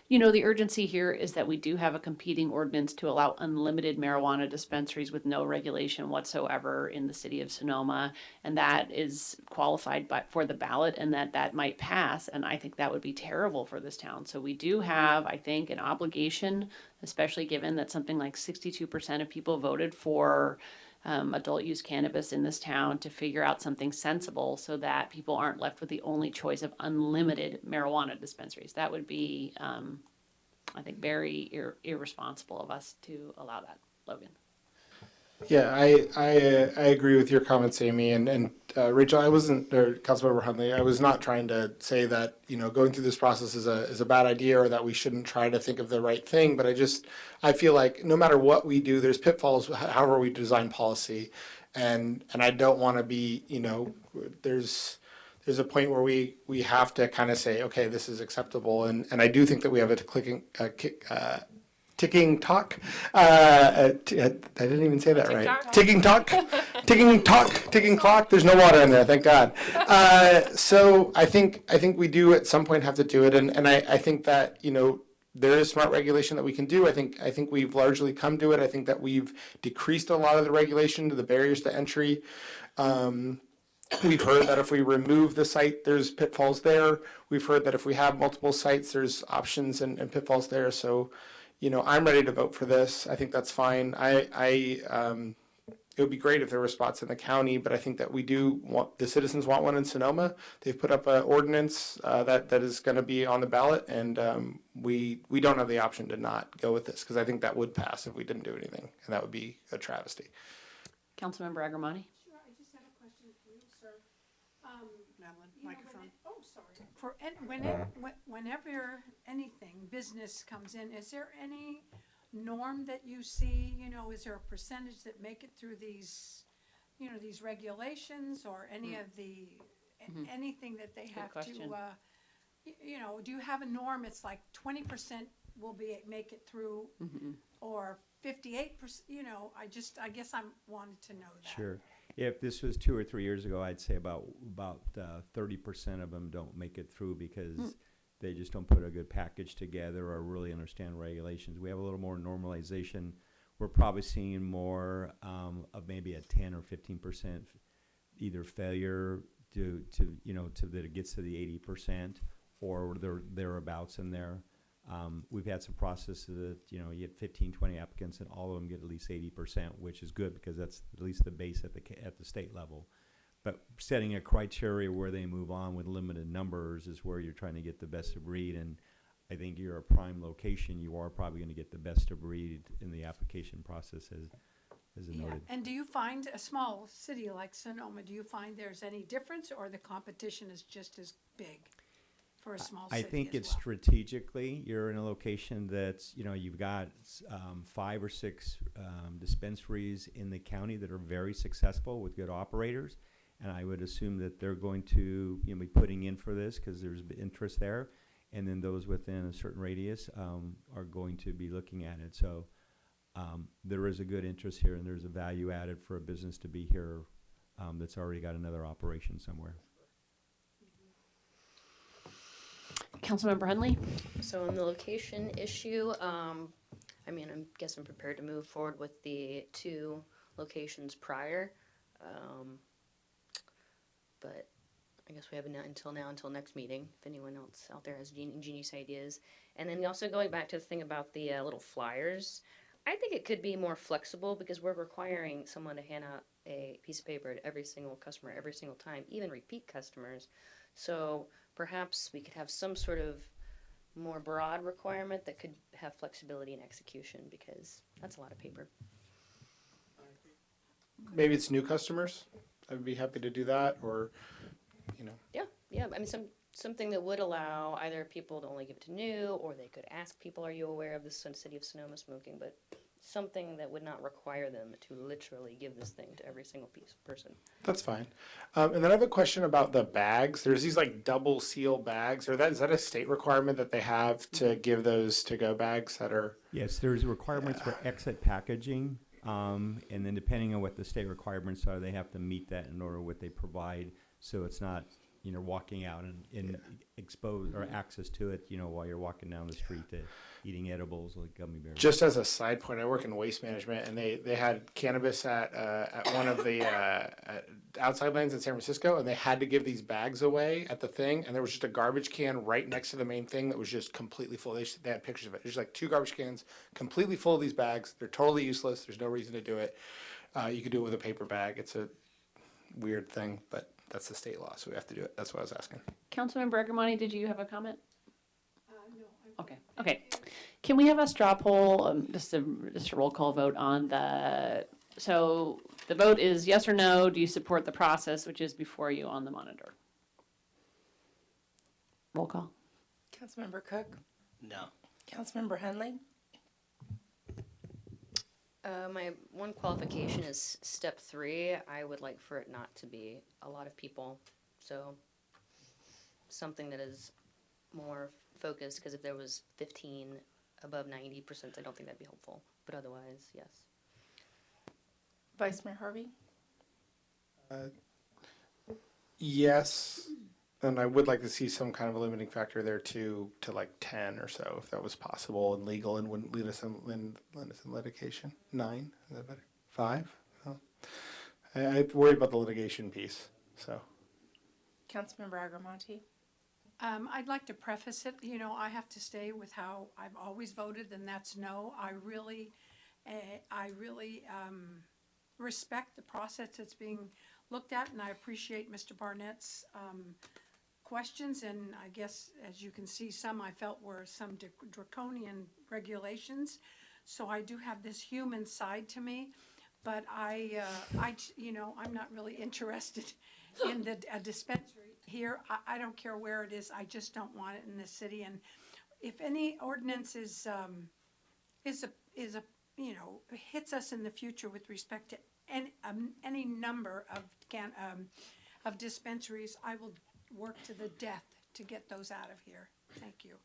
The urgency here is that we do have a competing ordinance to allow unlimited marijuana dispensaries with no regulation whatsoever in the city of Sonoma, and that is qualified for the ballot, and that might pass, and I think that would be terrible for this town. So we do have, I think, an obligation, especially given that something like 62% of people voted for adult use cannabis in this town, to figure out something sensible so that people aren't left with the only choice of unlimited marijuana dispensaries. That would be, I think, very irresponsible of us to allow that. Logan. Yeah, I agree with your comments, Amy, and Rachel. I wasn't, or Councilmember Hundley, I was not trying to say that going through this process is a bad idea, or that we shouldn't try to think of the right thing. But I feel like no matter what we do, there's pitfalls. However we design policy, and I don't want to be there's a point where we have to kind of say, okay, this is acceptable, and I do think that we have a ticking talk. I didn't even say that right. Ticking talk. Ticking clock. There's no water in there, thank God. So I think we do at some point have to do it, and I think that there is smart regulation that we can do. I think we've largely come to it. I think that we've decreased a lot of the regulation, to the barriers to entry. We've heard that if we remove the site, there's pitfalls there. We've heard that if we have multiple sites, there's options and pitfalls there. So I'm ready to vote for this. I think that's fine. It would be great if there were spots in the county, but I think that the citizens want one in Sonoma. They've put up an ordinance that is going to be on the ballot, and we don't have the option to not go with this, because I think that would pass if we didn't do anything, and that would be a travesty. Councilmember Agrimonti. Sure, I just have a question for you, sir. Madeline, microphone. Whenever anything, business comes in, is there any norm that you see, is there a percentage that make it through these, these regulations, or any of the, anything that they have to, do you have a norm? It's like 20% will make it through, or 58%, I guess I wanted to know that. Sure. If this was 2 or 3 years ago, I'd say about 30% of them don't make it through because they just don't put a good package together or really understand regulations. We have a little more normalization. We're probably seeing more of maybe a 10 or 15% either failure to that it gets to the 80%, or thereabouts in there. We've had some processes that, you have 15, 20 applicants and all of them get at least 80%, which is good because that's at least the base at the state level. But setting a criteria where they move on with limited numbers is where you're trying to get the best of breed. And I think you're a prime location. You are probably going to get the best of breed in the application process, as noted. And do you find a small city like Sonoma, do you find there's any difference, or the competition is just as big for a small city? I think it's well? Strategically, you're in a location that's, you've got 5 or 6 dispensaries in the county that are very successful with good operators. And I would assume that they're going to be putting in for this because there's interest there. and then those within a certain radius are going to be looking at it. So there is a good interest here, and there's a value added for a business to be here that's already got another operation somewhere. Councilmember Hundley? So on the location issue, I mean, I guess I'm prepared to move forward with the 2 locations prior. But I guess we have until next meeting, if anyone else out there has ingenious ideas. And then also going back to the thing about the little flyers, I think it could be more flexible because we're requiring someone to hand out a piece of paper to every single customer every single time, even repeat customers. So perhaps we could have some sort of more broad requirement that could have flexibility in execution, because that's a lot of paper. Maybe it's new customers. I'd be happy to do that, or, you know. Yeah. I mean, something that would allow either people to only give it to new, or they could ask people, "Are you aware of the city of Sonoma smoking?" But something that would not require them to literally give this thing to every single person. That's fine. And then I have a question about the bags. There's these like double seal bags. Is that a state requirement that they have to give those to-go bags that are? Yes, there's requirements for exit packaging, and then depending on what the state requirements are, they have to meet that in order to what they provide. So it's not, walking out and exposed or access to it, while you're walking down the street to eating edibles like gummy bears. Just as a side point, I work in waste management, and they had cannabis at one of the outside lanes in San Francisco, and they had to give these bags away at the thing, and there was just a garbage can right next to the main thing that was just completely full. They had pictures of it. There's like 2 garbage cans completely full of these bags. They're totally useless. There's no reason to do it. You could do it with a paper bag. It's a weird thing, but that's the state law, so we have to do it. That's what I was asking. Councilmember Agrimonti, did you have a comment? No. Okay. Can we have a straw poll, just a roll call vote on so the vote is yes or no, do you support the process which is before you on the monitor? Roll call. Councilmember Cook? No. Councilmember Hundley? My one qualification is step 3. I would like for it not to be a lot of people. So something that is more focused, because if there was 15 above 90%, I don't think that'd be helpful. But otherwise, yes. Vice Mayor Harvey? Yes, and I would like to see some kind of a limiting factor there too, to like 10 or so, if that was possible and legal and wouldn't lead us in litigation. 9, is that better? 5? No. I worry about the litigation piece, so. Councilmember Agrimonti? I'd like to preface it, I have to stay with how I've always voted, and that's no. I really respect the process that's being looked at, and I appreciate Mr. Barnett's questions, and I guess, as you can see, some I felt were some draconian regulations. So I do have this human side to me, but I'm not really interested in a dispensary here. I don't care where it is. I just don't want it in this city. And if any ordinance is hits us in the future with respect to any number of dispensaries, I will work to the death to get those out of here. Thank you.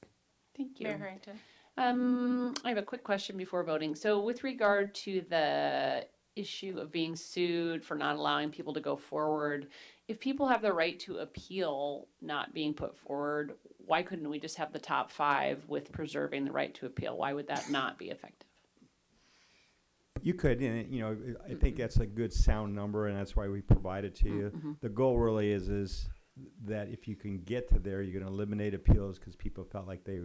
Thank you. Mayor Harrington? I have a quick question before voting. So with regard to the issue of being sued for not allowing people to go forward, if people have the right to appeal not being put forward, why couldn't we just have the top 5 with preserving the right to appeal? Why would that not be effective? You could, and I think that's a good sound number, and that's why we provide it to you. Mm-hmm. The goal really is that if you can get to there, you're going to eliminate appeals because people felt like they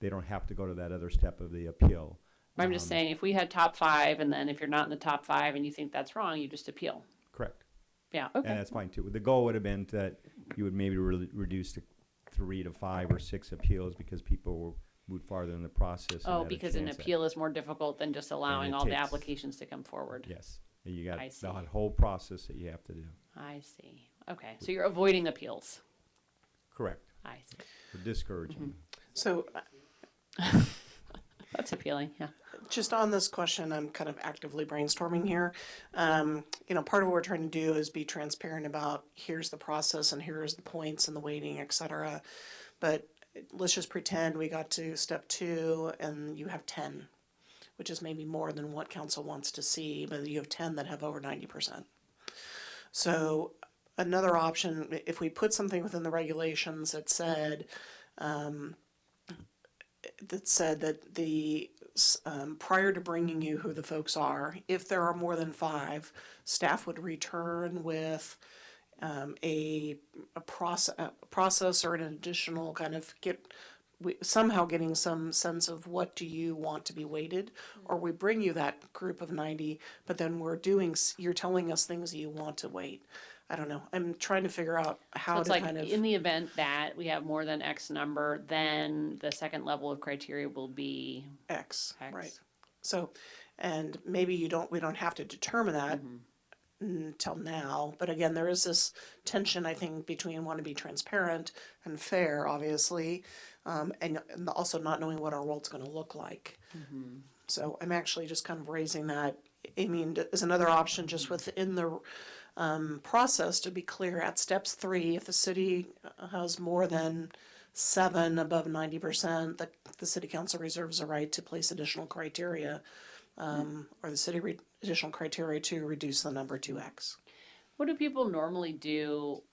don't have to go to that other step of the appeal. I'm just saying, if we had top 5, and then if you're not in the top 5 and you think that's wrong, you just appeal. Correct. Yeah. Okay. And that's fine too. The goal would have been that you would maybe reduce to 3 to 5 or 6 appeals because people will move farther in the process. Oh, because an appeal is more difficult than just allowing all the applications to come forward. Yes. You got I see. that whole process that you have to do. I see. Okay. So you're avoiding appeals. Correct. I see. We're discouraging. So That's appealing, yeah. just on this question, I'm kind of actively brainstorming here. Part of what we're trying to do is be transparent about here's the process and here's the points and the weighting, et cetera. But let's just pretend we got to step 2 and you have 10, which is maybe more than what council wants to see, but you have 10 that have over 90%. So another option, if we put something within the regulations that said, that prior to bringing you who the folks are, if there are more than 5, staff would return with a process or an additional kind of somehow getting some sense of what do you want to be weighted, or we bring you that group of 90, but then you're telling us things that you want to weight. I don't know. I'm trying to figure out how So it's to like kind of. in the event that we have more than X number, then the second level of criteria will be X, X. right. So, and maybe we don't have to determine that until now, but again, there is this tension, I think, between wanting to be transparent and fair, obviously, and also not knowing what our world's gonna look like. So I'm actually just kind of raising that. I mean, is another option just within the process to be clear at steps 3, if the city has more than 7 above 90%, the city council reserves a right to place additional criteria, or the city additional criteria to reduce the number to X. What do people normally do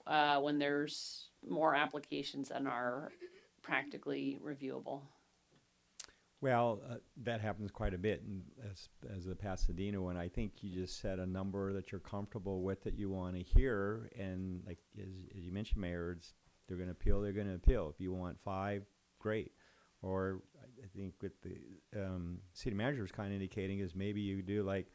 when there's more applications than are practically reviewable? Well, that happens quite a bit as the Pasadena one. I think you just set a number that you're comfortable with that you want to hear, and like as you mentioned, Mayor, they're going to appeal. They're going to appeal. If you want 5, great. Or I think what the city manager is kind of indicating is maybe you do like,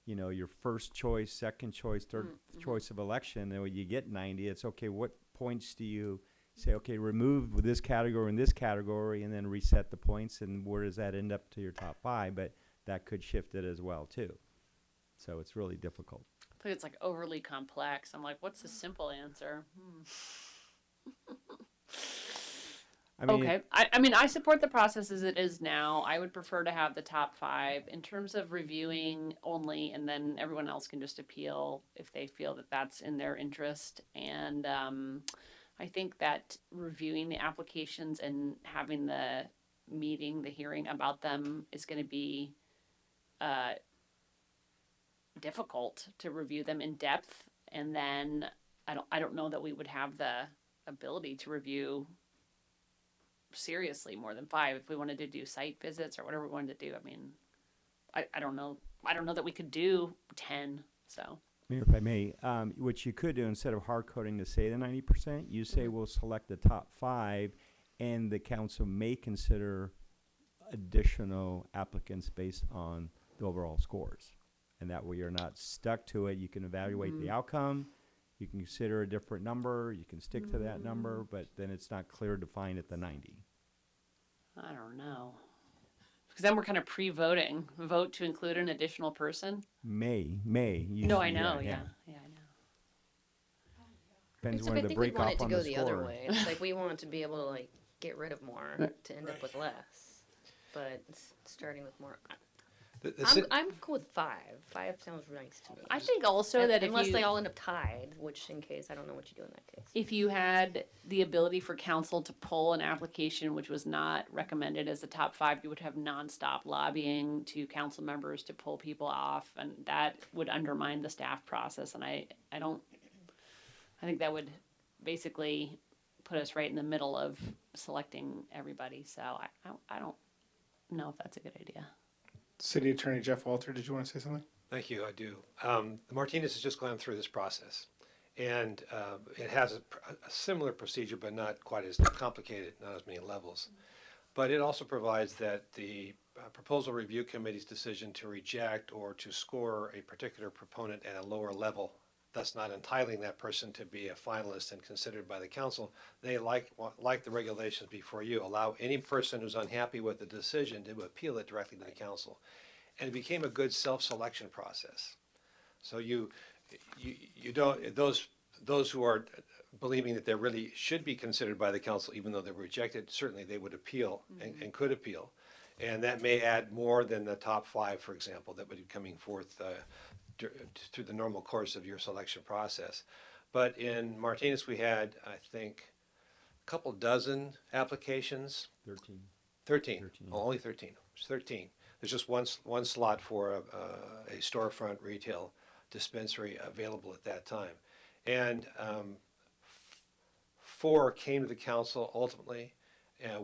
your first choice, second choice, third choice of election, and when you get 90, it's okay. What points do you say, okay, remove this category and this category, and then reset the points, and where does that end up to your top 5? But that could shift it as well, too. So it's really difficult. I think it's like overly complex. I'm like, what's the simple answer? I mean, Okay. I mean, I support the process as it is now. I would prefer to have the top 5 in terms of reviewing only, and then everyone else can just appeal if they feel that that's in their interest. And I think that reviewing the applications and having the hearing about them is going to be difficult to review them in depth. And then I don't know that we would have the ability to review seriously more than 5 if we wanted to do site visits or whatever we wanted to do. I mean, I don't know. I don't know that we could do 10. So. Mayor, if I may, what you could do instead of hard coding to say the 90%, you say we'll select the top 5, and the council may consider additional applicants based on the overall scores. And that way you're not stuck to it. You can evaluate the outcome. You can consider a different number. You can stick to that number, but then it's not clear defined at the 90. I don't know. Because then we're kind of pre-voting. Vote to include an additional person. May. No, I know. Yeah, I know. Depends Except when I the think we break want off it to on go the the score. other way. It's like we want to be able to like get rid of more to end up with less, but starting with more. I'm cool with 5. 5 sounds nice to me. I think also that unless if they you, all end up tied, which in case I don't know what you do in that case. if you had the ability for council to pull an application which was not recommended as the top 5, you would have nonstop lobbying to council members to pull people off, and that would undermine the staff process. And I think that would basically put us right in the middle of selecting everybody. So I don't know if that's a good idea. City Attorney Jeff Walter, did you want to say something? Thank you, I do. The Martinez has just gone through this process, and it has a similar procedure, but not quite as complicated, not as many levels. But it also provides that the proposal review committee's decision to reject or to score a particular proponent at a lower level, thus not entitling that person to be a finalist and considered by the council, they like the regulations before you, allow any person who's unhappy with the decision to appeal it directly to the council. And it became a good self-selection process. So you don't, those who are believing that they really should be considered by the council, even though they're rejected, certainly they would appeal and could appeal. And that may add more than the top 5, for example, that would be coming forth through the normal course of your selection process. But in Martinez, we had, I think, couple dozen applications. 13. 13. 13. Oh, only 13. It's 13. There's just one slot for a storefront retail dispensary available at that time. And 4 came to the council ultimately.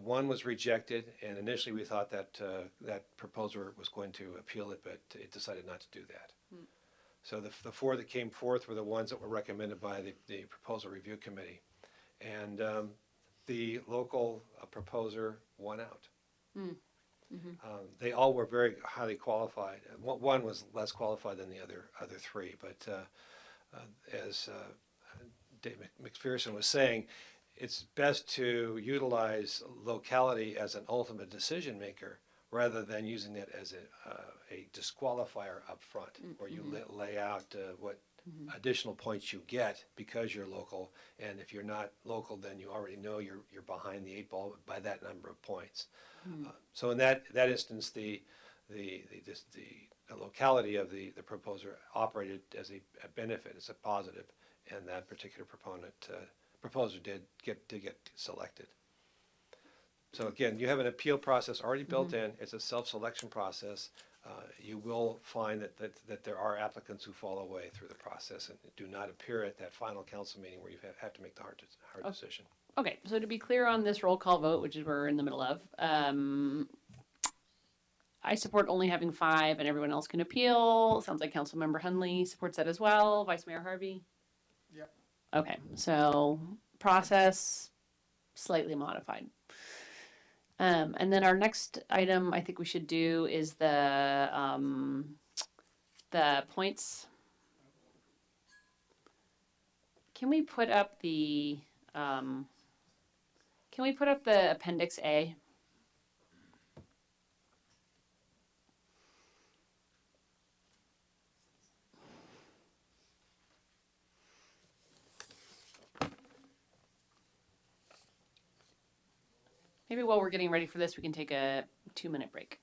One was rejected, and initially we thought that that proposer was going to appeal it, but it decided not to do that. So the 4 that came forth were the ones that were recommended by the Proposal Review Committee. And the local proposer won out. They all were very highly qualified. One was less qualified than the other 3, but as Dave McPherson was saying, it's best to utilize locality as an ultimate decision maker rather than using it as a disqualifier up front, where you lay out what additional points you get because you're local, and if you're not local, then you already know you're behind the 8 ball by that number of points. So in that instance, the locality of the proposer operated as a benefit, as a positive, and that particular proposer did get selected. So again, you have an appeal process already built in. It's a self-selection process. You will find that there are applicants who fall away through the process and do not appear at that final council meeting where you have to make the hard decision. Okay, so to be clear on this roll call vote, which is we're in the middle of, I support only having 5 and everyone else can appeal. Sounds like Councilmember Hundley supports that as well. Vice Mayor Harvey? Yep. Okay, so process slightly modified. And then our next item I think we should do is the points. Can we put up the Appendix A? Maybe while we're getting ready for this, we can take a 2-minute break.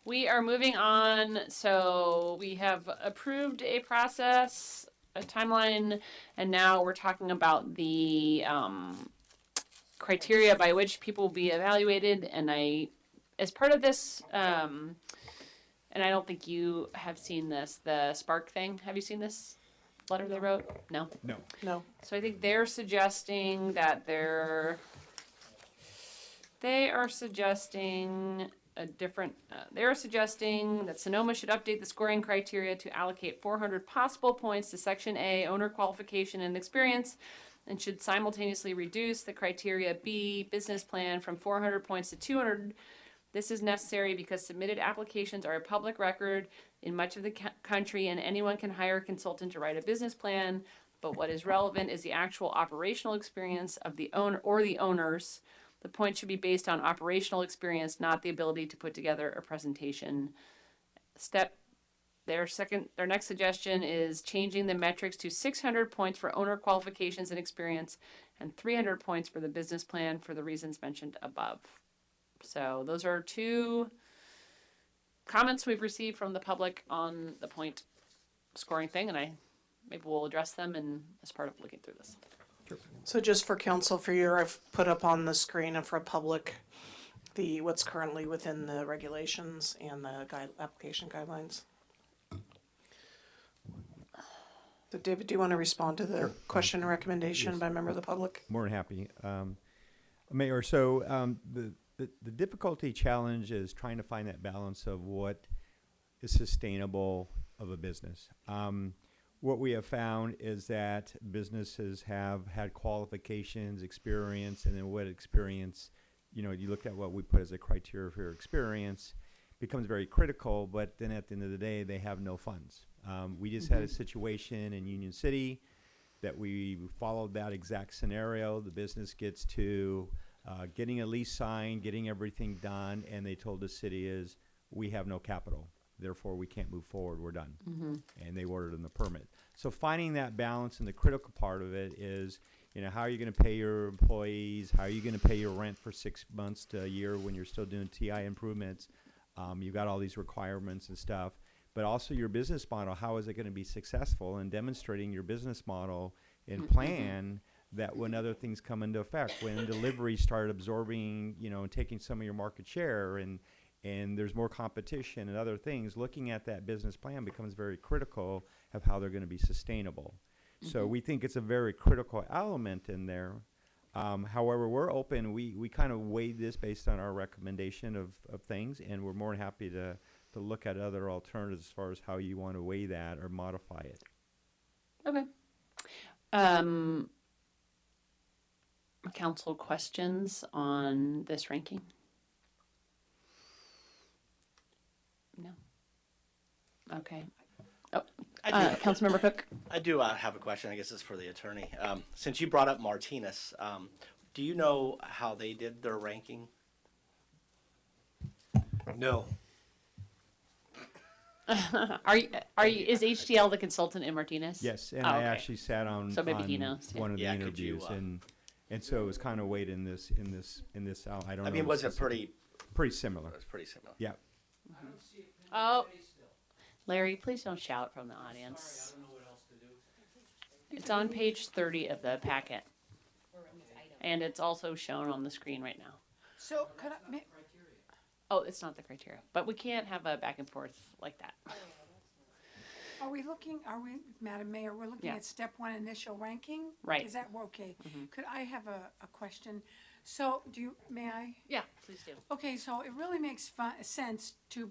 We are moving on. So we have approved a process, a timeline, and now we're talking about the criteria by which people will be evaluated. And as part of this, and I don't think you have seen this, the Spark thing. Have you seen this letter they wrote? No? No. No. So I think they're suggesting that they are suggesting that Sonoma should update the scoring criteria to allocate 400 possible points to Section A, owner qualification and experience, and should simultaneously reduce the criteria B, business plan, from 400 points to 200. This is necessary because submitted applications are a public record in much of the country, and anyone can hire a consultant to write a business plan. But what is relevant is the actual operational experience of the owner or the owners. The point should be based on operational experience, not the ability to put together a presentation. Their next suggestion is changing the metrics to 600 points for owner qualifications and experience and 300 points for the business plan for the reasons mentioned above. So those are two comments we've received from the public on the point scoring thing, and maybe we'll address them as part of looking through this. So just for council, for you, I've put up on the screen and for public, what's currently within the regulations and the application guidelines. So David, do you want to respond to the question or recommendation by a member of the public? More than happy. Mayor, so the difficulty challenge is trying to find that balance of what is sustainable of a business. What we have found is that businesses have had qualifications, experience, and then what experience, you look at what we put as a criteria for experience, becomes very critical, but then at the end of the day, they have no funds. We just had a situation in Union City that we followed that exact scenario. The business gets to getting a lease signed, getting everything done, and they told the city is, we have no capital. Therefore, we can't move forward. We're done. And they ordered them the permit. So finding that balance, and the critical part of it is, how are you going to pay your employees? How are you going to pay your rent for 6 months to a year when you're still doing TI improvements? You've got all these requirements and stuff. But also your business model, how is it going to be successful in demonstrating your business model and plan that when other things come into effect, when deliveries start absorbing, and taking some of your market share and there's more competition and other things, looking at that business plan becomes very critical of how they're going to be sustainable. So we think it's a very critical element in there. However, we're open. We kind of weighed this based on our recommendation of things, and we're more than happy to look at other alternatives as far as how you want to weigh that or modify it. Okay. Council questions on this ranking? No. Okay. Oh, Councilmember Cook. I do have a question. I guess it's for the attorney. Since you brought up Martinez, do you know how they did their ranking? No. Is HDL the consultant in Martinez? Yes, and I actually sat on, so maybe he knows. one of the Yeah, could interviews, you, and so it was kind of weighed in this. I don't know. I mean, was it pretty similar? It was pretty similar. Yeah. Oh, Larry, please don't shout from the audience. It's on page 30 of the packet, and it's also shown on the screen right now. So could I, Oh, it's not the criteria, but we can't have a back and forth like that. Madam Mayor, we're looking Yeah. at step one, initial ranking? Right. Is that okay? Could I have a question? So may I? Yeah, please do. Okay, so it really makes sense to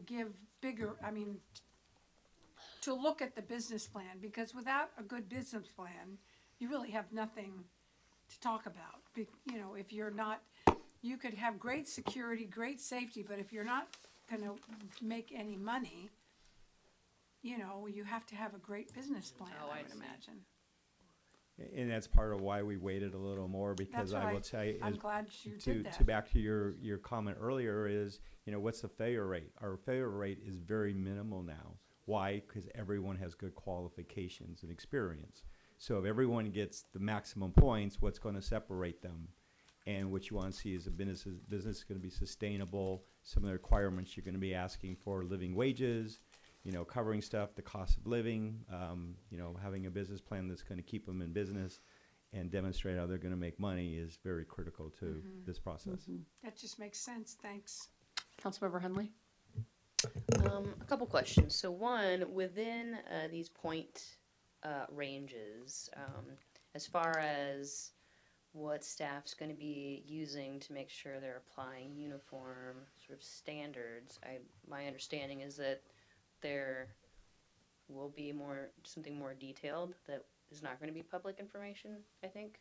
give bigger, to look at the business plan, because without a good business plan, you really have nothing to talk about. If you're not, you could have great security, great safety, but if you're not gonna make any money, you have to have a great business plan, I would imagine. And that's part of why we waited a little more, because That's I will right. say I'm is glad you did that. to back to your comment earlier is, what's the failure rate? Our failure rate is very minimal now. Why? Because everyone has good qualifications and experience. So if everyone gets the maximum points, what's going to separate them? And what you want to see is a business is going to be sustainable. Some of the requirements you're going to be asking for: living wages, covering stuff, the cost of living, having a business plan that's going to keep them in business and demonstrate how they're going to make money is very critical to this process. That just makes sense, thanks. Councilmember Hundley? A couple questions. So one, within these point ranges, as far as what staff's going to be using to make sure they're applying uniform sort of standards, my understanding is that there will be something more detailed that is not going to be public information, I think.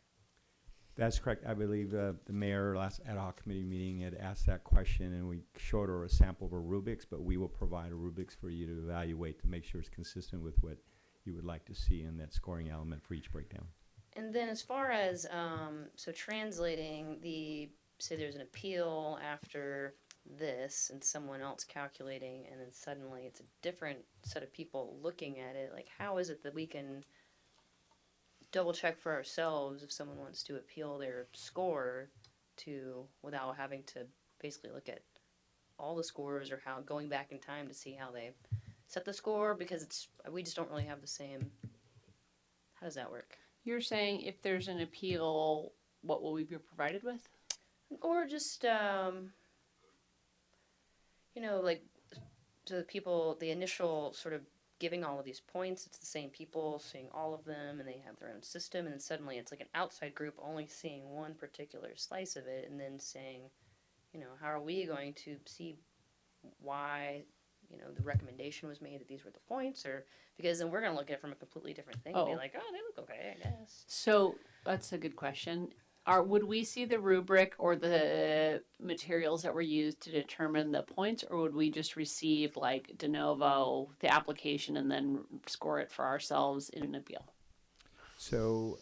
That's correct. I believe the mayor last ad hoc committee meeting had asked that question, and we showed her a sample of a rubrics, but we will provide a rubrics for you to evaluate to make sure it's consistent with what you would like to see in that scoring element for each breakdown. And then as far as, so translating say there's an appeal after this and someone else calculating, and then suddenly it's a different set of people looking at it, like how is it that we can double check for ourselves if someone wants to appeal their score without having to basically look at all the scores or going back in time to see how they set the score, because we just don't really have the same. How does that work? You're saying if there's an appeal, what will we be provided with? Or just like to the people, the initial sort of giving all of these points, it's the same people seeing all of them, and they have their own system, and then suddenly it's like an outside group only seeing one particular slice of it, and then saying, how are we going to see why the recommendation was made that these were the points, or because then we're going to look at it from a completely different thing and be like, oh, they look okay, I guess. So that's a good question. Would we see the rubric or the materials that were used to determine the points, or would we just receive like de novo the application and then score it for ourselves in an appeal? So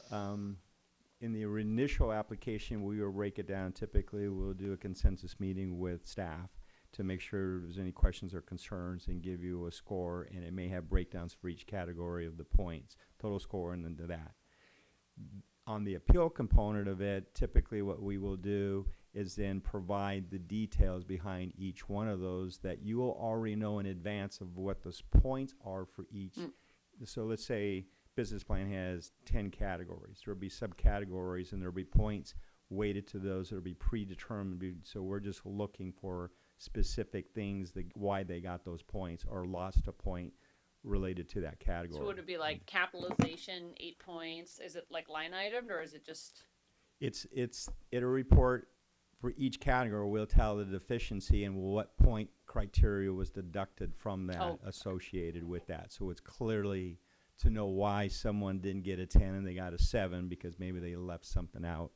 in the initial application, we will break it down. Typically, we'll do a consensus meeting with staff to make sure there's any questions or concerns and give you a score, and it may have breakdowns for each category of the points, total score, and then to that. On the appeal component of it, typically what we will do is then provide the details behind each one of those that you will already know in advance of what those points are for each. So let's say business plan has 10 categories. There will be subcategories, and there will be points weighted to those that will be predetermined. So we're just looking for specific things, why they got those points or lost a point related to that category. So would it be like capitalization, 8 points? Is it like line item, or is it just? It'll report for each category. We'll tell the deficiency and what point criteria was deducted from that associated with that. So it's clearly to know why someone didn't get a 10 and they got a 7 because maybe they left something out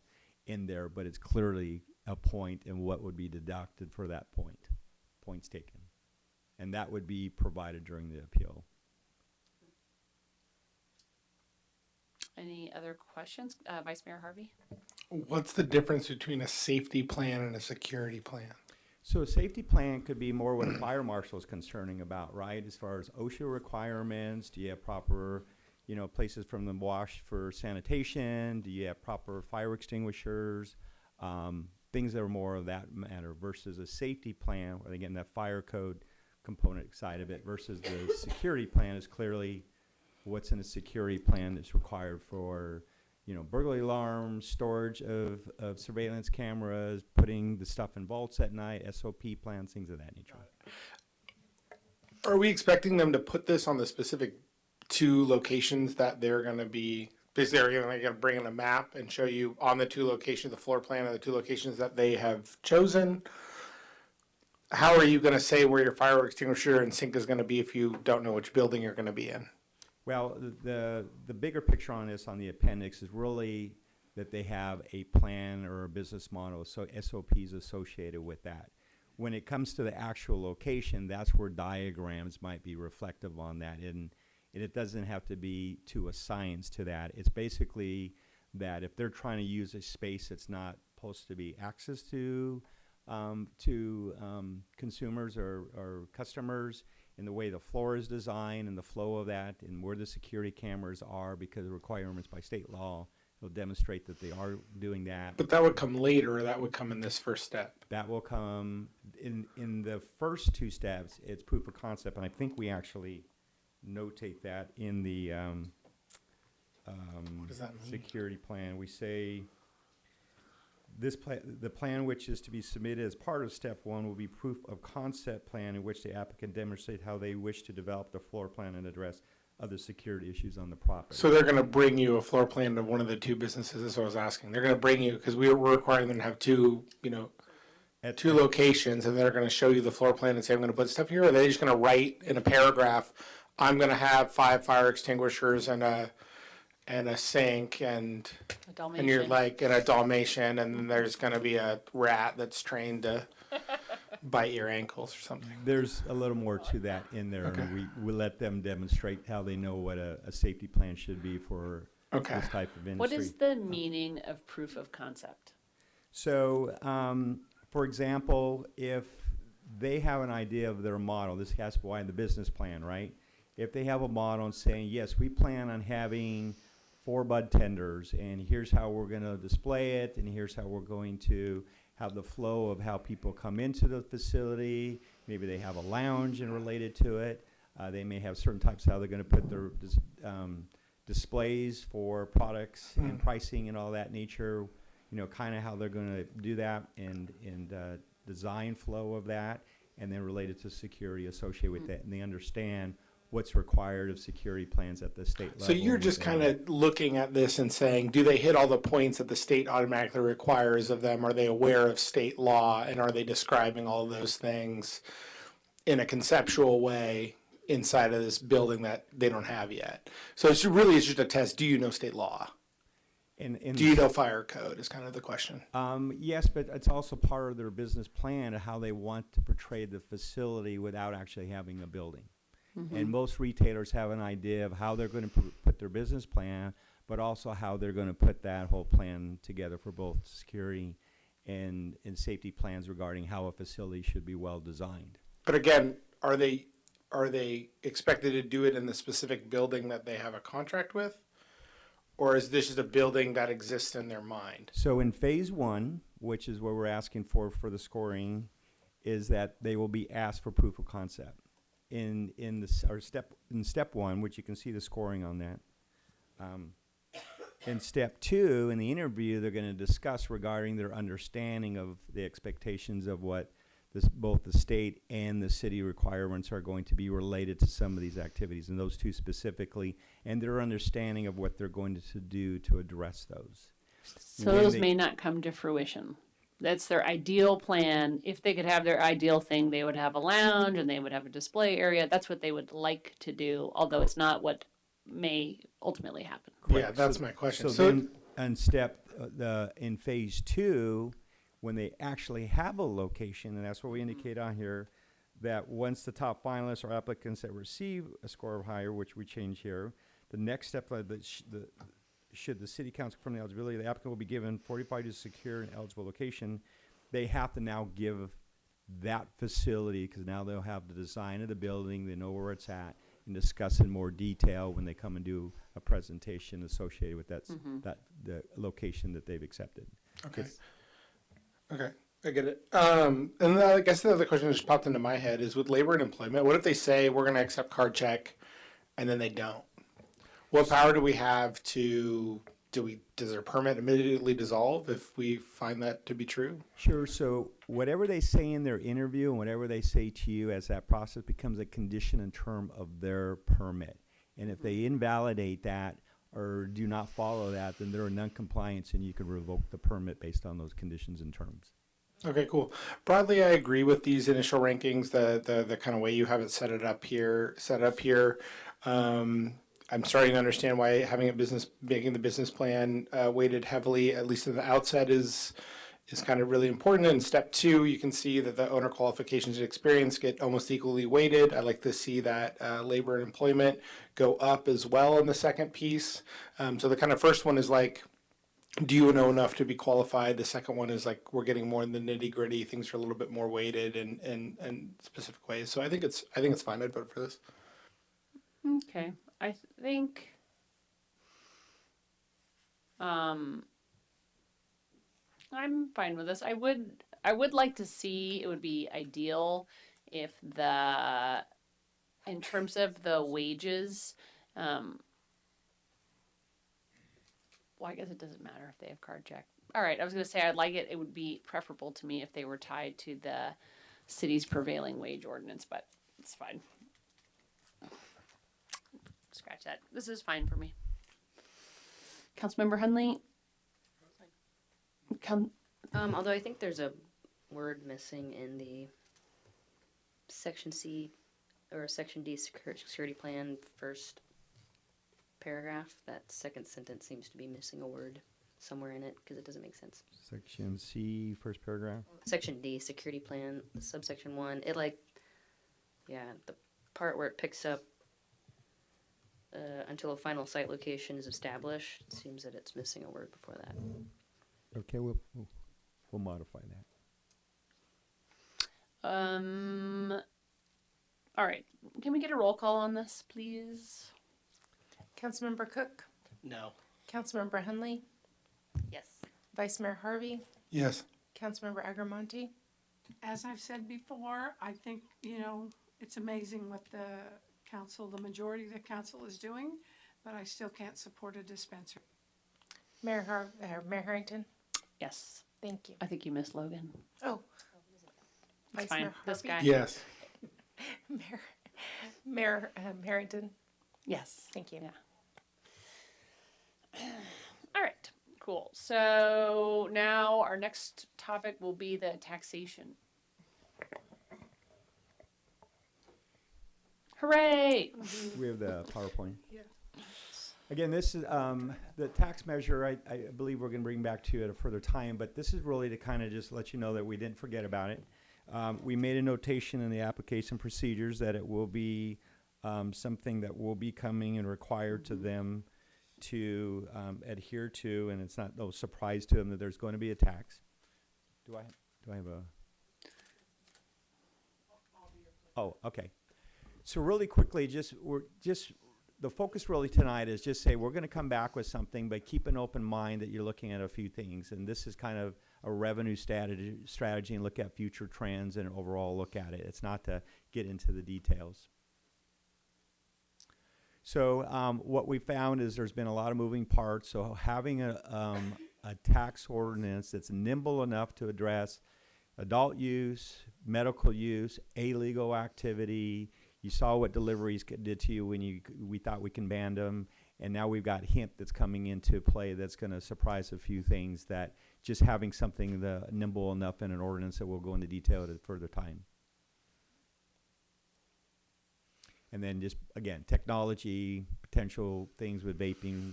in there, but it's clearly a point and what would be deducted for that points taken. And that would be provided during the appeal. Any other questions? Vice Mayor Harvey? What's the difference between a safety plan and a security plan? So a safety plan could be more what a fire marshal is concerning about, right? As far as OSHA requirements, do you have proper, places from the wash for sanitation? Do you have proper fire extinguishers? Things that are more of that matter versus a safety plan, where again, that fire code component side of it versus the security plan is clearly what's in a security plan that's required for, burglary alarms, storage of surveillance cameras, putting the stuff in vaults at night, SOP plans, things of that nature. Are we expecting them to put this on the specific 2 locations that they're going to be? Basically, they're going to bring in a map and show you on the 2 locations, the floor plan of the 2 locations that they have chosen. How are you going to say where your fire extinguisher and sink is going to be if you don't know which building you're going to be in? Well, the bigger picture on this on the appendix is really that they have a plan or a business model, so SOPs associated with that. When it comes to the actual location, that's where diagrams might be reflective on that, and it doesn't have to be to a science to that. It's basically that if they're trying to use a space that's not supposed to be access to consumers or customers, in the way the floor is designed and the flow of that and where the security cameras are, because the requirements by state law They'll demonstrate that they are doing that. But that would come later, or that would come in this first step. That will come in the first two steps. It's proof of concept, and I think we actually notate that in the What does that mean? security plan. We say the plan which is to be submitted as part of step one will be proof of concept plan in which the applicant demonstrate how they wish to develop the floor plan and address other security issues on the property. So they're going to bring you a floor plan of one of the two businesses. Is what I was asking. They're going to bring you, because we're requiring them to have two, At- two locations, and they're going to show you the floor plan and say, I'm going to put stuff here. Or are they just going to write in a paragraph, I'm going to have 5 fire extinguishers and a sink and you're like, and a Dalmatian, and then there's going to be a rat that's trained to bite your ankles or something. There's a little more to that in there. Okay. And we let them demonstrate how they know what a safety plan should be for Okay. this type of industry. What is the meaning of proof of concept? So, for example, if they have an idea of their model, this has to be in the business plan, right? If they have a model and saying, yes, we plan on having 4 bud tenders, and here's how we're going to display it, and here's how we're going to have the flow of how people come into the facility. Maybe they have a lounge and related to it. They may have certain types how they're going to put their displays for products and pricing and all that nature. Kind of how they're going to do that and design flow of that, and then related to security associated with that. And they understand what's required of security plans at the state level. So you're just kind of looking at this and saying, do they hit all the points that the state automatically requires of them? Are they aware of state law, and are they describing all of those things in a conceptual way inside of this building that they don't have yet? So it's really just a test. Do you know state law? And Do you know fire code is kind of the question. Yes, but it's also part of their business plan of how they want to portray the facility without actually having a building. And most retailers have an idea of how they're going to put their business plan, but also how they're going to put that whole plan together for both security and safety plans regarding how a facility should be well designed. But again, are they expected to do it in the specific building that they have a contract with? Or is this just a building that exists in their mind? So in phase 1, which is what we're asking for the scoring, is that they will be asked for proof of concept. In step 1, which you can see the scoring on that. In step 2, in the interview, they're going to discuss regarding their understanding of the expectations of what both the state and the city requirements are going to be related to some of these activities, and those two specifically, and their understanding of what they're going to do to address those. So those may not come to fruition. That's their ideal plan. If they could have their ideal thing, they would have a lounge and they would have a display area. That's what they would like to do, although it's not what may ultimately happen. Yeah, that's my question. So then in phase 2, when they actually have a location, and that's what we indicate on here, that once the top finalists or applicants that receive a score of higher, which we change here, the next step, should the city council confirm the eligibility, the applicant will be given 45 to secure an eligible location. They have to now give that facility, because now they'll have the design of the building, they know where it's at, and discuss in more detail when they come and do a presentation associated with that the location that they've accepted. Okay. Okay, I get it. And then I guess the other question that just popped into my head is with labor and employment, what if they say we're going to accept card check and then they don't? What power do we have does their permit immediately dissolve if we find that to be true? Sure. So whatever they say in their interview and whatever they say to you as that process becomes a condition and term of their permit. And if they invalidate that or do not follow that, then they're in non-compliance and you can revoke the permit based on those conditions and terms. Okay, cool. Broadly, I agree with these initial rankings, the kind of way you have it set up here. I'm starting to understand why making the business plan weighted heavily, at least at the outset, is kind of really important. In step 2, you can see that the owner qualifications and experience get almost equally weighted. I like to see that labor and employment go up as well in the second piece. So the kind of first one is like, do you know enough to be qualified? The second one is like, we're getting more in the nitty gritty. Things are a little bit more weighted in specific ways. So I think it's fine. I'd vote for this. Okay. I think I'm fine with this. I would like to see, it would be ideal if in terms of the wages, well, I guess it doesn't matter if they have card check. All right, I was gonna say I'd like it would be preferable to me if they were tied to the city's prevailing wage ordinance, but it's fine. Scratch that. This is fine for me. Councilmember Hundley? Although I think there's a word missing in the section C or section D security plan first paragraph. That second sentence seems to be missing a word somewhere in it because it doesn't make sense. Section C, first paragraph. Section D, security plan, subsection 1. It the part where it picks up until a final site location is established. It seems that it's missing a word before that. Okay, we'll modify that. All right. Can we get a roll call on this, please? Councilmember Cook, No. Councilmember Hundley, Yes. Vice Mayor Harvey, Yes. Councilmember Agrimonti. As I've said before, I think, it's amazing what the majority of the council is doing, but I still can't support a dispensary. Mayor Harrington. Yes. Thank you. I think you missed Logan. Oh. It's Vice fine. Mayor This Harvey? guy. Yes. Mayor Harrington. Yes. Thank you. Yeah. All right. Cool. So now our next topic will be the taxation. Hooray! We have the PowerPoint. Again, this is the tax measure. I believe we're going to bring back to you at a further time, but this is really to kind of just let you know that we didn't forget about it. We made a notation in the application procedures that it will be something that will be coming and required to them to adhere to, and it's not no surprise to them that there's going to be a tax. Do I have a? Oh, okay. So really quickly, the focus really tonight is just say we're going to come back with something, but keep an open mind that you're looking at a few things. And this is kind of a revenue strategy and look at future trends and overall look at it. It's not to get into the details. So what we found is there's been a lot of moving parts. So having a tax ordinance that's nimble enough to address adult use, medical use, illegal activity. You saw what deliveries did to you when we thought we can ban them, and now we've got hemp that's coming into play that's going to surprise a few things that just having something nimble enough in an ordinance that we'll go into detail at a further time. And then just, again, technology, potential things with vaping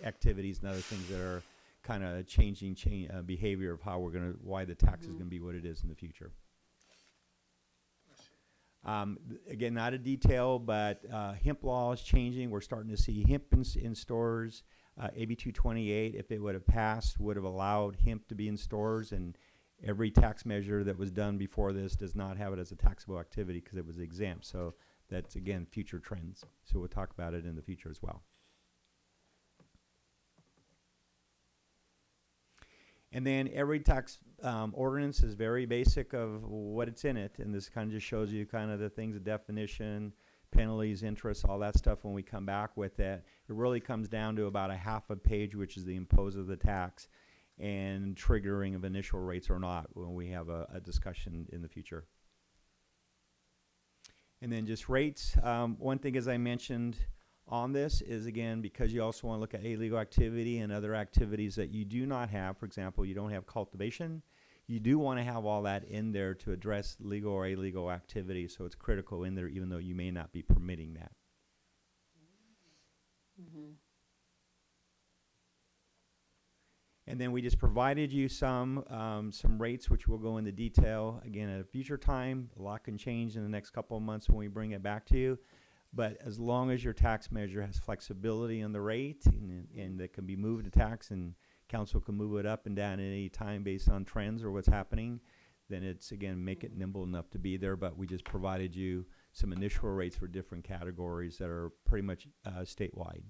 activities and other things that are kind of changing behavior of how why the tax is going to be what it is in the future. Again, not a detail, but hemp law is changing. We're starting to see hemp in stores. AB 228, if it would have passed, would have allowed hemp to be in stores, and every tax measure that was done before this does not have it as a taxable activity because it was exempt. So that's, again, future trends. So we'll talk about it in the future as well. And then every tax ordinance is very basic of what it's in it. And this kind of just shows you kind of the things, the definition, penalties, interest, all that stuff when we come back with it. It really comes down to about a half a page, which is the impose of the tax and triggering of initial rates or not when we have a discussion in the future. And then just rates. One thing, as I mentioned, on this is, again, because you also want to look at illegal activity and other activities that you do not have. For example, you don't have cultivation. You do want to have all that in there to address legal or illegal activity, so it's critical in there even though you may not be permitting that. Mm-hmm. And then we just provided you some rates, which we'll go into detail again at a future time. A lot can change in the next couple of months when we bring it back to you. But as long as your tax measure has flexibility in the rate and that can be moved to tax and council can move it up and down at any time based on trends or what's happening, then it's, again, make it nimble enough to be there. But we just provided you some initial rates for different categories that are pretty much statewide.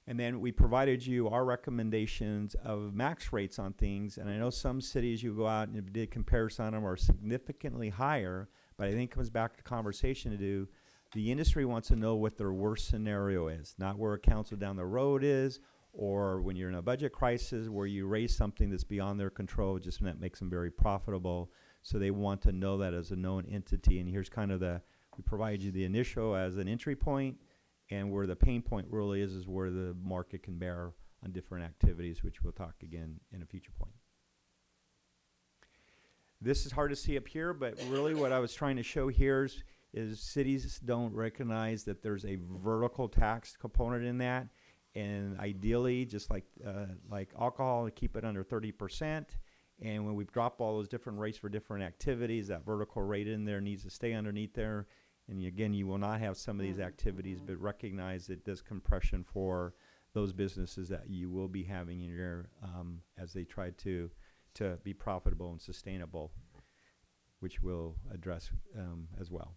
And then we provided you our recommendations of max rates on things. And I know some cities you go out and did comparison on them are significantly higher, but I think it comes back to conversation to do. The industry wants to know what their worst scenario is, not where a council down the road is, or when you're in a budget crisis where you raise something that's beyond their control, just that makes them very profitable. So they want to know that as a known entity. And here's kind of we provide you the initial as an entry point, and where the pain point really is where the market can bear on different activities, which we'll talk again in a future point. This is hard to see up here, but really what I was trying to show here is cities don't recognize that there's a vertical tax component in that. And ideally, just like alcohol, keep it under 30%. And when we drop all those different rates for different activities, that vertical rate in there needs to stay underneath there. And again, you will not have some of these activities, but recognize that there's compression for those businesses that you will be having in your as they try to be profitable and sustainable, which we'll address as well.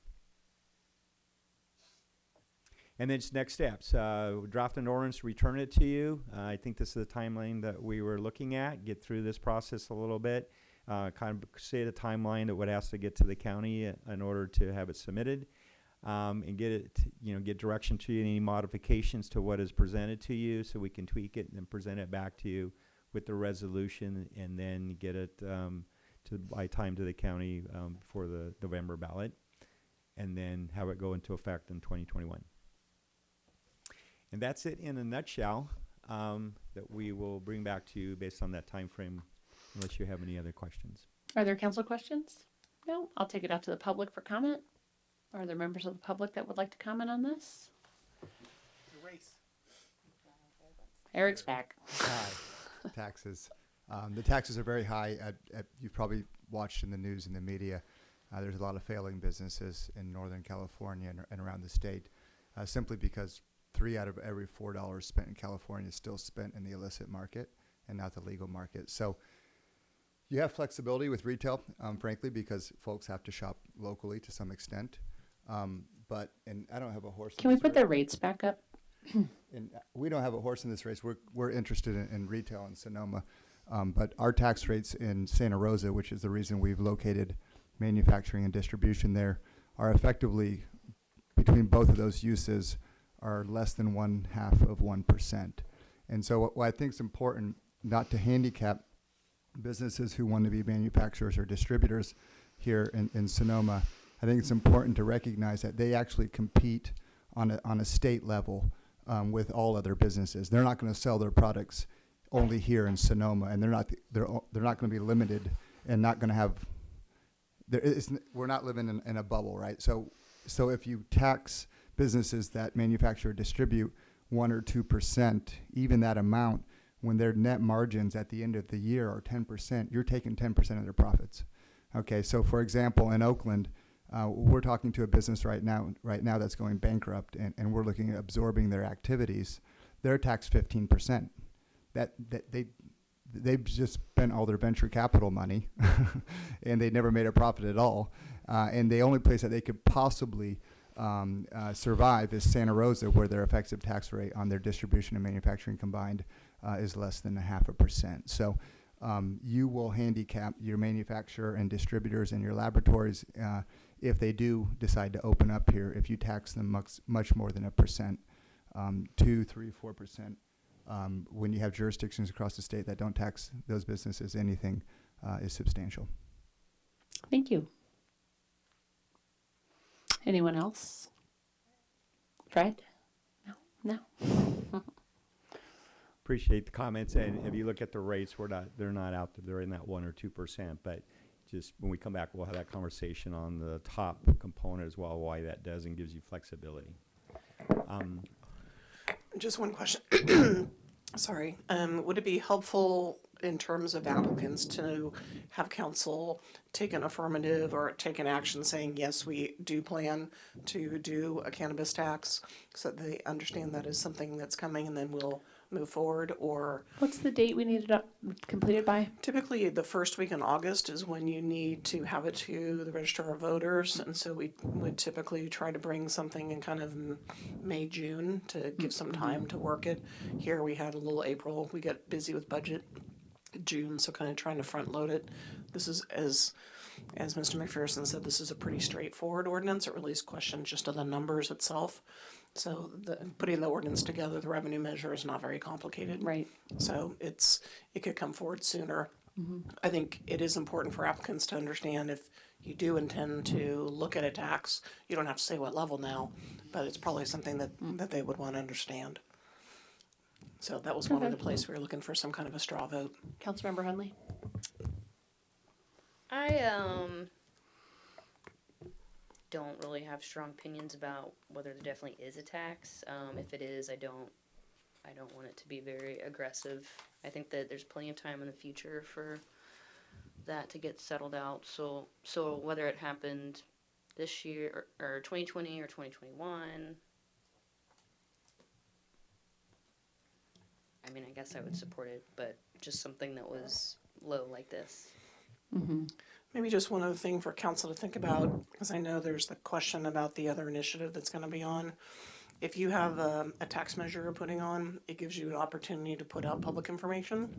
And then next steps, draft an ordinance, return it to you. I think this is the timeline that we were looking at, get through this process a little bit, kind of say the timeline that what has to get to the county in order to have it submitted, and get it, get direction to you, any modifications to what is presented to you so we can tweak it and then present it back to you with the resolution, and then get it by time to the county for the November ballot, and then have it go into effect in 2021. And that's it in a nutshell, that we will bring back to you based on that time frame, unless you have any other questions. Are there council questions? No? I'll take it out to the public for comment. Are there members of the public that would like to comment on this? Eric's back. Hi. Taxes. The taxes are very high. You've probably watched in the news and the media. There's a lot of failing businesses in Northern California and around the state, simply because 3 out of every $4 spent in California is still spent in the illicit market and not the legal market. So you have flexibility with retail, frankly, because folks have to shop locally to some extent. And I don't have a horse. Can we put the rates back up? And we don't have a horse in this race. We're interested in retail in Sonoma. But our tax rates in Santa Rosa, which is the reason we've located manufacturing and distribution there, are effectively, between both of those uses, are less than 0.5%. And so what I think is important, not to handicap businesses who want to be manufacturers or distributors here in Sonoma, I think it's important to recognize that they actually compete on a state level with all other businesses. They're not going to sell their products only here in Sonoma, and they're not going to be limited and not going to have. We're not living in a bubble, right? So if you tax businesses that manufacture or distribute 1 or 2%, even that amount, when their net margins at the end of the year are 10%, you're taking 10% of their profits. Okay, so for example, in Oakland, we're talking to a business right now that's going bankrupt, and we're looking at absorbing their activities. They're taxed 15%. They've just spent all their venture capital money, and they never made a profit at all. And the only place that they could possibly survive is Santa Rosa, where their effective tax rate on their distribution and manufacturing combined is less than 0.5%. So you will handicap your manufacturer and distributors and your laboratories if they do decide to open up here, if you tax them much more than 1%, 2, 3, 4%. When you have jurisdictions across the state that don't tax those businesses, anything is substantial. Thank you. Anyone else? Fred? No. Appreciate the comments, and if you look at the rates, they're not out there. They're in that 1 or 2%, but just when we come back, we'll have that conversation on the top component as well, why that does and gives you flexibility. Just one question. Sorry. Would it be helpful in terms of applicants to have council take an affirmative or take an action saying, yes, we do plan to do a cannabis tax, so that they understand that is something that's coming, and then we'll move forward, or What's the date we need it up, completed by? typically the first week in August is when you need to have it to the Register of Voters. And so we would typically try to bring something in kind of May, June to give some time to work it. Here we had a little April. We got busy with budget June, so kind of trying to front load it. This is, as Mr. McPherson said, this is a pretty straightforward ordinance. It really is questioned just of the numbers itself. So putting the ordinance together, the revenue measure is not very complicated. Right. So it could come forward sooner. I think it is important for applicants to understand if you do intend to look at a tax, you don't have to say what level now, but it's probably something that they would want to understand. So that was one of the places we were looking for some kind of a straw vote. Councilmember Hundley? I don't really have strong opinions about whether there definitely is a tax. If it is, I don't want it to be very aggressive. I think that there's plenty of time in the future for that to get settled out. So whether it happened this year or 2020 or 2021, I mean, I guess I would support it, but just something that was low like this. Maybe just one other thing for council to think about, because I know there's the question about the other initiative that's going to be on. If you have a tax measure you're putting on, it gives you an opportunity to put out public information.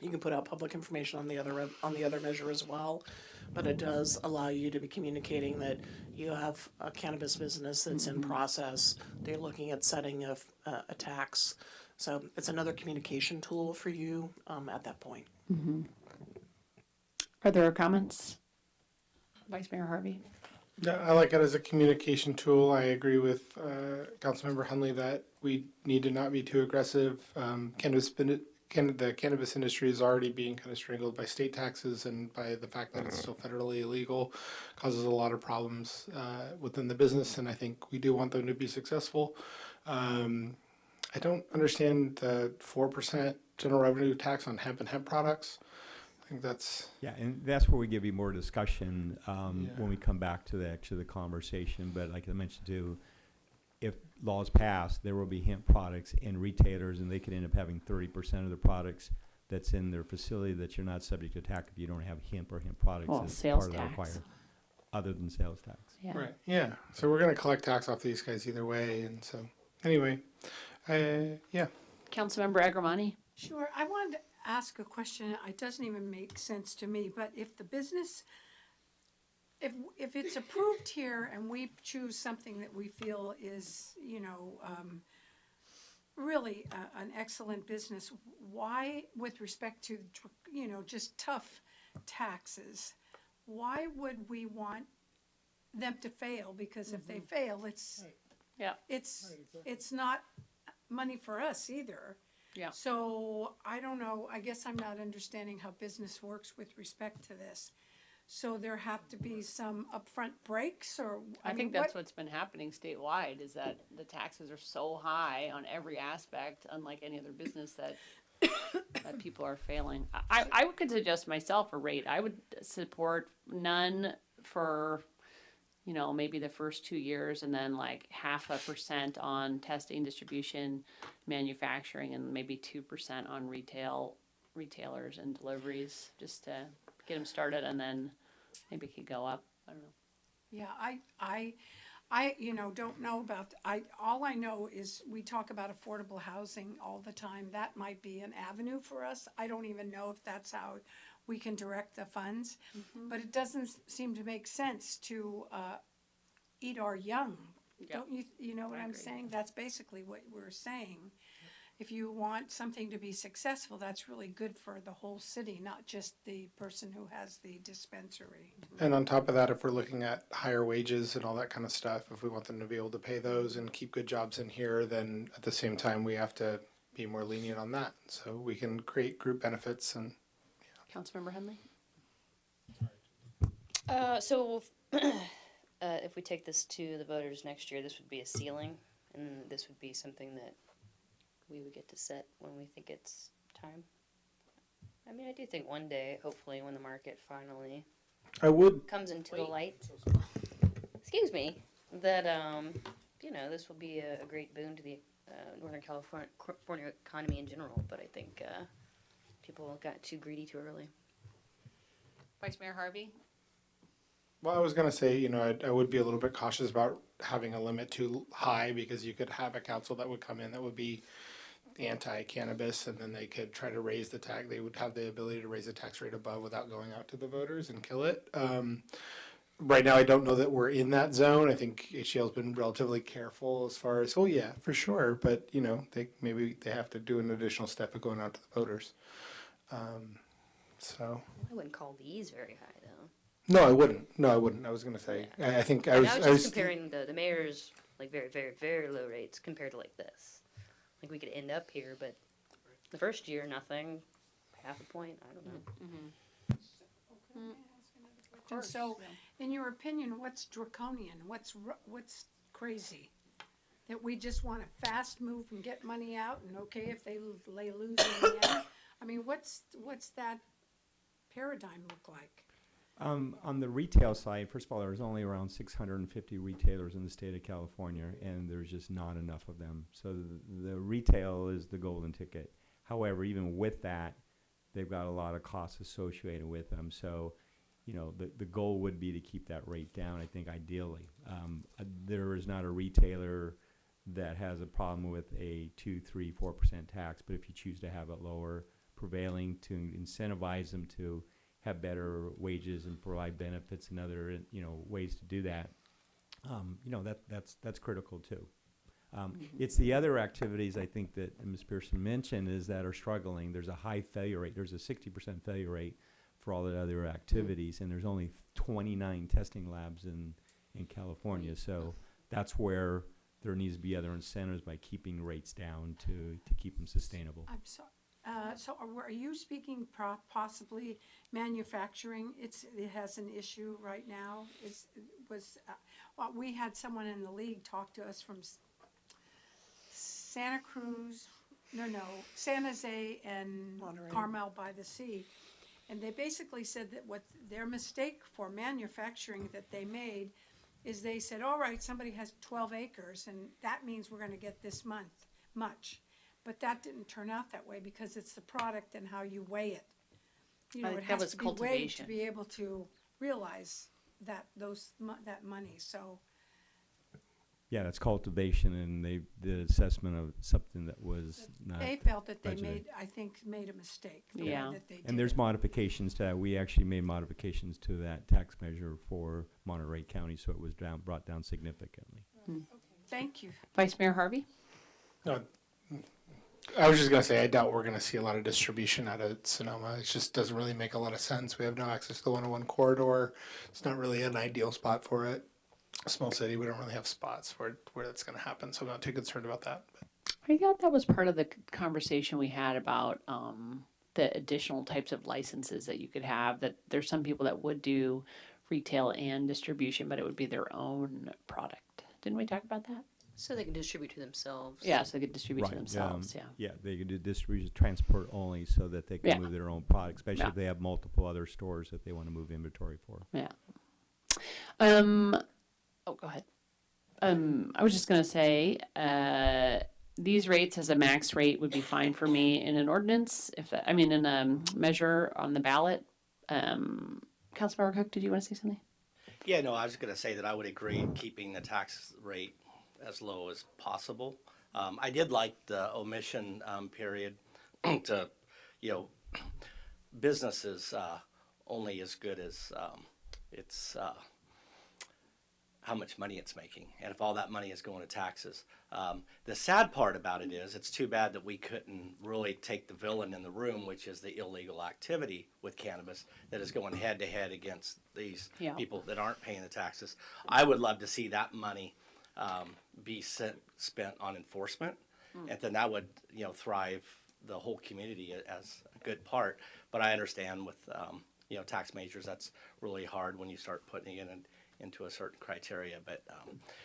You can put out public information on the other measure as well, but it does allow you to be communicating that you have a cannabis business that's in process. They're looking at setting a tax, so it's another communication tool for you at that point. Are there comments? Vice Mayor Harvey? Yeah, I like it as a communication tool. I agree with Councilmember Hundley that we need to not be too aggressive. The cannabis industry is already being kind of strangled by state taxes and by the fact that it's still federally illegal, causes a lot of problems within the business, and I think we do want them to be successful. I don't understand the 4% general revenue tax on hemp and hemp products. I think that's... Yeah, and that's where we give you more discussion when we come back to the conversation. But like I mentioned too, if laws pass, there will be hemp products in retailers, and they could end up having 30% of the products that's in their facility that you're not subject to tax if you don't have hemp or hemp products Well, as sales part of the tax. requirement, other than sales tax. Yeah. Right, yeah. So we're going to collect tax off these guys either way, and so, anyway, yeah. Councilmember Agrimonti? Sure, I wanted to ask a question. It doesn't even make sense to me, but if the business, if it's approved here and we choose something that we feel is, really an excellent business, why, with respect to, just tough taxes, why would we want them to fail? Because if they fail, it's not money for us either. Yeah. So I don't know, I guess I'm not understanding how business works with respect to this. So there have to be some upfront breaks, or? I think that's what's been happening statewide, is that the taxes are so high on every aspect, unlike any other business, that that people are failing. I could suggest myself a rate. I would support none for, maybe the first 2 years, and then like 0.5% on testing, distribution, manufacturing, and maybe 2% on retailers and deliveries, just to get them started, and then maybe it could go up. I don't know. Yeah, I don't know about, all I know is we talk about affordable housing all the time. That might be an avenue for us. I don't even know if that's how we can direct the funds. But it doesn't seem to make sense to eat our young. Yeah. Don't you know what I'm saying? That's basically what we're saying. If you want something to be successful, that's really good for the whole city, not just the person who has the dispensary. And on top of that, if we're looking at higher wages and all that kind of stuff, if we want them to be able to pay those and keep good jobs in here, then at the same time, we have to be more lenient on that. So we can create group benefits and... Councilmember Hundley? If we take this to the voters next year, this would be a ceiling, and this would be something that we would get to set when we think it's time. I mean, I do think one day, hopefully, when the market finally comes into the light, excuse me, that this will be a great boon to the Northern California economy in general, but I think people got too greedy too early. Vice Mayor Harvey? Well, I was gonna say, you know, I would be a little bit cautious about having a limit too high, because you could have a council that would come in that would be anti-cannabis, and then they could try to raise the tax. They would have the ability to raise the tax rate above without going out to the voters and kill it. Right now, I don't know that we're in that zone. I think HCL's been relatively careful as far as, oh yeah, for sure, but you know, maybe they have to do an additional step of going out to the voters. So. I wouldn't call these very high though. No, I wouldn't. I was gonna say. Yeah. I think I was just comparing the mayor's like very, very, very low rates compared to like this. Like we could end up here, but the first year nothing, half a point. I don't know. And so, in your opinion, what's draconian? What's crazy? That we just want to fast move and get money out, and okay if they lose in the end? I mean, what's that paradigm look like? On the retail side, first of all, there's only around 650 retailers in the state of California, and there's just not enough of them. So the retail is the golden ticket. However, even with that, they've got a lot of costs associated with them. So, you know, the goal would be to keep that rate down, I think, ideally. There is not a retailer that has a problem with a 2, 3, 4% tax, but if you choose to have it lower, prevailing to incentivize them to have better wages and provide benefits and other, you know, ways to do that, you know, that's critical too. It's the other activities I think that Ms. Pearson mentioned is that are struggling. There's a high failure rate. There's a 60% failure rate for all the other activities, and there's only 29 testing labs in California. So that's where there needs to be other incentives by keeping rates down to keep them sustainable. I'm sorry. So are you speaking possibly manufacturing? It has an issue right now. Well, we had someone in the league talk to us from San Jose and Monterey. Carmel by the Sea. And they basically said that what their mistake for manufacturing that they made is they said, all right, somebody has 12 acres and that means we're going to get this much. But that didn't turn out that way because it's the product and how you weigh it. You know, I it think that has was to be weighed to cultivation. be able to realize that that money. So Yeah, that's cultivation, and the assessment of something that was not. they felt that they budgeted. made a mistake. The way Yeah. that they did And there's it. modifications to that. We actually made modifications to that tax measure for Monterey County, so it was brought down significantly. Thank you. Vice Mayor Harvey? No, I was just gonna say, I doubt we're gonna see a lot of distribution out of Sonoma. It just doesn't really make a lot of sense. We have no access to the 101 corridor. It's not really an ideal spot for it. A small city, we don't really have spots where that's gonna happen, so I'm not too concerned about that. I thought that was part of the conversation we had about the additional types of licenses that you could have, that there's some people that would do retail and distribution, but it would be their own product. Didn't we talk about that? So they can distribute to themselves. Yeah, so they could distribute to themselves, yeah. Yeah, they could do distribution, transport only, so that they can Yeah. move their own product, especially Yeah. if they have multiple other stores that they want to move inventory for. Yeah. Oh, go ahead. I was just gonna say, these rates as a max rate would be fine for me in an ordinance, in a measure on the ballot. Councilmember Cook, did you want to say something? Yeah, no, I was going to say that I would agree keeping the tax rate as low as possible. I did like the omission period to, you know, business is only as good as it's how much money it's making, and if all that money is going to taxes. The sad part about it is it's too bad that we couldn't really take the villain in the room, which is the illegal activity with cannabis that is going head to head against these Yeah. people that aren't paying the taxes. I would love to see that money be spent on enforcement, and then that would, you know, thrive the whole community as a good part. But I understand with you know, tax measures, that's really hard when you start putting it into a certain criteria. But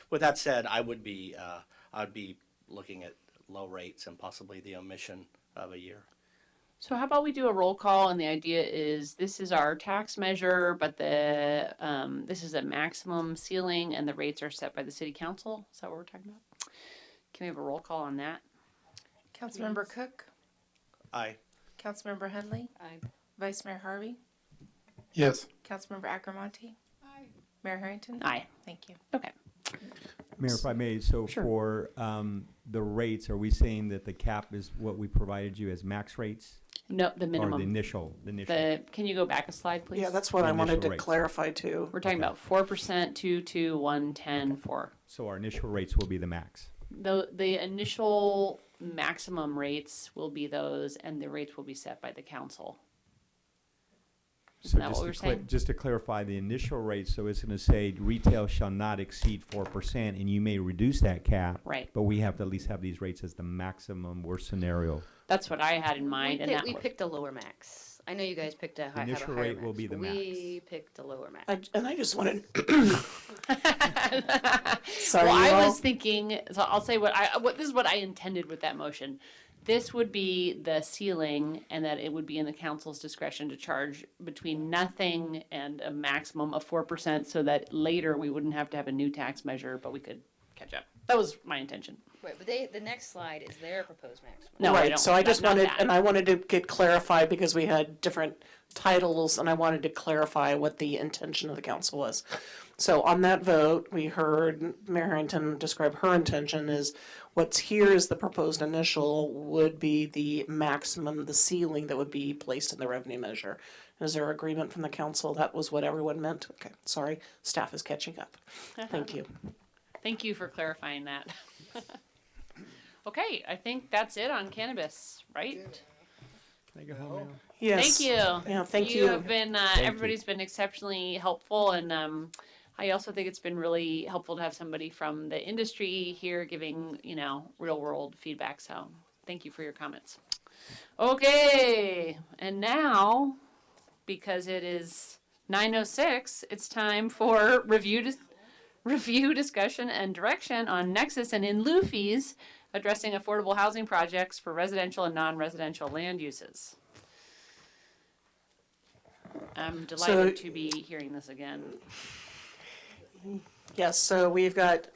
with that said, I'd be looking at low rates and possibly the omission of a year. So how about we do a roll call, and the idea is this is our tax measure, but this is a maximum ceiling, and the rates are set by the city council. Is that what we're talking about? Can we have a roll call on that? Councilmember Cook, Aye. Councilmember Hundley, Aye. Vice Mayor Harvey, Yes. Councilmember Agrimonti, Aye. Mayor Harrington. Aye. Thank you. Okay. Mayor, if I may, so Sure. for the rates, are we saying that the cap is what we provided you as max rates? No, the Or minimum. the initial? Can you go back a slide, please? Yeah, that's what The I wanted initial to rates. clarify too. We're talking Okay. about 4%, 2, 2, 1, 10, 4. So our initial rates will be the max? The initial maximum rates will be those, and the rates will be set by the council. Isn't that what we were saying? Just to clarify, the initial rate, so it's gonna say retail shall not exceed 4%, and you may reduce that cap. Right. But we have to at least have these rates as the maximum worst scenario. That's what I had in mind, and that We was- picked a lower max. I know you guys picked a high, have a initial higher rate will max, be the but we picked a lower max. And I just wanted. Sorry, Well, you I all. was thinking, so I'll say this is what I intended with that motion. This would be the ceiling, and that it would be in the council's discretion to charge between nothing and a maximum of 4%, so that later we wouldn't have to have a new tax measure, but we could catch up. That was my intention. Right, but the next slide is their proposed maximum. No, I Right, don't. so I just Not wanted, that. and I wanted to get clarified because we had different titles and I wanted to clarify what the intention of the council was. So on that vote, we heard Mayor Harrington describe her intention is what's here is the proposed initial would be the maximum, the ceiling that would be placed in the revenue measure. Is there agreement from the council? That was what everyone meant? Okay, sorry, staff is catching up. Thank you. Thank you for clarifying that. Okay, I think that's it on cannabis, right? Can I go home now? Yes. Thank you. Yeah, thank You you. have been, everybody's been exceptionally helpful, and I also think it's been really helpful to have somebody from the industry here giving, real world feedback. So thank you for your comments. Okay, and now, because it is 9:06, it's time for review, discussion, and direction on Nexus and in lieu fees addressing affordable housing projects for residential and non-residential land uses. I'm delighted to be hearing this again. Yes, so we've got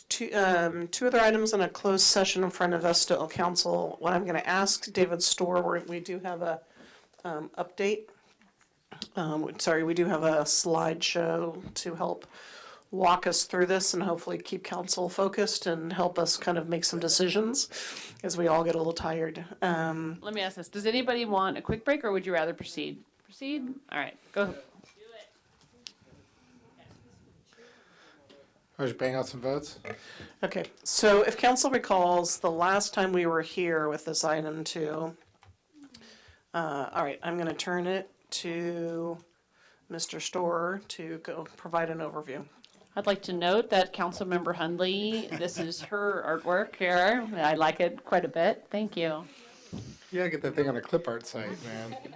two other items in a closed session in front of us still, council. What I'm gonna ask David Storr, we do have a, update. We do have a slideshow to help walk us through this and hopefully keep council focused and help us kind of make some decisions as we all get a little tired. Let me ask this. Does anybody want a quick break or would you rather proceed? Proceed? All right, go. I was bang out some votes. Okay, so if council recalls, the last time we were here with this item too, all right, I'm gonna turn it to Mr. Storr to go provide an overview. I'd like to note that Councilmember Hundley, this is her artwork here. I like it quite a bit. Thank you. You gotta get that thing on a clip art site, man. I'm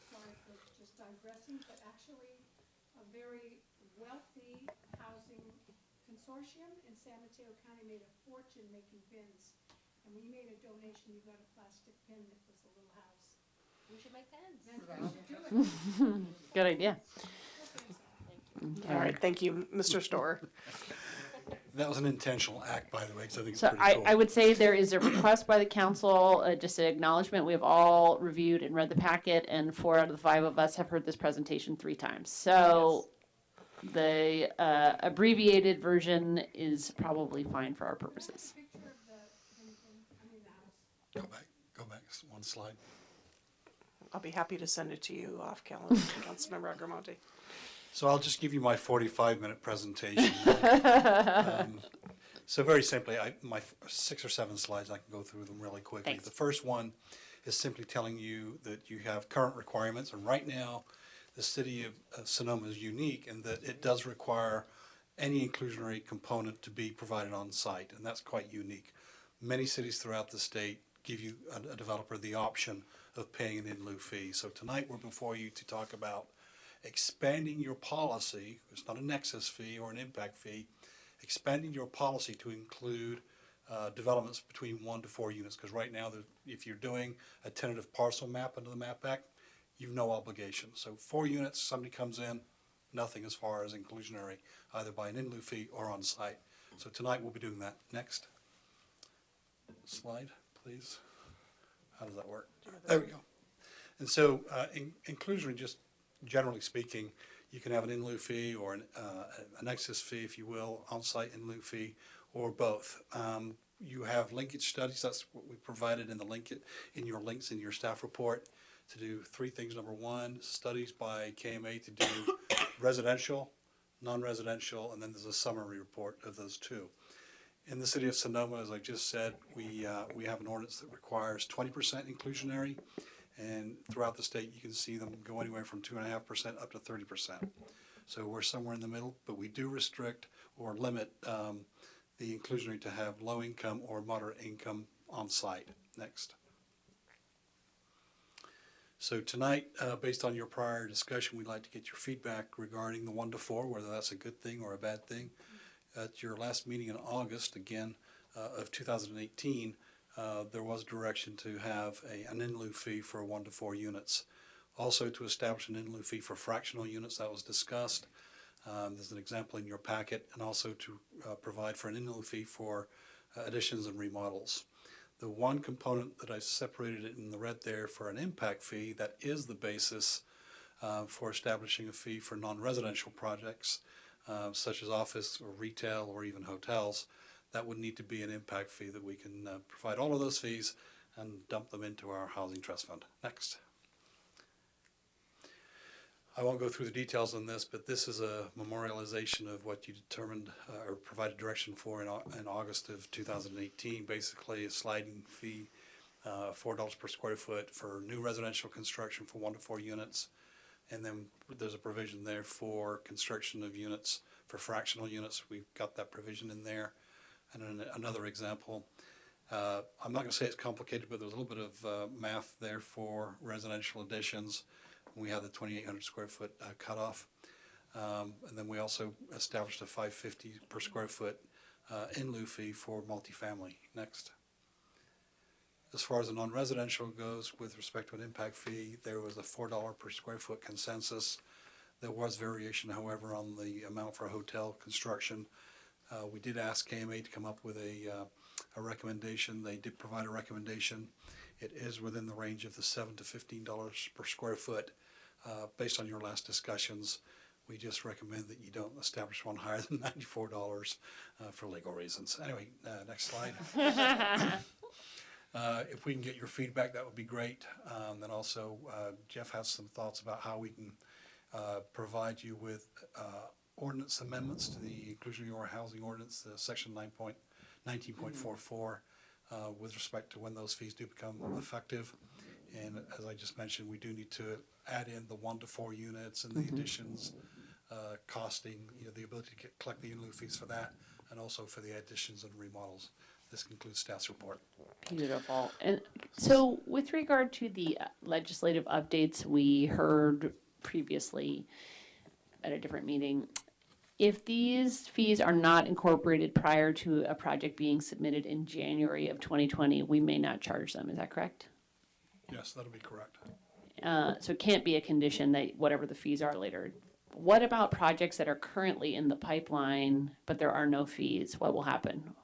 sorry for just digressing, but actually a very wealthy housing consortium in San Mateo County made a fortune making pins. And when you made a donation, you got a plastic pin that was a little house. We should make pens. Good idea. All right, thank you, Mr. Storr. That was an intentional act, by the way, because I think it's So pretty cool. I would say there is a request by the council, just an acknowledgement. We have all reviewed and read the packet, and 4 out of the 5 of us have heard this presentation 3 times. So the abbreviated version is probably fine for our purposes. Picture of the house. Go back one slide. I'll be happy to send it to you off calendar, Councilmember Agrimonti. So I'll just give you my 45-minute presentation. So very simply, my 6 or 7 slides, I can go through them really quickly. Thanks. The first one is simply telling you that you have current requirements, and right now, the city of Sonoma is unique in that it does require any inclusionary component to be provided on site, and that's quite unique. Many cities throughout the state give you, a developer, the option of paying an in lieu fee. So tonight, we're before you to talk about expanding your policy. It's not a nexus fee or an impact fee. Expanding your policy to include developments between 1 to 4 units, because right now, if you're doing a tentative parcel map under the MAP Act, you've no obligation. So 4 units, somebody comes in, nothing as far as inclusionary, either by an in lieu fee or on site. So tonight we'll be doing that. Next slide, please. How does that work? There we go. And so inclusionary, just generally speaking, you can have an in lieu fee or an excess fee, if you will, on-site in lieu fee, or both. You have linkage studies. That's what we provided in in your links in your staff report, to do three things. Number one, studies by KMA to do residential, non-residential, and then there's a summary report of those two. In the city of Sonoma, as I just said, we have an ordinance that requires 20% inclusionary, and throughout the state you can see them go anywhere from 2.5% up to 30%. So we're somewhere in the middle, but we do restrict or limit the inclusionary to have low income or moderate income on site. Next. So tonight, based on your prior discussion, we'd like to get your feedback regarding the 1 to 4, whether that's a good thing or a bad thing. At your last meeting in August, again, of 2018, there was direction to have an in lieu fee for 1 to 4 units. Also to establish an in lieu fee for fractional units, that was discussed. There's an example in your packet, and also to provide for an in lieu fee for additions and remodels. The one component that I separated it in the red there for an impact fee, that is the basis for establishing a fee for non-residential projects, such as office or retail or even hotels. That would need to be an impact fee that we can provide all of those fees and dump them into our housing trust fund. Next. I won't go through the details on this, but this is a memorialization of what you determined or provided direction for in August of 2018. Basically, a sliding fee, $4 per square foot for new residential construction for 1 to 4 units. And then there's a provision there for construction of units for fractional units. We've got that provision in there. And then another example, I'm not going to say it's complicated, but there's a little bit of math there for residential additions. We have the 2,800 square foot cutoff. And then we also established a $550 per square foot in lieu fee for multifamily. Next. As far as the non-residential goes, with respect to an impact fee, there was a $4 per square foot consensus. There was variation, however, on the amount for hotel construction. We did ask KMA to come up with a recommendation. They did provide a recommendation. It is within the range of the $7 to $15 per square foot. Based on your last discussions, we just recommend that you don't establish one higher than $94 for legal reasons. Anyway, next slide. If we can get your feedback, that would be great. Then also, Jeff has some thoughts about how we can provide you with ordinance amendments to the inclusionary housing ordinance, section 19.44, with respect to when those fees do become effective. And as I just mentioned, we do need to add in the 1 to 4 units and the additions, costing, the ability to collect the in lieu fees for that, and also for the additions and remodels. This concludes staff's report. Beautiful. And so with regard to the legislative updates we heard previously at a different meeting, if these fees are not incorporated prior to a project being submitted in January of 2020, we may not charge them. Is that correct? Yes, that'll be correct. So it can't be a condition that whatever the fees are later. What about projects that are currently in the pipeline, but there are no fees? What will happen?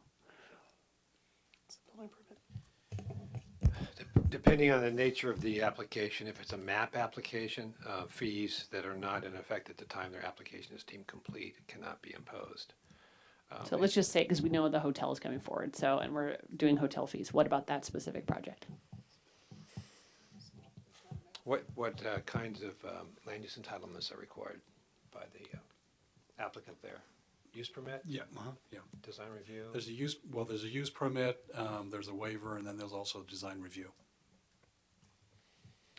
Depending on the nature of the application, if it's a MAP application, fees that are not in effect at the time their application is deemed complete cannot be imposed. So let's just say, because we know the hotel is coming forward, and we're doing hotel fees. What about that specific project? What kinds of land use entitlements are required by the applicant there? Use permit? Yeah, yeah. Design review? There's a use permit, there's a waiver, and then there's also a design review.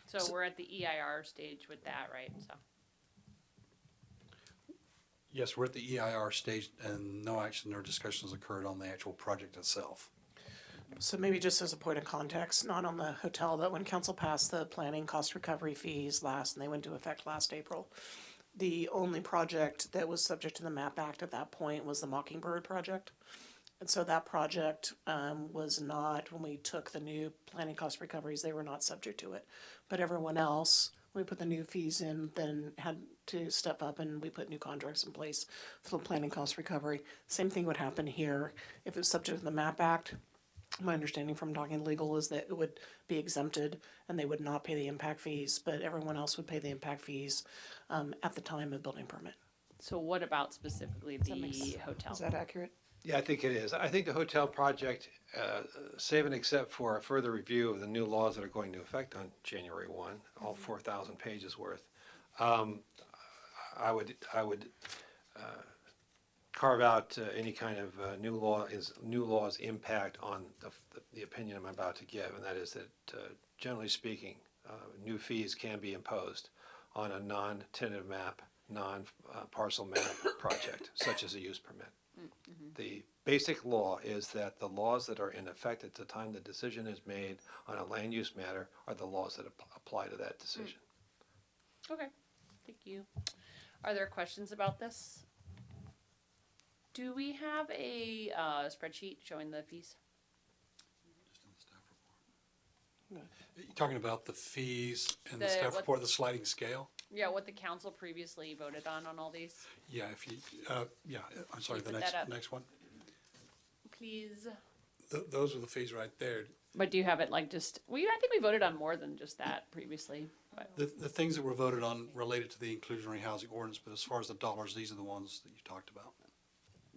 So we're at the EIR stage with that, right? So. Yes, we're at the EIR stage, and no action or discussions occurred on the actual project itself. So maybe just as a point of context, not on the hotel, but when council passed the planning cost recovery fees and they went into effect last April, the only project that was subject to the MAP Act at that point was the Mockingbird project. And so that project was not, when we took the new planning cost recoveries, they were not subject to it. But everyone else When we put the new fees in, then had to step up and we put new contracts in place for the planning cost recovery. Same thing would happen here if it was subject to the MAP Act. My understanding from talking legal is that it would be exempted and they would not pay the impact fees, but everyone else would pay the impact fees at the time of building permit. So what about specifically Does that make the sense? hotel? Is that accurate? Yeah, I think it is. I think the hotel project, save and except for a further review of the new laws that are going to affect on January 1, all 4,000 pages worth, I would carve out any kind of new law's impact on the opinion I'm about to give, and that is that generally speaking, new fees can be imposed on a non-tentative map, non-parcel map project, such as a use permit. The basic law is that the laws that are in effect at the time the decision is made on a land use matter are the laws that apply to that decision. Okay, thank you. Are there questions about this? Do we have a spreadsheet showing the fees? You're talking about the fees and the The- staff what- report, the sliding scale? Yeah, what the council previously voted on all these? Yeah, if you, yeah, I'm sorry, Can the you put that up? next one. Please. Those are the fees right there. But do you have it like just, I think we voted on more than just that previously. But The things that were voted on related to the inclusionary housing ordinance, but as far as the dollars, these are the ones that you talked about.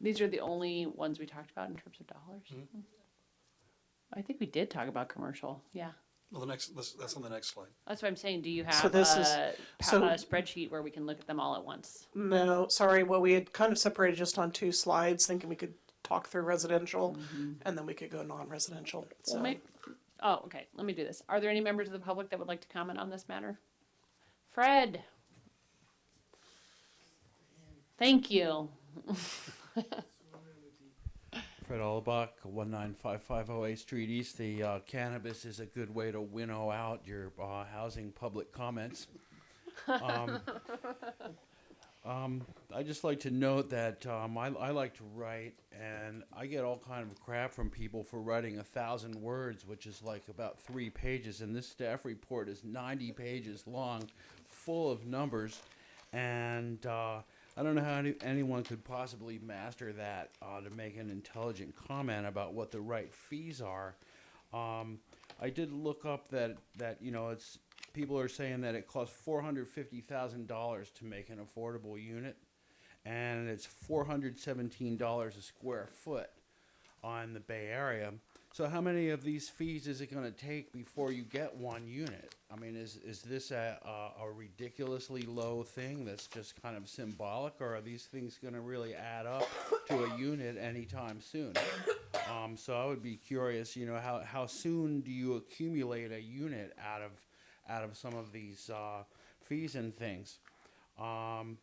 these are the only ones we talked about in terms of dollars. Mhm. I think we did talk about commercial, yeah. Well, that's on the next slide. That's what I'm saying. Do you have So this is- a spreadsheet where we can look at them all at once? No, sorry, well, we had kind of separated just on 2 slides, thinking we could talk through residential and then we could go non-residential, so. Okay, let me do this. Are there any members of the public that would like to comment on this matter? Fred? Thank you. Fred Allbach, 19550 Street East. The cannabis is a good way to winnow out your housing public comments. I just like to note that I like to write, and I get all kind of crap from people for writing 1,000 words, which is like about 3 pages, and this staff report is 90 pages long, full of numbers, and I don't know how anyone could possibly master that to make an intelligent comment about what the right fees are. I did look up that it's people are saying that it costs $450,000 to make an affordable unit, and it's $417 a square foot on the Bay Area. So how many of these fees is it going to take before you get one unit? I mean, is this a ridiculously low thing that's just kind of symbolic, or are these things going to really add up to a unit anytime soon? So I would be curious, how soon do you accumulate a unit out of some of these fees and things? And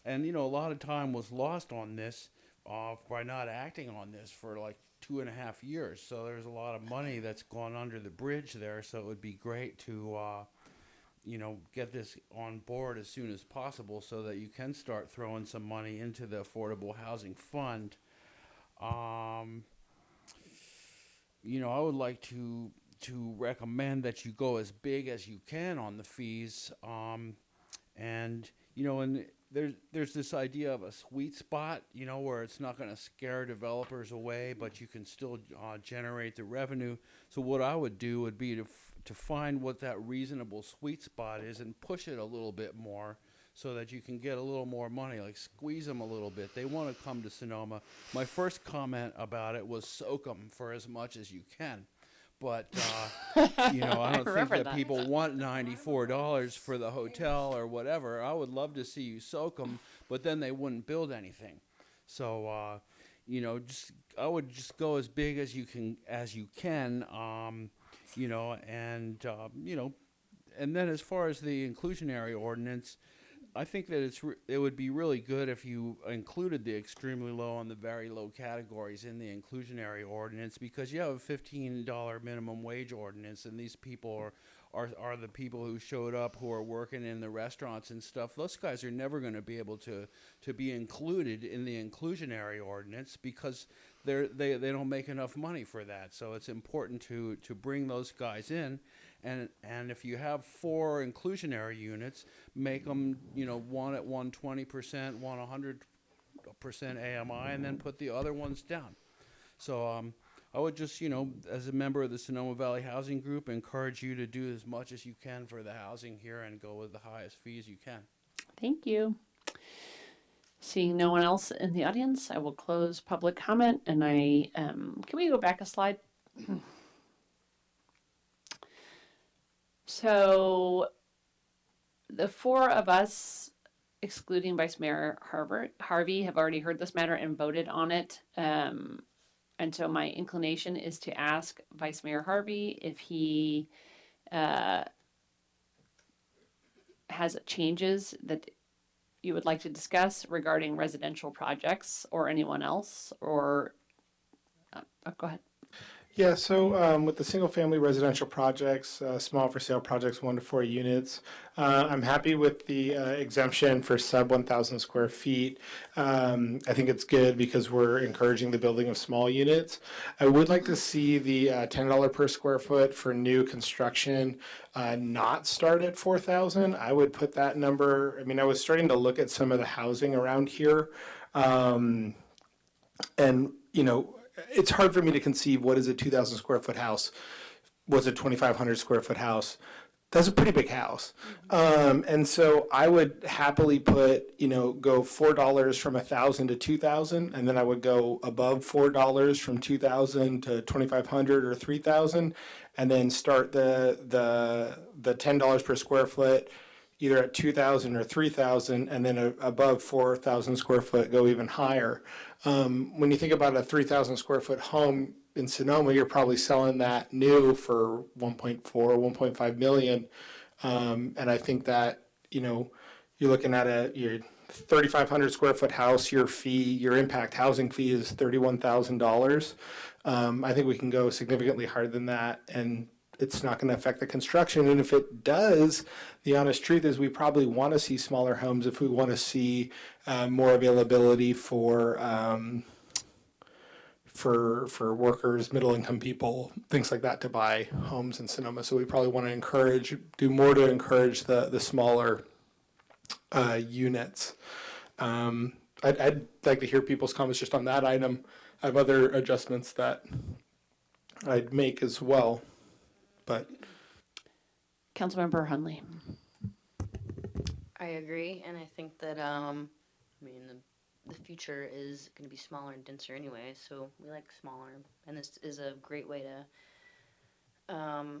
a lot of time was lost on this by not acting on this for like 2.5 years. So there's a lot of money that's gone under the bridge there. So it would be great to, get this on board as soon as possible so that you can start throwing some money into the Affordable Housing Fund. I would like to recommend that you go as big as you can on the fees. And there's this idea of a sweet spot, where it's not going to scare developers away, but you can still generate the revenue. So what I would do would be to find what that reasonable sweet spot is and push it a little bit more so that you can get a little more money, like squeeze them a little bit. They want to come to Sonoma. My first comment about it was soak them for as much as you can. But, I don't think that people want $94 for the hotel or whatever. I would love to see you soak them, but then they wouldn't build anything. So, I would just go as big as you can, and then as far as the inclusionary ordinance, I think that it would be really good if you included the extremely low and the very low categories in the inclusionary ordinance, because you have a $15 minimum wage ordinance, and these people are the people who showed up who are working in the restaurants and stuff. Those guys are never going to be able to be included in the inclusionary ordinance because they don't make enough money for that. So it's important to bring those guys in. And if you have 4 inclusionary units, make them, one at 120%, one 100% AMI, and then put the other ones down. So I would just, as a member of the Sonoma Valley Housing Group, encourage you to do as much as you can for the housing here and go with the highest fees you can. Thank you. Seeing no one else in the audience, I will close public comment, and can we go back a slide? So the 4 of us, excluding Vice Mayor Harvey, have already heard this matter and voted on it. And so my inclination is to ask Vice Mayor Harvey if he has changes that you would like to discuss regarding residential projects or anyone else, or go ahead. Yeah, so with the single-family residential projects, small for sale projects, 1 to 4 units, I'm happy with the exemption for sub 1,000 square feet. I think it's good because we're encouraging the building of small units. I would like to see the $10 per square foot for new construction not start at 4,000. I would put that number. I mean, I was starting to look at some of the housing around here, and it's hard for me to conceive what is a 2,000 square foot house. What's a 2,500 square foot house? That's a pretty big house. And so I would happily put, go $4 from 1,000 to 2,000, and then I would go above $4 from 2,000 to 2,500 or 3,000, and then start the $10 per square foot either at 2,000 or 3,000, and then above 4,000 square foot, go even higher. When you think about a 3,000 square foot home in Sonoma, you're probably selling that new for 1.4, 1.5 million. And I think that, you're looking at your 3,500 square foot house, your impact housing fee is $31,000. I think we can go significantly higher than that, and it's not going to affect the construction. And if it does, the honest truth is we probably want to see smaller homes if we want to see more availability for workers, middle income people, things like that to buy homes in Sonoma. So we probably want to do more to encourage the smaller units. I'd like to hear people's comments just on that item. I have other adjustments that I'd make as well. But Councilmember Hundley. I agree, and I think that the future is going to be smaller and denser anyway, so we like smaller, and this is a great way to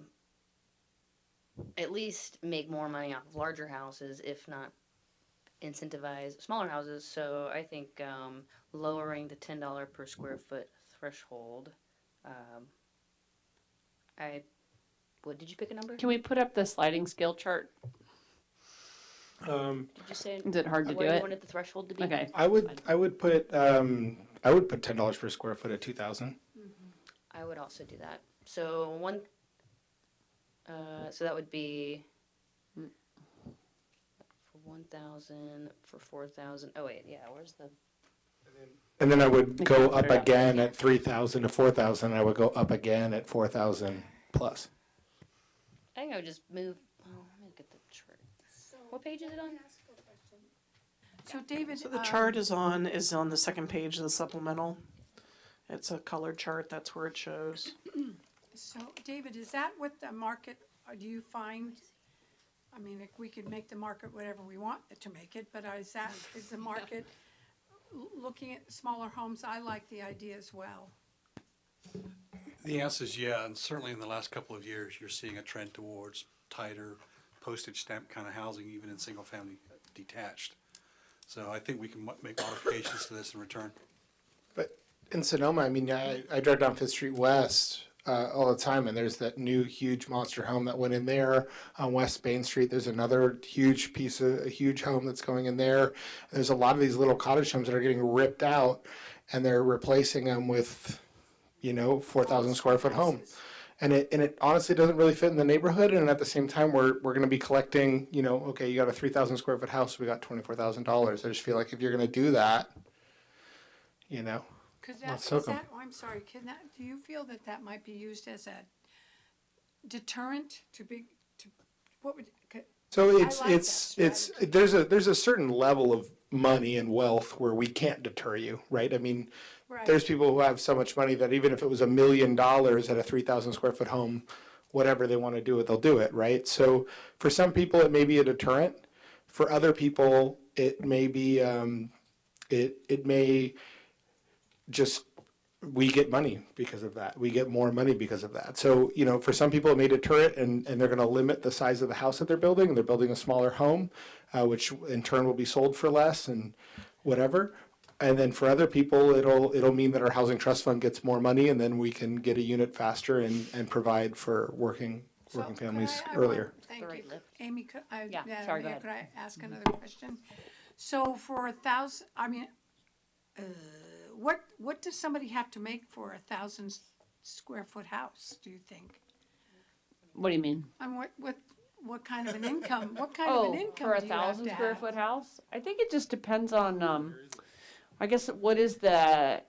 at least make more money off of larger houses, if not incentivize smaller houses. So I think lowering the $10 per square foot threshold. What did you pick a number? Can we put up the sliding scale chart? Did you say? Is it hard to do What do it? you wanted the threshold to be? Okay. I would put $10 per square foot at 2,000. I would also do that. So so that would be for 1,000, for 4,000. Oh wait, yeah. Where's the? And then I would go up again at 3,000 to 4,000. I would go up again at 4,000 plus. I think I would just move. Oh, let me get the chart. What page is it on? So David. So the chart is on the second page of the supplemental. It's a colored chart. That's where it shows. So David, is that what the market, do you find? I mean, we could make the market whatever we want it to make it, but is the market looking at smaller homes? I like the idea as well. The answer is yeah, and certainly in the last couple of years, you're seeing a trend towards tighter postage stamp kind of housing, even in single-family detached. So I think we can make modifications to this in return. But in Sonoma, I mean, I drive down 5th Street West all the time, and there's that new huge monster home that went in there. On West Main Street, there's another huge home that's going in there. There's a lot of these little cottage homes that are getting ripped out, and they're replacing them with 4,000 square foot home. And it honestly doesn't really fit in the neighborhood. And at the same time, we're going to be collecting, okay, you got a 3,000 square foot house, we got $24,000. I just feel like if you're going to do that, let's soak 'em. I'm sorry, do you feel that might be used as deterrent to be, what would, So I it's like it's that it's there's a certain level of money and wealth where we can't deter you, right? I mean, right, there's people who have so much money that even if it was $1 million at a 3,000 square foot home, whatever they want to do it, they'll do it, right? So for some people, it may be a deterrent. For other people, it may be it may just we get money because of that. We get more money because of that. So, you know, for some people it may deter it and they're going to limit the size of the house that they're building. They're building a smaller home, which in turn will be sold for less and whatever. And then for other people, it'll mean that our housing trust fund gets more money and then we can get a unit faster and provide for working could families I earlier. Thank The you. right lip. Amy, could I, Yeah, Madam sorry, go Mayor, ahead. could I ask another question? So for 1,000, I mean, what does somebody have to make for 1,000 square foot house, do you think? What do you mean? And what kind of an income, what kind of an income for a do you have 1,000 to square have? foot house? I think it just depends on, I guess, what is the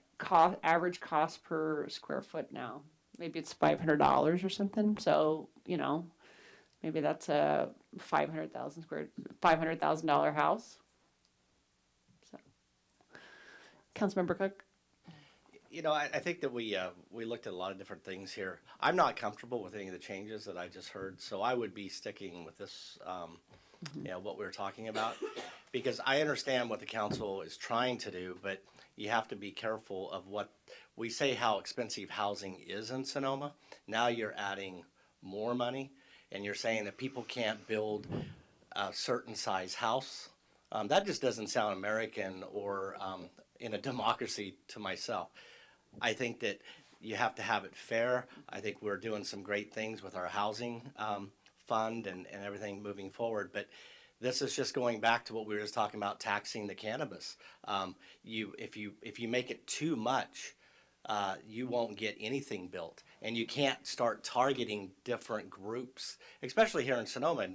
average cost per square foot now? Maybe it's $500 or something. So, you know, maybe that's a $500,000 house. So, Councilmember Cook? You know, I think that we looked at a lot of different things here. I'm not comfortable with any of the changes that I just heard, so I would be sticking with this, you know, what we were talking about. Because I understand what the council is trying to do, but you have to be careful of what, we say how expensive housing is in Sonoma. Now you're adding more money, and you're saying that people can't build a certain size house. That just doesn't sound American or in a democracy to myself. I think that you have to have it fair. I think we're doing some great things with our housing fund and everything moving forward. But this is just going back to what we were just talking about, taxing the cannabis. If you make it too much, you won't get anything built. And you can't start targeting different groups, especially here in Sonoma.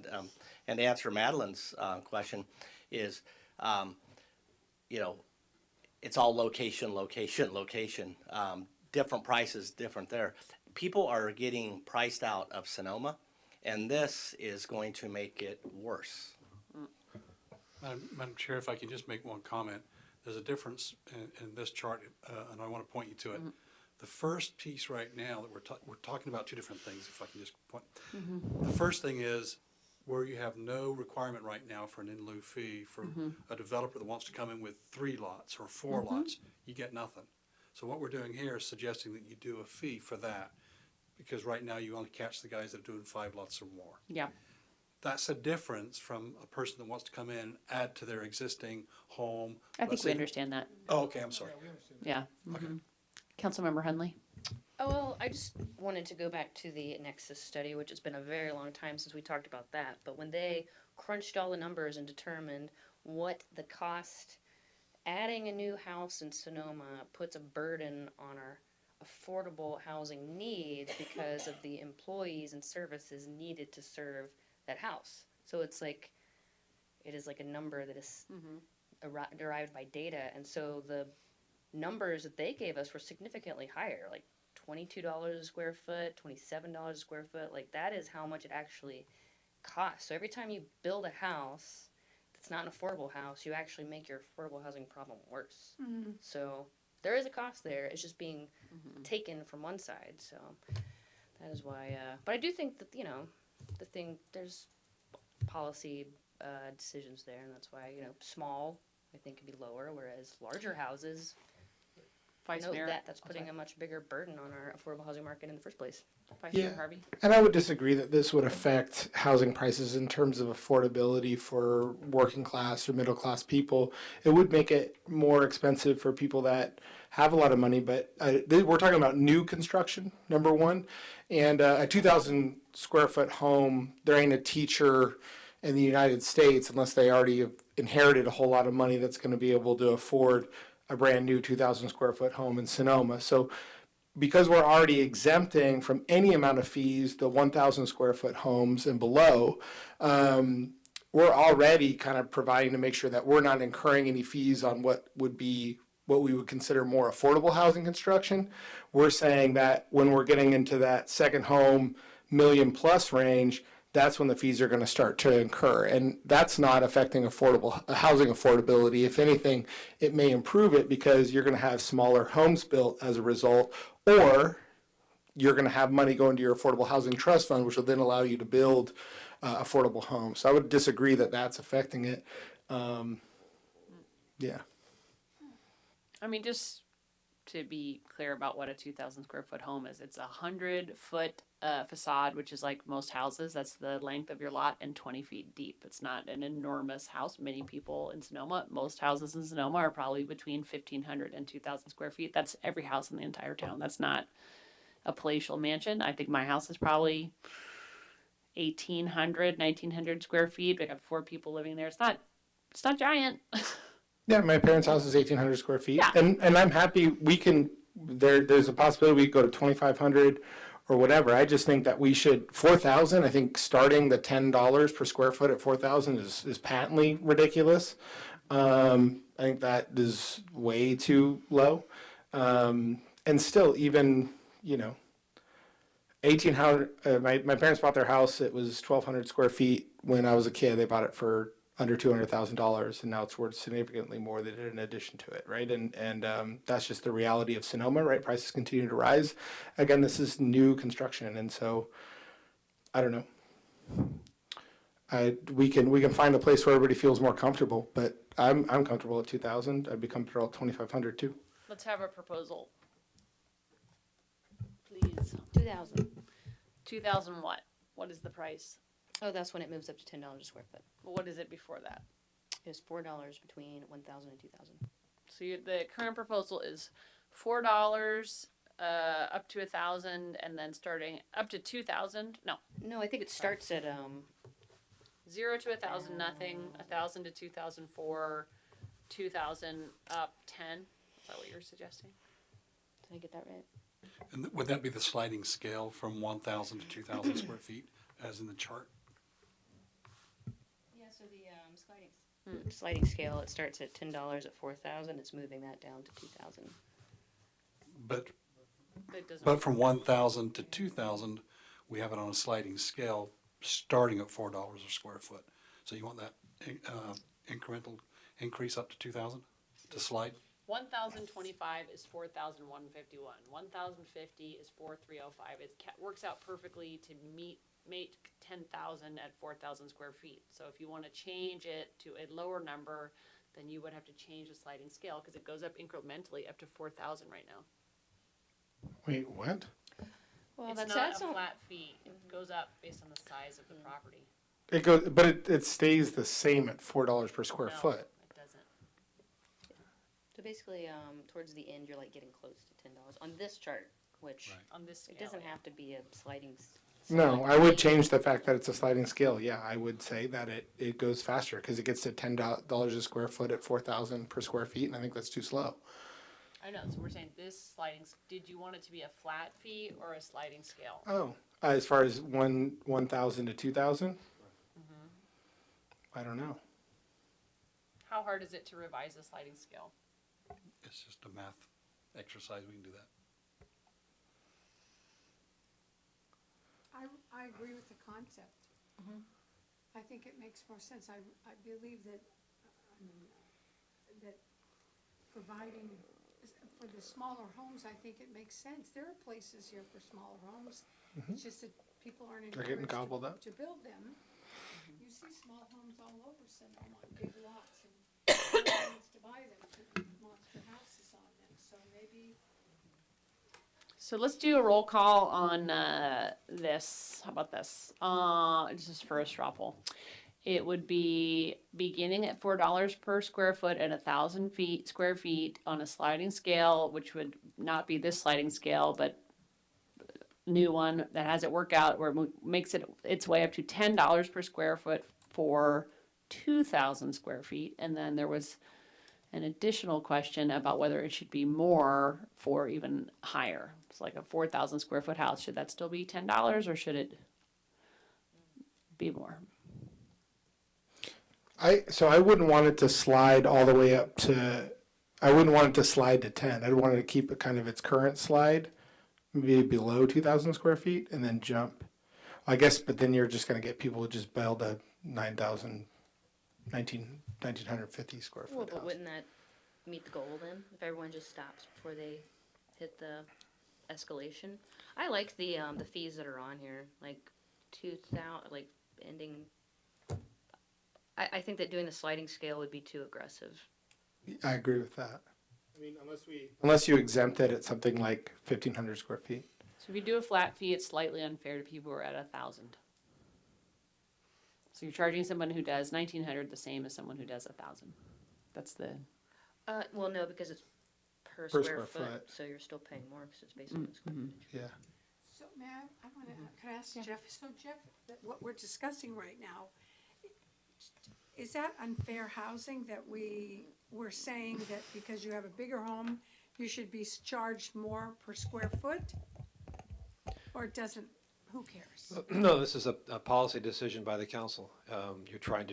And to answer Madeline's question is, you know, it's all location. Different prices, different there. People are getting priced out of Sonoma, and this is going to make it worse. Madam Chair, if I can just make one comment. There's a difference in this chart, and I want to point you to it. The first piece right now that we're talking about two different things, if I can just point. The first thing is where you have no requirement right now for an in lieu fee for a developer that wants to come in with 3 lots or 4 lots, you get nothing. So what we're doing here is suggesting that you do a fee for that, because right now you only catch the guys that are doing 5 lots or more. Yeah. That's a difference from a person that wants to come in, add to their existing home. I think we understand that. Oh, okay, I'm sorry. Yeah. Councilmember Hundley? Oh, well, I just wanted to go back to the Nexus study, which has been a very long time since we talked about that. But when they crunched all the numbers and determined what the cost, adding a new house in Sonoma puts a burden on our affordable housing needs because of the employees and services needed to serve that house. So it's like, it is like a number that is derived by data. And so the numbers that they gave us were significantly higher, like $22 a square foot, $27 a square foot. Like that is how much it actually costs. So every time you build a house that's not an affordable house, you actually make your affordable housing problem worse. So there is a cost there. It's just being taken from one side. So that is why. But I do think that, you know, there's policy decisions there, and that's why, you know, small I think could be lower, whereas larger houses, that's putting a much bigger burden on our affordable housing market in the first place. Vice Chair Harvey? And I would disagree that this would affect housing prices in terms of affordability for working class or middle class people. It would make it more expensive for people that have a lot of money, but we're talking about new construction, number one. And a 2,000 square foot home, there ain't a teacher in the United States, unless they already have inherited a whole lot of money, that's going to be able to afford a brand new 2,000 square foot home in Sonoma. So because we're already exempting from any amount of fees the 1,000 square foot homes and below, we're already kind of providing to make sure that we're not incurring any fees on what we would consider more affordable housing construction. We're saying that when we're getting into that second home, million plus range, that's when the fees are going to start to incur. And that's not affecting housing affordability. If anything, it may improve it because you're going to have smaller homes built as a result, or you're going to have money going to your affordable housing trust fund, which will then allow you to build affordable homes. So I would disagree that that's affecting it. Yeah. I mean, just to be clear about what a 2,000 square foot home is, it's a 100-foot facade, which is like most houses. That's the length of your lot, and 20 feet deep. It's not an enormous house. Many people in Sonoma, most houses in Sonoma are probably between 1,500 and 2,000 square feet. That's every house in the entire town. That's not a palatial mansion. I think my house is probably 1,800, 1,900 square feet. I got 4 people living there. It's not giant. Yeah, my parents' house is 1,800 square feet, Yeah. and I'm happy we can. There's a possibility we could go to 2,500 or whatever. I just think that we should 4,000. I think starting the $10 per square foot at 4,000 is patently ridiculous. I think that is way too low, and still even 1,800. My parents bought their house. It was 1,200 square feet when I was a kid. They bought it for under $200,000, and now it's worth significantly more. They did in addition to it, right? And that's just the reality of Sonoma, right? Prices continue to rise. Again, this is new construction, and so I don't know. We can find a place where everybody feels more comfortable, but I'm comfortable at 2,000. I'd be comfortable at 2,500 too. Let's have a proposal, please. 2,000. 2,000 what? What is the price? Oh, that's when it moves up to $10 a square foot. What is it before that? It's $4 between 1,000 and 2,000. So the current proposal is $4 up to 1,000, and then starting up to 2,000. No, No, I think it starts at 0 to 1,000, nothing. 1,000 to 2,004, 2,000 up 10. Is that what you're suggesting? Did I get that right? And would that be the sliding scale from 1,000 to 2,000 square feet, as in the chart? Yeah, so the sliding scale, it starts at $10 at 4,000. It's moving that down to 2,000. But It doesn't. But from 1,000 to 2,000, we have it on a sliding scale, starting at $4 a square foot. So you want that incremental increase up to 2,000 to slide? 1,025 is 4,151. 1,050 is 4,305. It works out perfectly to make 10,000 at 4,000 square feet. So if you want to change it to a lower number, then you would have to change the sliding scale because it goes up incrementally up to 4,000 right now. Wait, what? Well, It's not a flat fee. It goes up based on the size of the property. It goes, but it stays the same at $4 per square No, foot. it doesn't. So basically, towards the end, you're like getting close to $10 on this chart, which On this scale, it doesn't yeah. have to be a sliding. No, I would change the fact that it's a sliding scale. Yeah, I would say that it goes faster because it gets to $10 a square foot at 4,000 per square feet, and I think that's too slow. I know, so we're saying this did you want it to be a flat fee or a sliding scale? Oh, as far as 1,000 to 2,000? I don't know. How hard is it to revise the sliding scale? It's just a math exercise. We can do that. I agree with the concept. I think it makes more sense. I believe that, that providing, for the smaller homes, I think it makes sense. There are places here for smaller homes. It's just that people aren't They're getting encouraged gobbled up. to build them. You see small homes all over Sonoma, big lots, and no one wants to buy them, put monster houses on them. So maybe So let's do a roll call on this. How about this? This is for a straw poll. It would be beginning at $4 per square foot at 1,000 square feet on a sliding scale, which would not be this sliding scale, but new one that has it work out where it makes it its way up to $10 per square foot for 2,000 square feet. And then there was an additional question about whether it should be more for even higher. It's like a 4,000 square foot house. Should that still be $10 or should it be more? So I wouldn't want it to slide all the way up to, I wouldn't want it to slide to 10. I'd want it to keep it kind of its current slide, maybe below 2,000 square feet, and then jump. I guess, but then you're just gonna get people who just build a 1950 square Well, foot but house. wouldn't that meet the goal then, if everyone just stops before they hit the escalation? I like the fees that are on here, like 2,000, like ending. I think that doing the sliding scale would be too aggressive. I agree with that. I mean, unless you exempt it at something like 1,500 square feet. So if you do a flat fee, it's slightly unfair to people who are at 1,000. So you're charging someone who does 1,900 the same as someone who does 1,000. That's the. Well, no, because it's per Per square square foot, foot. so you're still paying more because it's based on the square footage. Yeah. So, Matt, I want to, could I ask Jeff, so Jeff, what we're discussing right now, is that unfair housing that we're saying that because you have a bigger home, you should be charged more per square foot? Or it doesn't, who cares? No, this is a policy decision by the council. You're trying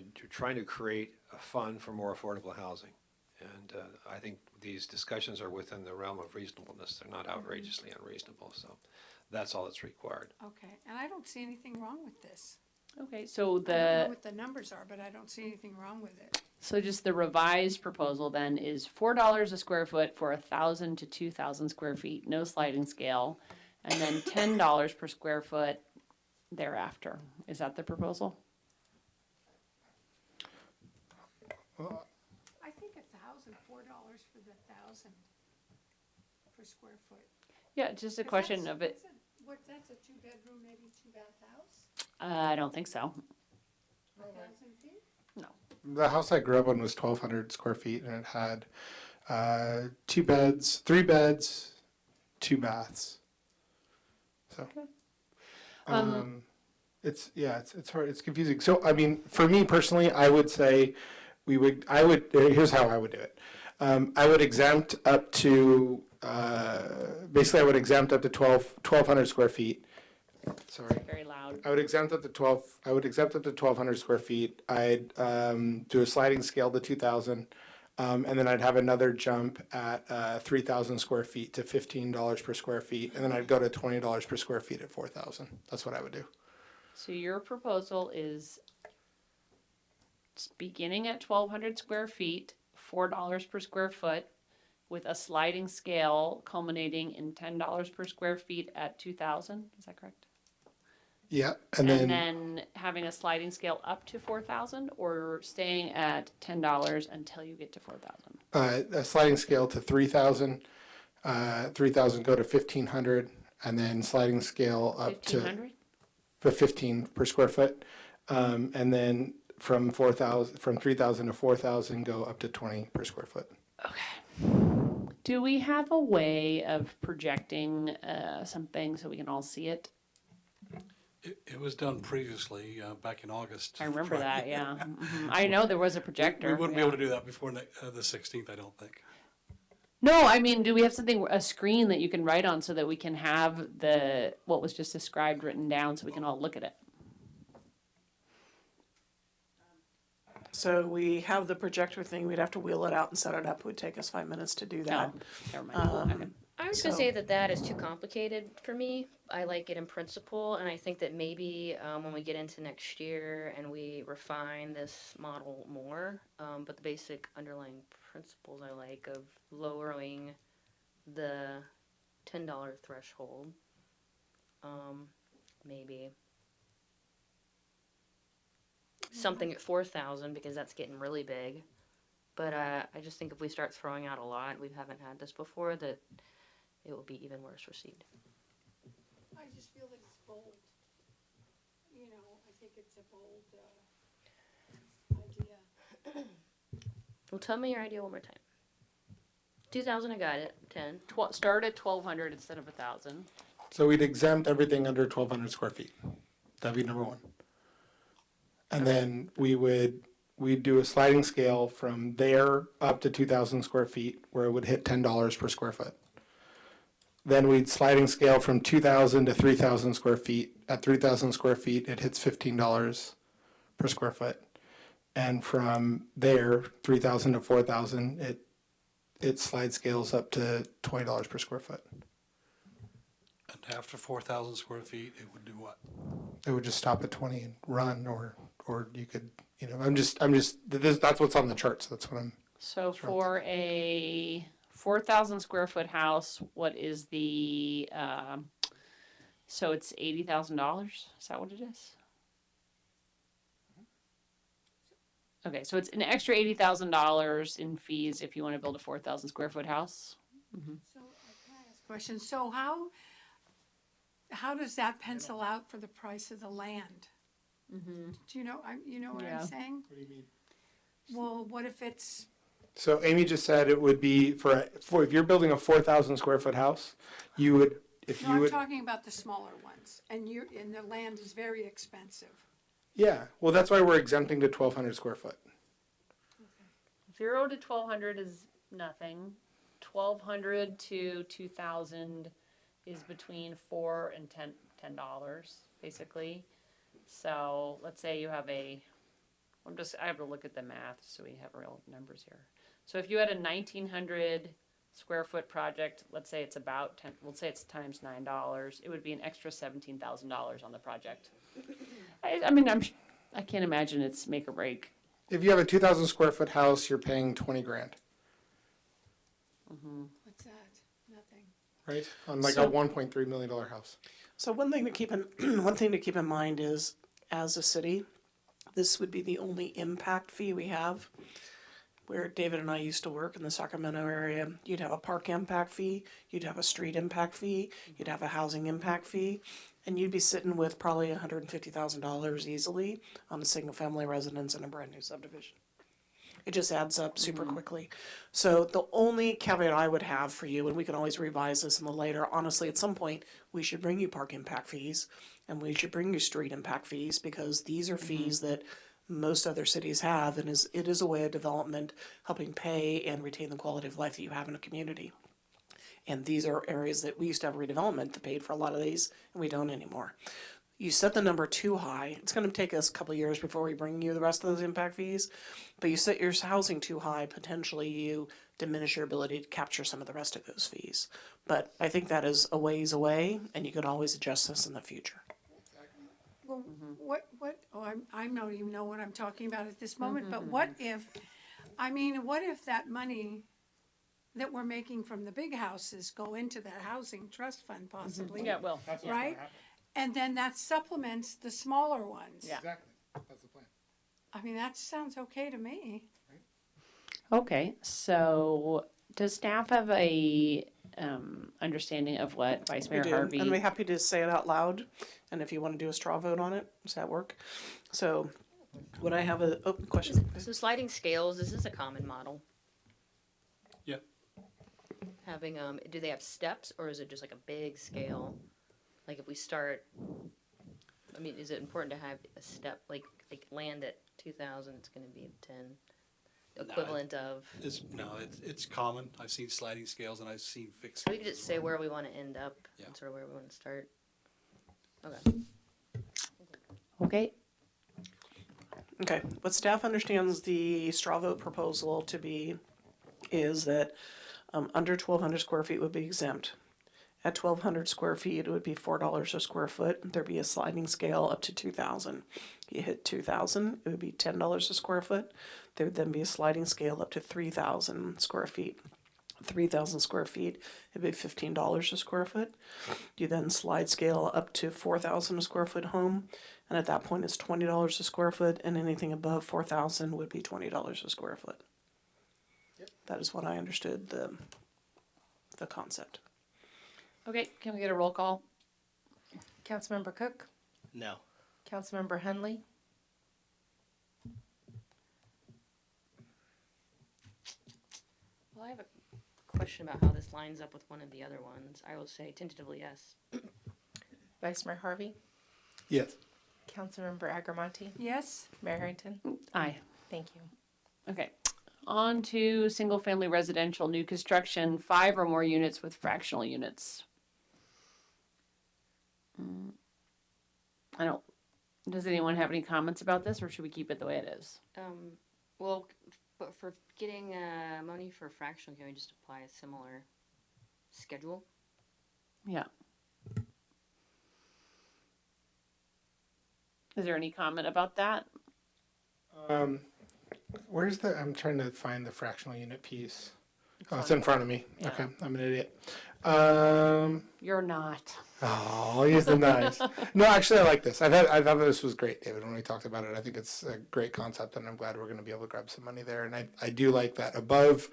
to create a fund for more affordable housing. And I think these discussions are within the realm of reasonableness. They're not outrageously unreasonable, so that's all that's required. Okay, and I don't see anything wrong with this. Okay, so I don't know what the numbers are, but I don't see anything wrong with it. So just the revised proposal then is $4 a square foot for 1,000 to 2,000 square feet, no sliding scale, and then $10 per square foot thereafter. Is that the proposal? I think $1,000, $4 for the 1,000 per square foot. Yeah, just a 'Cause question of it. That's a two-bedroom, maybe two-bath house? I don't think so. 1,000 feet? No. The house I grew up in was 1,200 square feet, and it had 2 beds, 3 beds, 2 baths. So, it's hard. It's confusing. So, I mean, for me personally, I would say here's how I would do it. I would exempt up to basically I would exempt up to 1,200 square feet. Sorry. Very loud. I would exempt up to 1,200 square feet. I'd do a sliding scale to 2,000, and then I'd have another jump at 3,000 square feet to $15 per square feet, and then I'd go to $20 per square feet at 4,000. That's what I would do. So your proposal is beginning at 1,200 square feet, $4 per square foot, with a sliding scale culminating in $10 per square feet at 2,000. Is that correct? Yeah, And then having a sliding scale up to 4,000, or staying at $10 until you get to 4,000. A sliding scale to 3,000, 3,000 go to 1,500, and then sliding scale up to 1,500. 15 per square foot, and then from 3,000 to 4,000 go up to 20 per square foot. Okay. Do we have a way of projecting something so we can all see it? It was done previously, back in August. I remember that, yeah. Mhm. I know there was a projector. We wouldn't be yeah. able to do that before the 16th, I don't think. No, I mean, do we have a screen that you can write on so that we can have what was just described written down so we can all look at it? So we have the projector thing, we'd have to wheel it out and set it up, it would take us 5 minutes to do that. No, never mind. Okay. I was gonna So- say that is too complicated for me. I like it in principle, and I think that maybe when we get into next year and we refine this model more, but the basic underlying principles I like of lowering the $10 threshold, maybe something at 4,000 because that's getting really big. But I just think if we start throwing out a lot, we haven't had this before, that it will be even worse for seed. I just feel that it's bold. You know, I think it's a bold idea. Well, tell me your idea one more time. 2,000, I got it. 10. Start at 1,200 instead of 1,000. So we'd exempt everything under 1,200 square feet. That'd be number one. And then we'd do a sliding scale from there up to 2,000 square feet where it would hit $10 per square foot. Then we'd sliding scale from 2,000 to 3,000 square feet. At 3,000 square feet, it hits $15 per square foot. And from there, 3,000 to 4,000, it slide scales up to $20 per square foot. And after 4,000 square feet, it would do what? It would just stop at 20 and run, or you could, that's what's on the charts. That's what I'm. So for a 4,000 square foot house, what is the, so it's $80,000? Is that what it is? Okay, so it's an extra $80,000 in fees if you want to build a 4,000 square foot house. So, can I ask a question? So how does that pencil out for the price of the land? Do you know, you know what Yeah. I'm saying? What do you mean? Well, what if it's, So Amy just said it would be for if you're building a 4,000 square foot house, you would, no, I'm talking about the smaller ones, and the land is very expensive. yeah. Well, that's why we're exempting to 1,200 square foot. 0 to 1,200 is nothing. 1,200 to 2,000 is between $4 and $10, basically. So let's say you have I have to look at the math so we have real numbers here. So if you had a 1,900 square foot project, let's say it's about we'll say it's times $9, it would be an extra $17,000 on the project. I mean, I can't imagine it's make or break. If you have a 2,000 square foot house, you're paying 20 grand, What's that? Nothing. right? On like So- a $1.3 million house. So one thing to keep in mind is, as a city, this would be the only impact fee we have. Where David and I used to work in the Sacramento area, you'd have a park impact fee, you'd have a street impact fee, you'd have a housing impact fee, and you'd be sitting with probably $150,000 easily on a single family residence in a brand new subdivision. It just adds up super quickly. So the only caveat I would have for you, and we can always revise this in the later, honestly, at some point, we should bring you park impact fees and we should bring you street impact fees, because these are fees that most other cities have, and it is a way of development helping pay and retain the quality of life that you have in a community. And these are areas that we used to have redevelopment that paid for a lot of these, and we don't anymore. You set the number too high. It's going to take us a couple of years before we bring you the rest of those impact fees. But you set your housing too high, potentially you diminish your ability to capture some of the rest of those fees. But I think that is a ways away, and you could always adjust this in the future. Well, I don't even know what I'm talking about at this moment, but what if that money that we're making from the big houses go into that housing trust fund possibly? Yeah, well, Right? And then that supplements the smaller ones. Yeah. Exactly. That's the plan. I mean, that sounds okay to me. okay. So does staff have a understanding of what Vice We Mayor do, Harvey? and we're happy to say it out loud, and if you want to do a straw vote on it, does that work? So, would I have a, question? So sliding scales, is this a common model? Yeah. Having, do they have steps, or is it just like a big scale? Like if we start, I mean, is it important to have a step, like land at 2,000, it's gonna be 10, equivalent of? It's common. I've seen sliding scales and I've seen fixed. So we could just say where we wanna end up, Yeah. and sort of where we wanna start. Okay. Okay. Okay, what staff understands the straw vote proposal to be is that under 1,200 square feet would be exempt. At 1,200 square feet, it would be $4 a square foot. There'd be a sliding scale up to 2,000. You hit 2,000, it would be $10 a square foot. There would then be a sliding scale up to 3,000 square feet. 3,000 square feet, it'd be $15 a square foot. You then slide scale up to 4,000 a square foot home, and at that point it's $20 a square foot, and anything above 4,000 would be $20 a square foot. Yep. That is what I understood the concept. Okay, can we get a roll call? Councilmember Cook, No. Councilmember Hundley, Well, I have a question about how this lines up with one of the other ones. I will say tentatively yes. Vice Mayor Harvey, Yes. Councilmember Agrimonti, Yes? Mayor Harrington. Aye. Thank you. Okay. On to single family residential new construction, 5 or more units with fractional units. Does anyone have any comments about this, or should we keep it the way it is? Well, but for getting money for fractional, can we just apply a similar schedule? Yeah. Is there any comment about that? Where's I'm trying to find the fractional unit piece. Oh, it's on- in front of me. yeah. Okay, I'm an idiot. You're not. Oh, he's the nice. No, actually, I like this. I thought this was great, David, when we talked about it. I think it's a great concept, and I'm glad we're going to be able to grab some money there. And I do like that above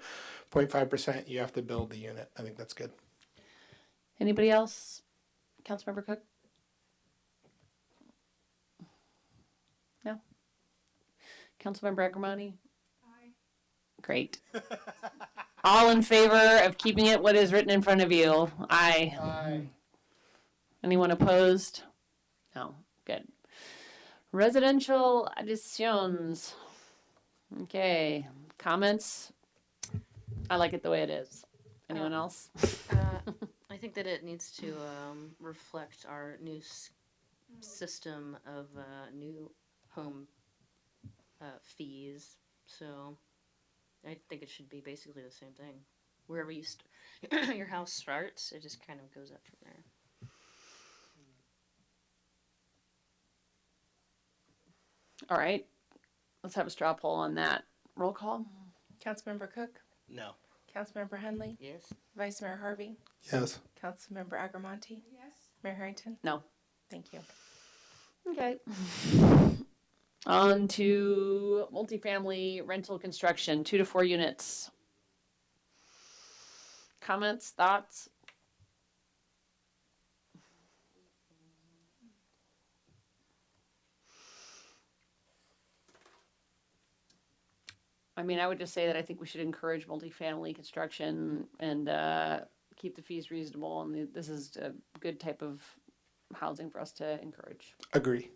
0.5%, you have to build the unit. I think that's good. Anybody else? Councilmember Cook? No? Councilmember Agrimonti? Aye. Great. All in favor of keeping it what is written in front of you? Aye. Aye. Anyone opposed? No. Good. Residential additions. Okay. Comments? I like it the way it is. Anyone else? I think that it needs to reflect our new system of new home fees. So I think it should be basically the same thing. Wherever you your house starts, it just kind of goes up from there. All right. Let's have a straw poll on that. Roll call. Councilmember Cook, No. Councilmember Hundley, Yes. Vice Mayor Harvey, Yes. Councilmember Agrimonti, Yes. Mayor Harrington. No. Thank you. Okay. On to multifamily rental construction, 2 to 4 units. Comments, thoughts? I mean, I would just say that I think we should encourage multifamily construction and keep the fees reasonable. And this is a good type of housing for us to encourage. Agree.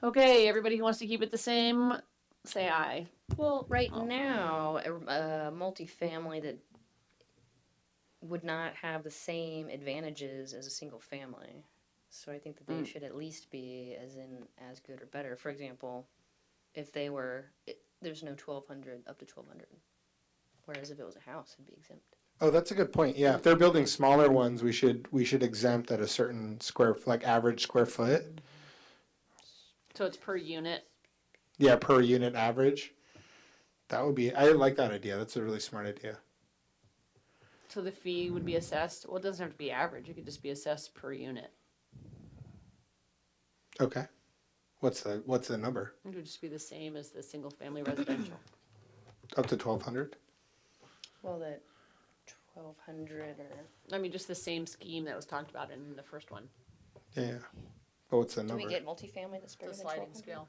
Okay, everybody who wants to keep it the same, say aye. Well, right now, a multifamily that would not have the same advantages as a single family. So I think that they should at least be as good or better. For example, if they were, there's no 1,200 up to 1,200. Whereas if it was a house, it'd be exempt. Oh, that's a good point. Yeah, if they're building smaller ones, we should exempt at a certain average square foot. So it's per unit. Yeah, per unit average. That would be. I like that idea. That's a really smart idea. So the fee would be assessed. Well, it doesn't have to be average. It could just be assessed per unit. Okay. What's the number? It would just be the same as the single family residential. Up to 1,200. Well, that 1,200 or. I mean, just the same scheme that was talked about in the first one. Yeah. But what's the Do number? we get multifamily that's bigger The than sliding 1,200? scale.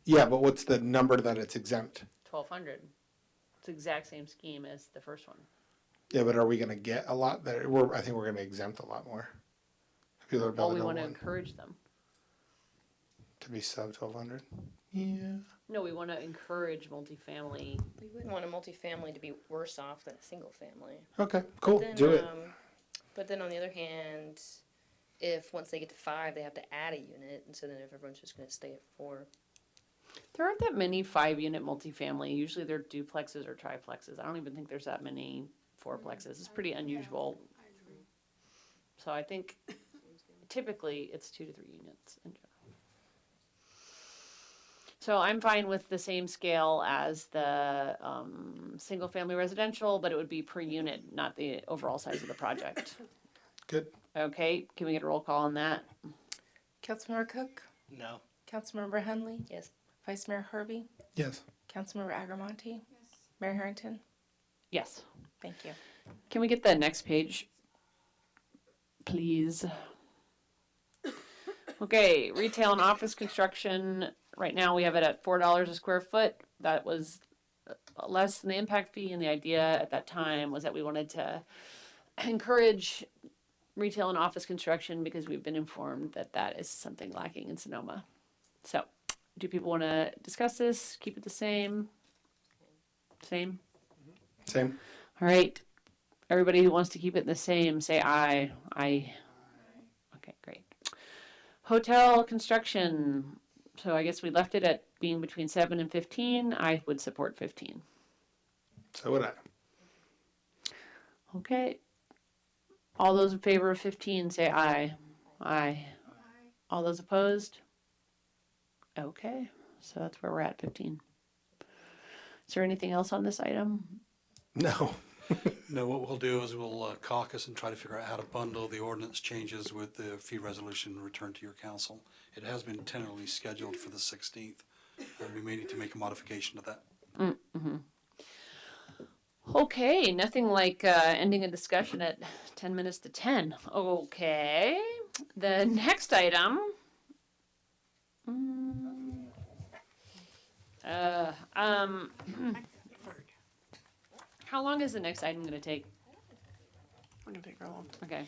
Yeah, but what's the number that it's exempt? 1,200. It's the exact same scheme as the first one. Yeah, but are we going to get a lot there? I think we're going to exempt a lot more. People are Well, building we want to one encourage them. to be sub 1,200. Yeah. No, we want to encourage multifamily. We wouldn't want a multifamily to be worse off than a single family. Okay. Cool. Then, Do it. But then on the other hand, if once they get to 5, they have to add a unit, and so then if everyone's just going to stay at 4. There aren't that many 5-unit multifamily. Usually they're duplexes or triplexes. I don't even think there's that many 4plexes. It's pretty unusual. So I think typically it's 2 to 3 units in general. So I'm fine with the same scale as the single family residential, but it would be per unit, not the overall size of the project. Good. Okay, can we get a roll call on that? Councilmember Cook, No. Councilmember Hundley, Yes. Vice Mayor Harvey, Yes. Councilmember Agrimonti, Mayor Harrington. Yes. Thank you. Can we get the next page, please? Okay, retail and office construction. Right now we have it at $4 a square foot. That was less than the impact fee, and the idea at that time was that we wanted to encourage retail and office construction because we've been informed that that is something lacking in Sonoma. So, do people want to discuss this? Keep it the same? Same? Same. All right. Everybody who wants to keep it the same, say aye. Aye. Okay, great. Hotel construction. So I guess we left it at being between 7 and 15. I would support 15. So would I. Okay. All those in favor of 15, say aye. Aye. All those opposed? Okay, so that's where we're at, 15. Is there anything else on this item? No. No, what we'll do is we'll caucus and try to figure out how to bundle the ordinance changes with the fee resolution returned to your council. It has been tentatively scheduled for the 16th. We may need to make a modification to that. Mm-hmm. Okay, nothing like ending a discussion at 10 minutes to 10. Okay, the next item. How long is the next item going to take? We're gonna take our long time. Okay.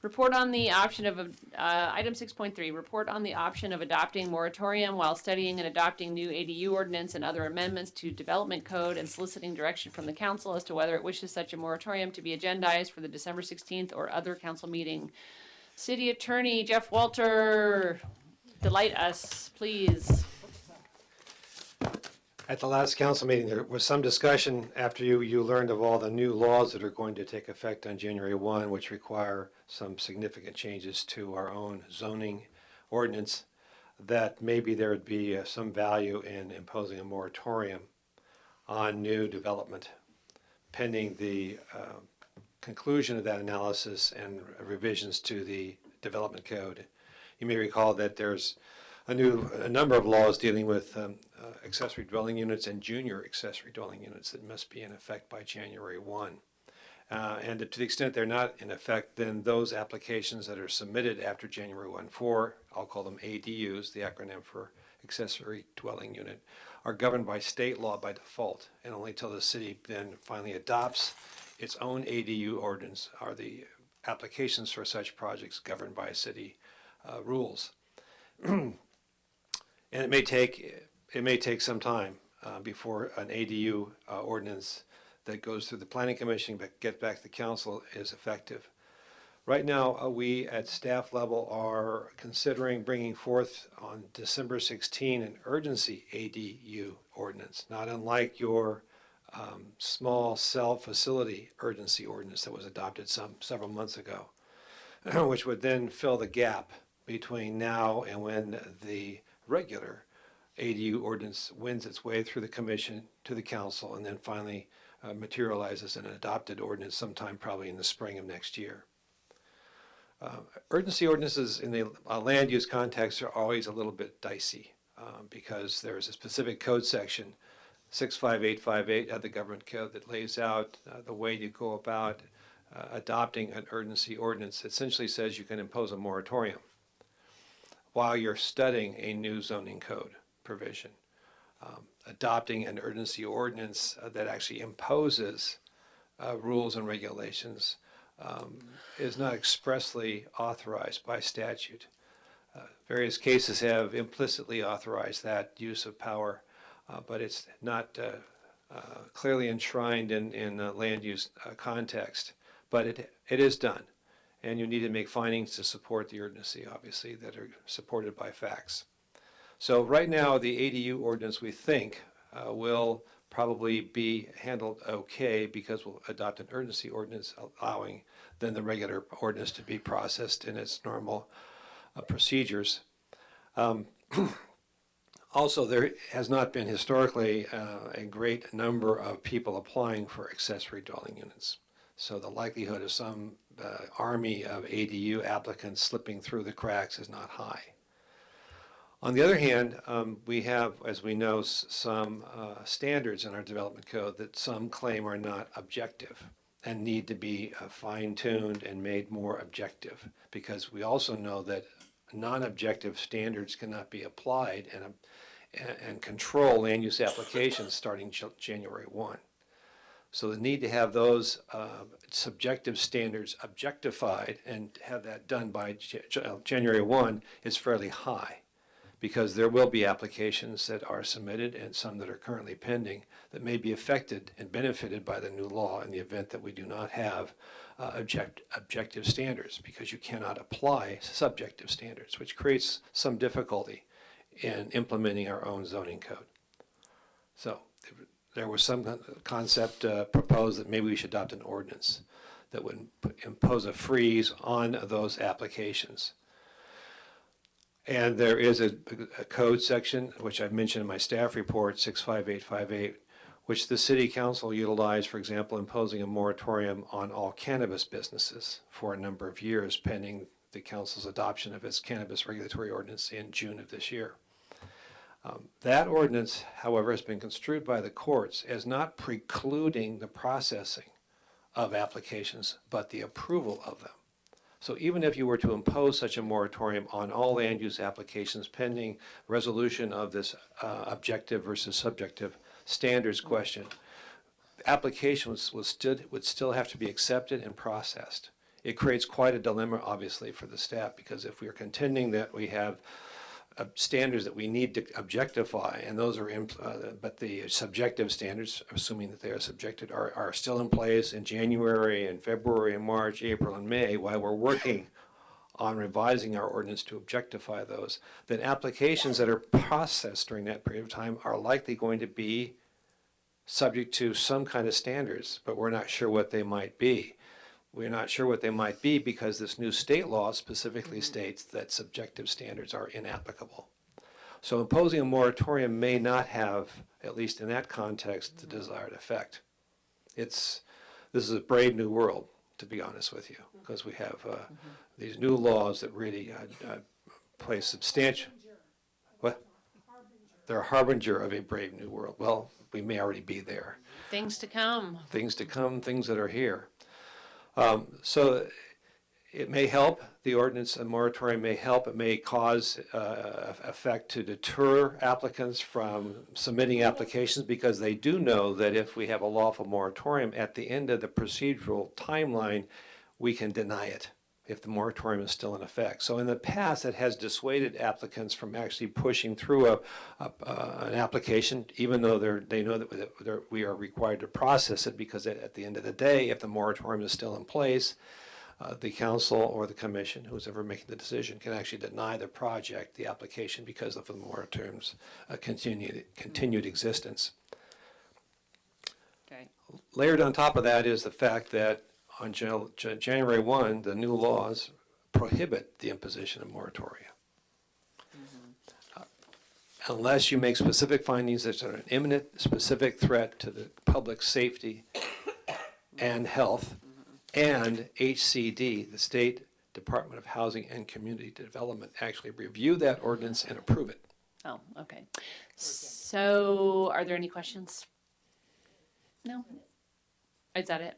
Report on the option of, item 6.3, report on the option of adopting moratorium while studying and adopting new ADU ordinance and other amendments to development code and soliciting direction from the council as to whether it wishes such a moratorium to be agendized for the December 16th or other council meeting. City Attorney Jeff Walter, delight us, please. At the last council meeting, there was some discussion after you learned of all the new laws that are going to take effect on January 1, which require some significant changes to our own zoning ordinance, that maybe there would be some value in imposing a moratorium on new development pending the conclusion of that analysis and revisions to the development code. You may recall that there's a number of laws dealing with accessory dwelling units and junior accessory dwelling units that must be in effect by January 1. And to the extent they're not in effect, then those applications that are submitted after January 1 for, I'll call them ADUs, the acronym for accessory dwelling unit, are governed by state law by default, and only till the city then finally adopts its own ADU ordinance are the applications for such projects governed by city rules. And it may take some time before an ADU ordinance that goes through the planning commission but get back to the council is effective. Right now, we at staff level are considering bringing forth on December 16 an urgency ADU ordinance, not unlike your small cell facility urgency ordinance that was adopted several months ago, which would then fill the gap between now and when the regular ADU ordinance wins its way through the commission to the council and then finally materializes in an adopted ordinance sometime probably in the spring of next year. Urgency ordinances in the land use context are always a little bit dicey because there's a specific code section, 65858 of the government code, that lays out the way you go about adopting an urgency ordinance. It essentially says you can impose a moratorium while you're studying a new zoning code provision. Adopting an urgency ordinance that actually imposes rules and regulations is not expressly authorized by statute. Various cases have implicitly authorized that use of power, but it's not clearly enshrined in land use context. But it is done, and you need to make findings to support the urgency, obviously, that are supported by facts. So right now, the ADU ordinance, we think, will probably be handled okay because we'll adopt an urgency ordinance allowing then the regular ordinance to be processed in its normal procedures. Also, there has not been historically a great number of people applying for accessory dwelling units. So the likelihood of some army of ADU applicants slipping through the cracks is not high. On the other hand, we have, as we know, some standards in our development code that some claim are not objective and need to be fine-tuned and made more objective, because we also know that non-objective standards cannot be applied and control land use applications starting January 1. So the need to have those subjective standards objectified and have that done by January 1 is fairly high, because there will be applications that are submitted and some that are currently pending that may be affected and benefited by the new law in the event that we do not have objective standards, because you cannot apply subjective standards, which creates some difficulty in implementing our own zoning code. So there was some concept proposed that maybe we should adopt an ordinance that would impose a freeze on those applications. And there is a code section, which I've mentioned in my staff report, 65858, which the city council utilized, for example, imposing a moratorium on all cannabis businesses for a number of years pending the council's adoption of its cannabis regulatory ordinance in June of this year. That ordinance, however, has been construed by the courts as not precluding the processing of applications, but the approval of them. So even if you were to impose such a moratorium on all land use applications pending resolution of this objective versus subjective standards question, applications would still have to be accepted and processed. It creates quite a dilemma, obviously, for the staff, because if we are contending that we have standards that we need to objectify, and those are but the subjective standards, assuming that they are subjected, are still in place in January and February and March, April and May, while we're working on revising our ordinance to objectify those, then applications that are processed during that period of time are likely going to be subject to some kind of standards, but we're not sure what they might be. We're not sure what they might be because this new state law specifically states that subjective standards are inapplicable. So imposing a moratorium may not have, at least in that context, the desired effect. This is a brave new world, to be honest with you, because we have these new laws that really place substantial. What? They're a harbinger of a brave new world. Well, we may already be there. Things to come. Things to come, things that are here. So it may help, the ordinance and moratorium may help, it may cause effect to deter applicants from submitting applications because they do know that if we have a lawful moratorium at the end of the procedural timeline, we can deny it if the moratorium is still in effect. So in the past, it has dissuaded applicants from actually pushing through an application, even though they know that we are required to process it, because at the end of the day, if the moratorium is still in place, the council or the commission, who's ever making the decision, can actually deny the project, the application, because of the moratorium's continued existence. Okay. Layered on top of that is the fact that on January 1, the new laws prohibit the imposition of moratoria. Unless you make specific findings that are an imminent, specific threat to the public safety and health, and HCD, the State Department of Housing and Community Development, actually review that ordinance and approve it. Oh, okay. So are there any questions? No? Is that it?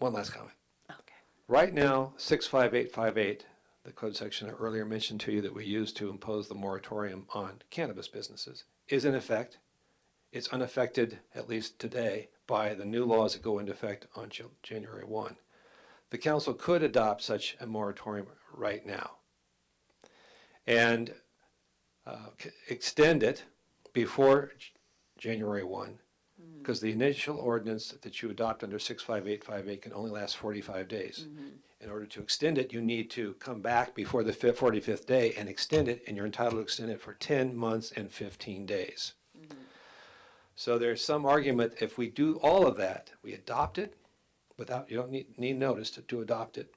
One last comment. Okay. Right now, 65858, the code section I earlier mentioned to you that we use to impose the moratorium on cannabis businesses, is in effect. It's unaffected, at least today, by the new laws that go into effect on January 1. The council could adopt such a moratorium right now and extend it before January 1, because the initial ordinance that you adopt under 65858 can only last 45 days. In order to extend it, you need to come back before the 45th day and extend it, and you're entitled to extend it for 10 months and 15 days. So there's some argument, if we do all of that, we adopt it without, you don't need notice to adopt it.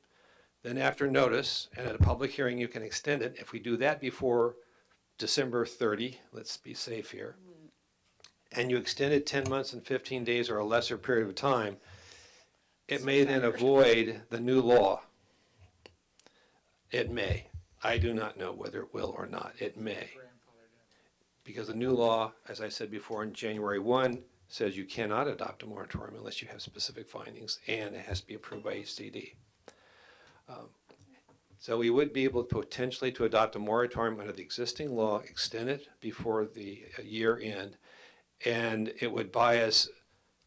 Then after notice and at a public hearing, you can extend it. If we do that before December 30, let's be safe here, and you extend it 10 months and 15 days or a lesser period of time, it may then avoid the new law. It may. I do not know whether it will or not. It may. Because the new law, as I said before, in January 1, says you cannot adopt a moratorium unless you have specific findings, and it has to be approved by HCD. So we would be able potentially to adopt a moratorium under the existing law, extend it before the year end, and it would buy us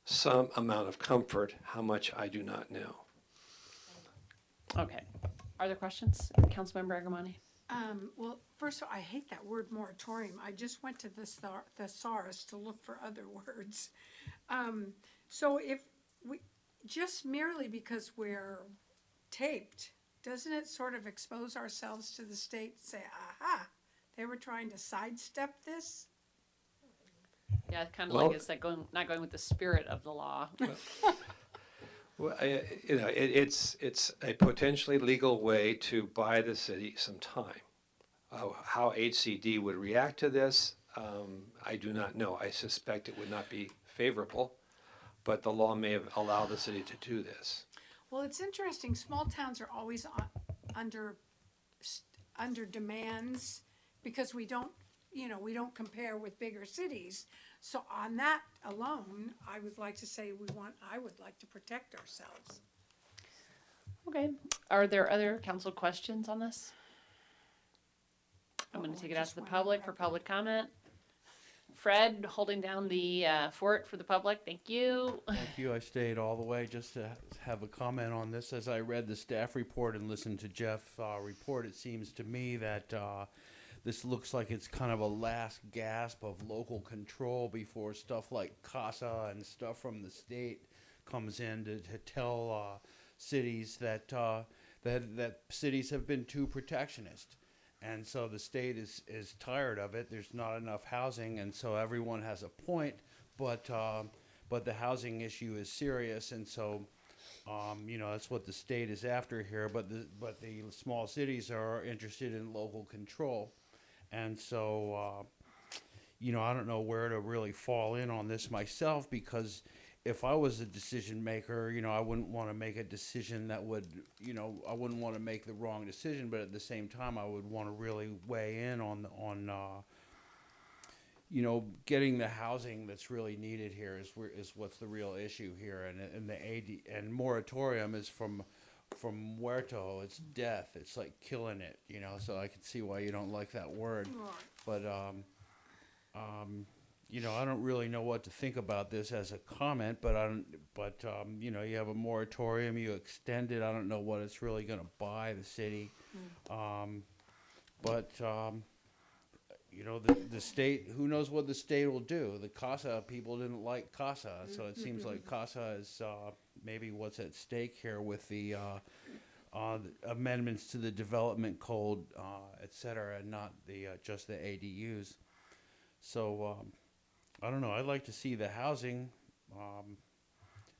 some amount of comfort. How much, I do not know. Okay. Are there questions? Councilmember Agrimonti? Well, first of all, I hate that word moratorium. I just went to the thesaurus to look for other words. So if we, just merely because we're taped, doesn't it sort of expose ourselves to the state, say, aha, they were trying to sidestep this? Yeah, it's kind of Well, like it's like not going with the spirit of the law. Well, it's a potentially legal way to buy the city some time. How HCD would react to this, I do not know. I suspect it would not be favorable, but the law may have allowed the city to do this. Well, it's interesting, small towns are always under, under demands because we don't, we don't compare with bigger cities. So on that alone, I would like to say I would like to protect ourselves. Okay. Are there other council questions on this? I'm going to take it out to the public for public comment. Fred, holding down the fort for the public. Thank you. Thank you. I stayed all the way just to have a comment on this. As I read the staff report and listened to Jeff's report, it seems to me that this looks like it's kind of a last gasp of local control before stuff like CASA and stuff from the state comes in to tell cities that cities have been too protectionist. And so the state is tired of it. There's not enough housing, and so everyone has a point, but the housing issue is serious, and so that's what the state is after here. But the small cities are interested in local control, and so I don't know where to really fall in on this myself, because if I was a decision maker, I wouldn't want to make a decision that would, I wouldn't want to make the wrong decision, but at the same time, I would want to really weigh in on getting the housing that's really needed here is what's the real issue here, and the AD and moratorium is from muerto, it's death, it's like killing it, so I can see why you don't like that word, but I don't really know what to think about this as a comment, but you have a moratorium, you extend it. I don't know what it's really going to buy the city, the state. Who knows what the state will do? The CASA people didn't like CASA, so it seems like CASA is maybe what's at stake here with the amendments to the development code, et cetera, and not just the ADUs. So. I don't know. I'd like to see the housing,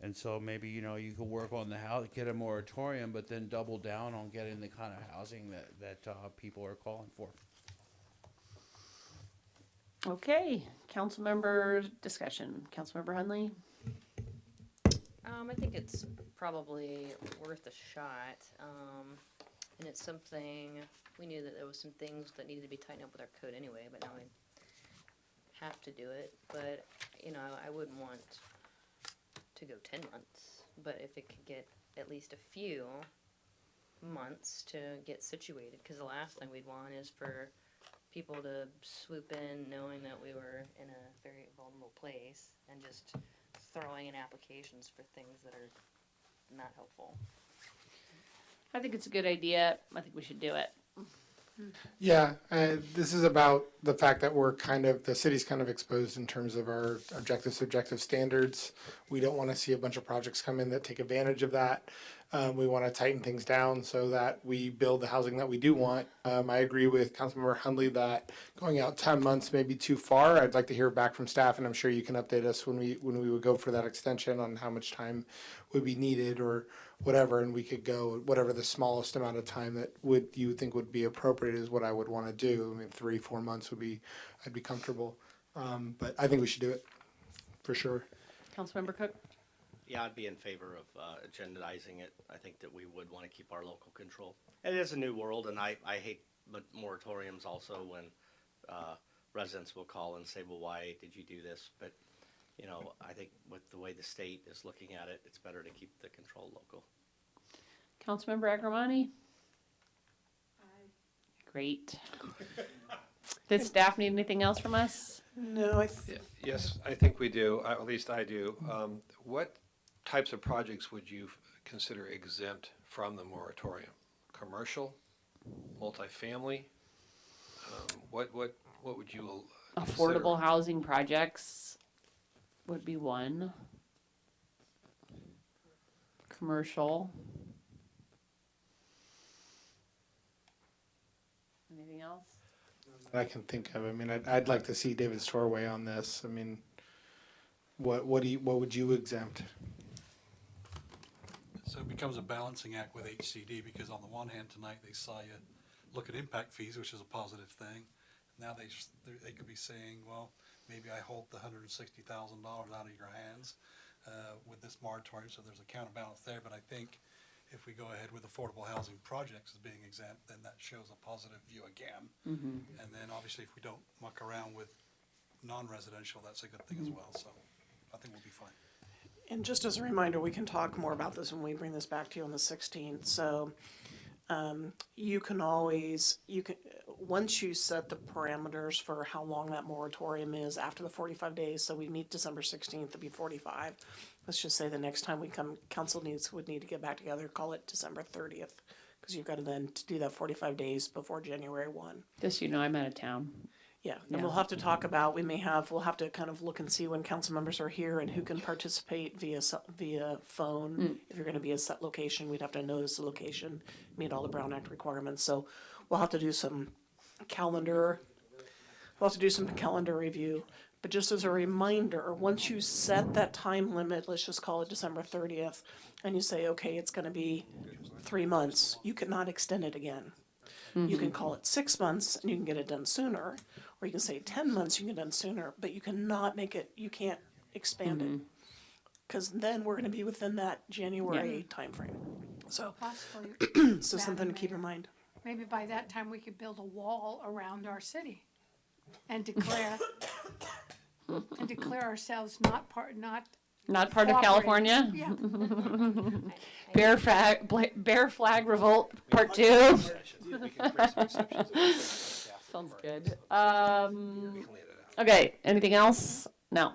and so maybe you could work on the house, get a moratorium, but then double down on getting the kind of housing that people are calling for. Okay, council member discussion. Councilmember Hundley. I think it's probably worth a shot, and it's something, we knew that there was some things that needed to be tightened up with our code anyway, but now we have to do it, but I wouldn't want to go 10 months, but if it could get at least a few months to get situated, because the last thing we'd want is for people to swoop in knowing that we were in a very vulnerable place and just throwing in applications for things that are not helpful. I think it's a good idea. I think we should do it. Yeah, this is about the fact that the city's kind of exposed in terms of our subjective standards. We don't want to see a bunch of projects come in that take advantage of that. We want to tighten things down so that we build the housing that we do want. I agree with Councilmember Hundley that going out 10 months may be too far. I'd like to hear back from staff, and I'm sure you can update us when we would go for that extension on how much time would be needed or whatever, and we could go whatever the smallest amount of time that you think would be appropriate is what I would want to do. I mean, 3-4 months I'd be comfortable. But I think we should do it for sure. Councilmember Cook. Yeah, I'd be in favor of agendizing it. I think that we would want to keep our local control. It is a new world, and I hate moratoriums also when residents will call and say, well, why did you do this? But, I think with the way the state is looking at it, it's better to keep the control local. Councilmember Agrimonti. Great. Does staff need anything else from us? No, Yes, I think we do, at least I do. What types of projects would you consider exempt from the moratorium? Commercial, multifamily? What would you consider? Affordable housing projects would be one. Commercial. Anything else? I can think of. I mean, I'd like to see David Storway on this. I mean, what would you exempt? So it becomes a balancing act with HCD, because on the one hand tonight they saw you look at impact fees, which is a positive thing. Now they could be saying, well, maybe I hold the $160,000 out of your hands with this moratorium, so there's a counterbalance there. But I think if we go ahead with affordable housing projects as being exempt, then that shows a positive view again. And then obviously if we don't muck around with non-residential, that's a good thing as well. So I think we'll be fine. And just as a reminder, we can talk more about this when we bring this back to you on the 16th. So you can once you set the parameters for how long that moratorium is after the 45 days, so we meet December 16th, it'll be 45. Let's just say the next time we come, council would need to get back together, call it December 30th, because you've got to then do that 45 days before January 1. Just so you know, I'm out of town. Yeah, and we'll have to talk about, we'll have to kind of look and see when council members are here and who can participate via phone. If you're gonna be a set location, we'd have to notice the location, meet all the Brown Act requirements, so we'll have to do some calendar review. But just as a reminder, once you set that time limit, let's just call it December 30th, and you say, okay, it's gonna be 3 months, you cannot extend it again. You can call it 6 months and you can get it done sooner, or you can say 10 months, you can get it done sooner, but you cannot you can't expand it. Because then we're gonna be within that January timeframe. So, Possibly, so something to keep in mind. maybe by that time we could build a wall around our city and declare ourselves not part Not part of cooperating. California? Yeah. Bear flag revolt part 2. Sounds good. Okay, anything else? No.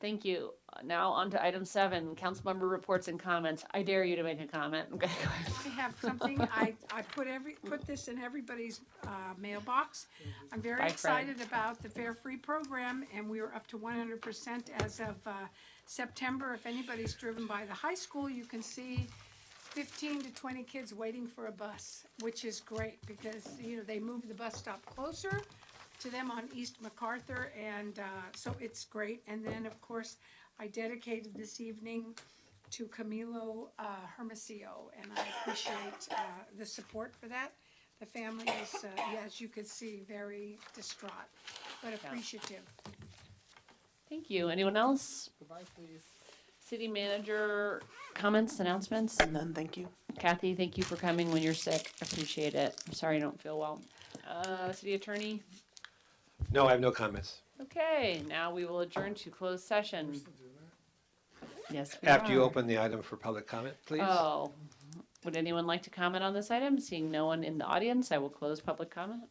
Thank you. Now on to item 7, council member reports and comments. I dare you to make a comment. Okay, go ahead. I have something, I put this in everybody's mailbox. I'm very Bye, Fred. excited about the Fare Free program, and we are up to 100% as of September. If anybody's driven by the high school, you can see 15 to 20 kids waiting for a bus, which is great because, they moved the bus stop closer to them on East MacArthur, and so it's great. And then, of course, I dedicated this evening to Camilo Hermosillo, and I appreciate the support for that. The family is, as you could see, very distraught, but appreciative. Thank you. Anyone else? Goodbye, please. City manager comments, announcements? And then, thank you. Kathy, thank you for coming when you're sick. Appreciate it. I'm sorry you don't feel well. City attorney? No, I have no comments. Okay, now we will adjourn to closed session. Yes, we After you are. open the item for public comment, please. Oh, would anyone like to comment on this item? Seeing no one in the audience, I will close public comment.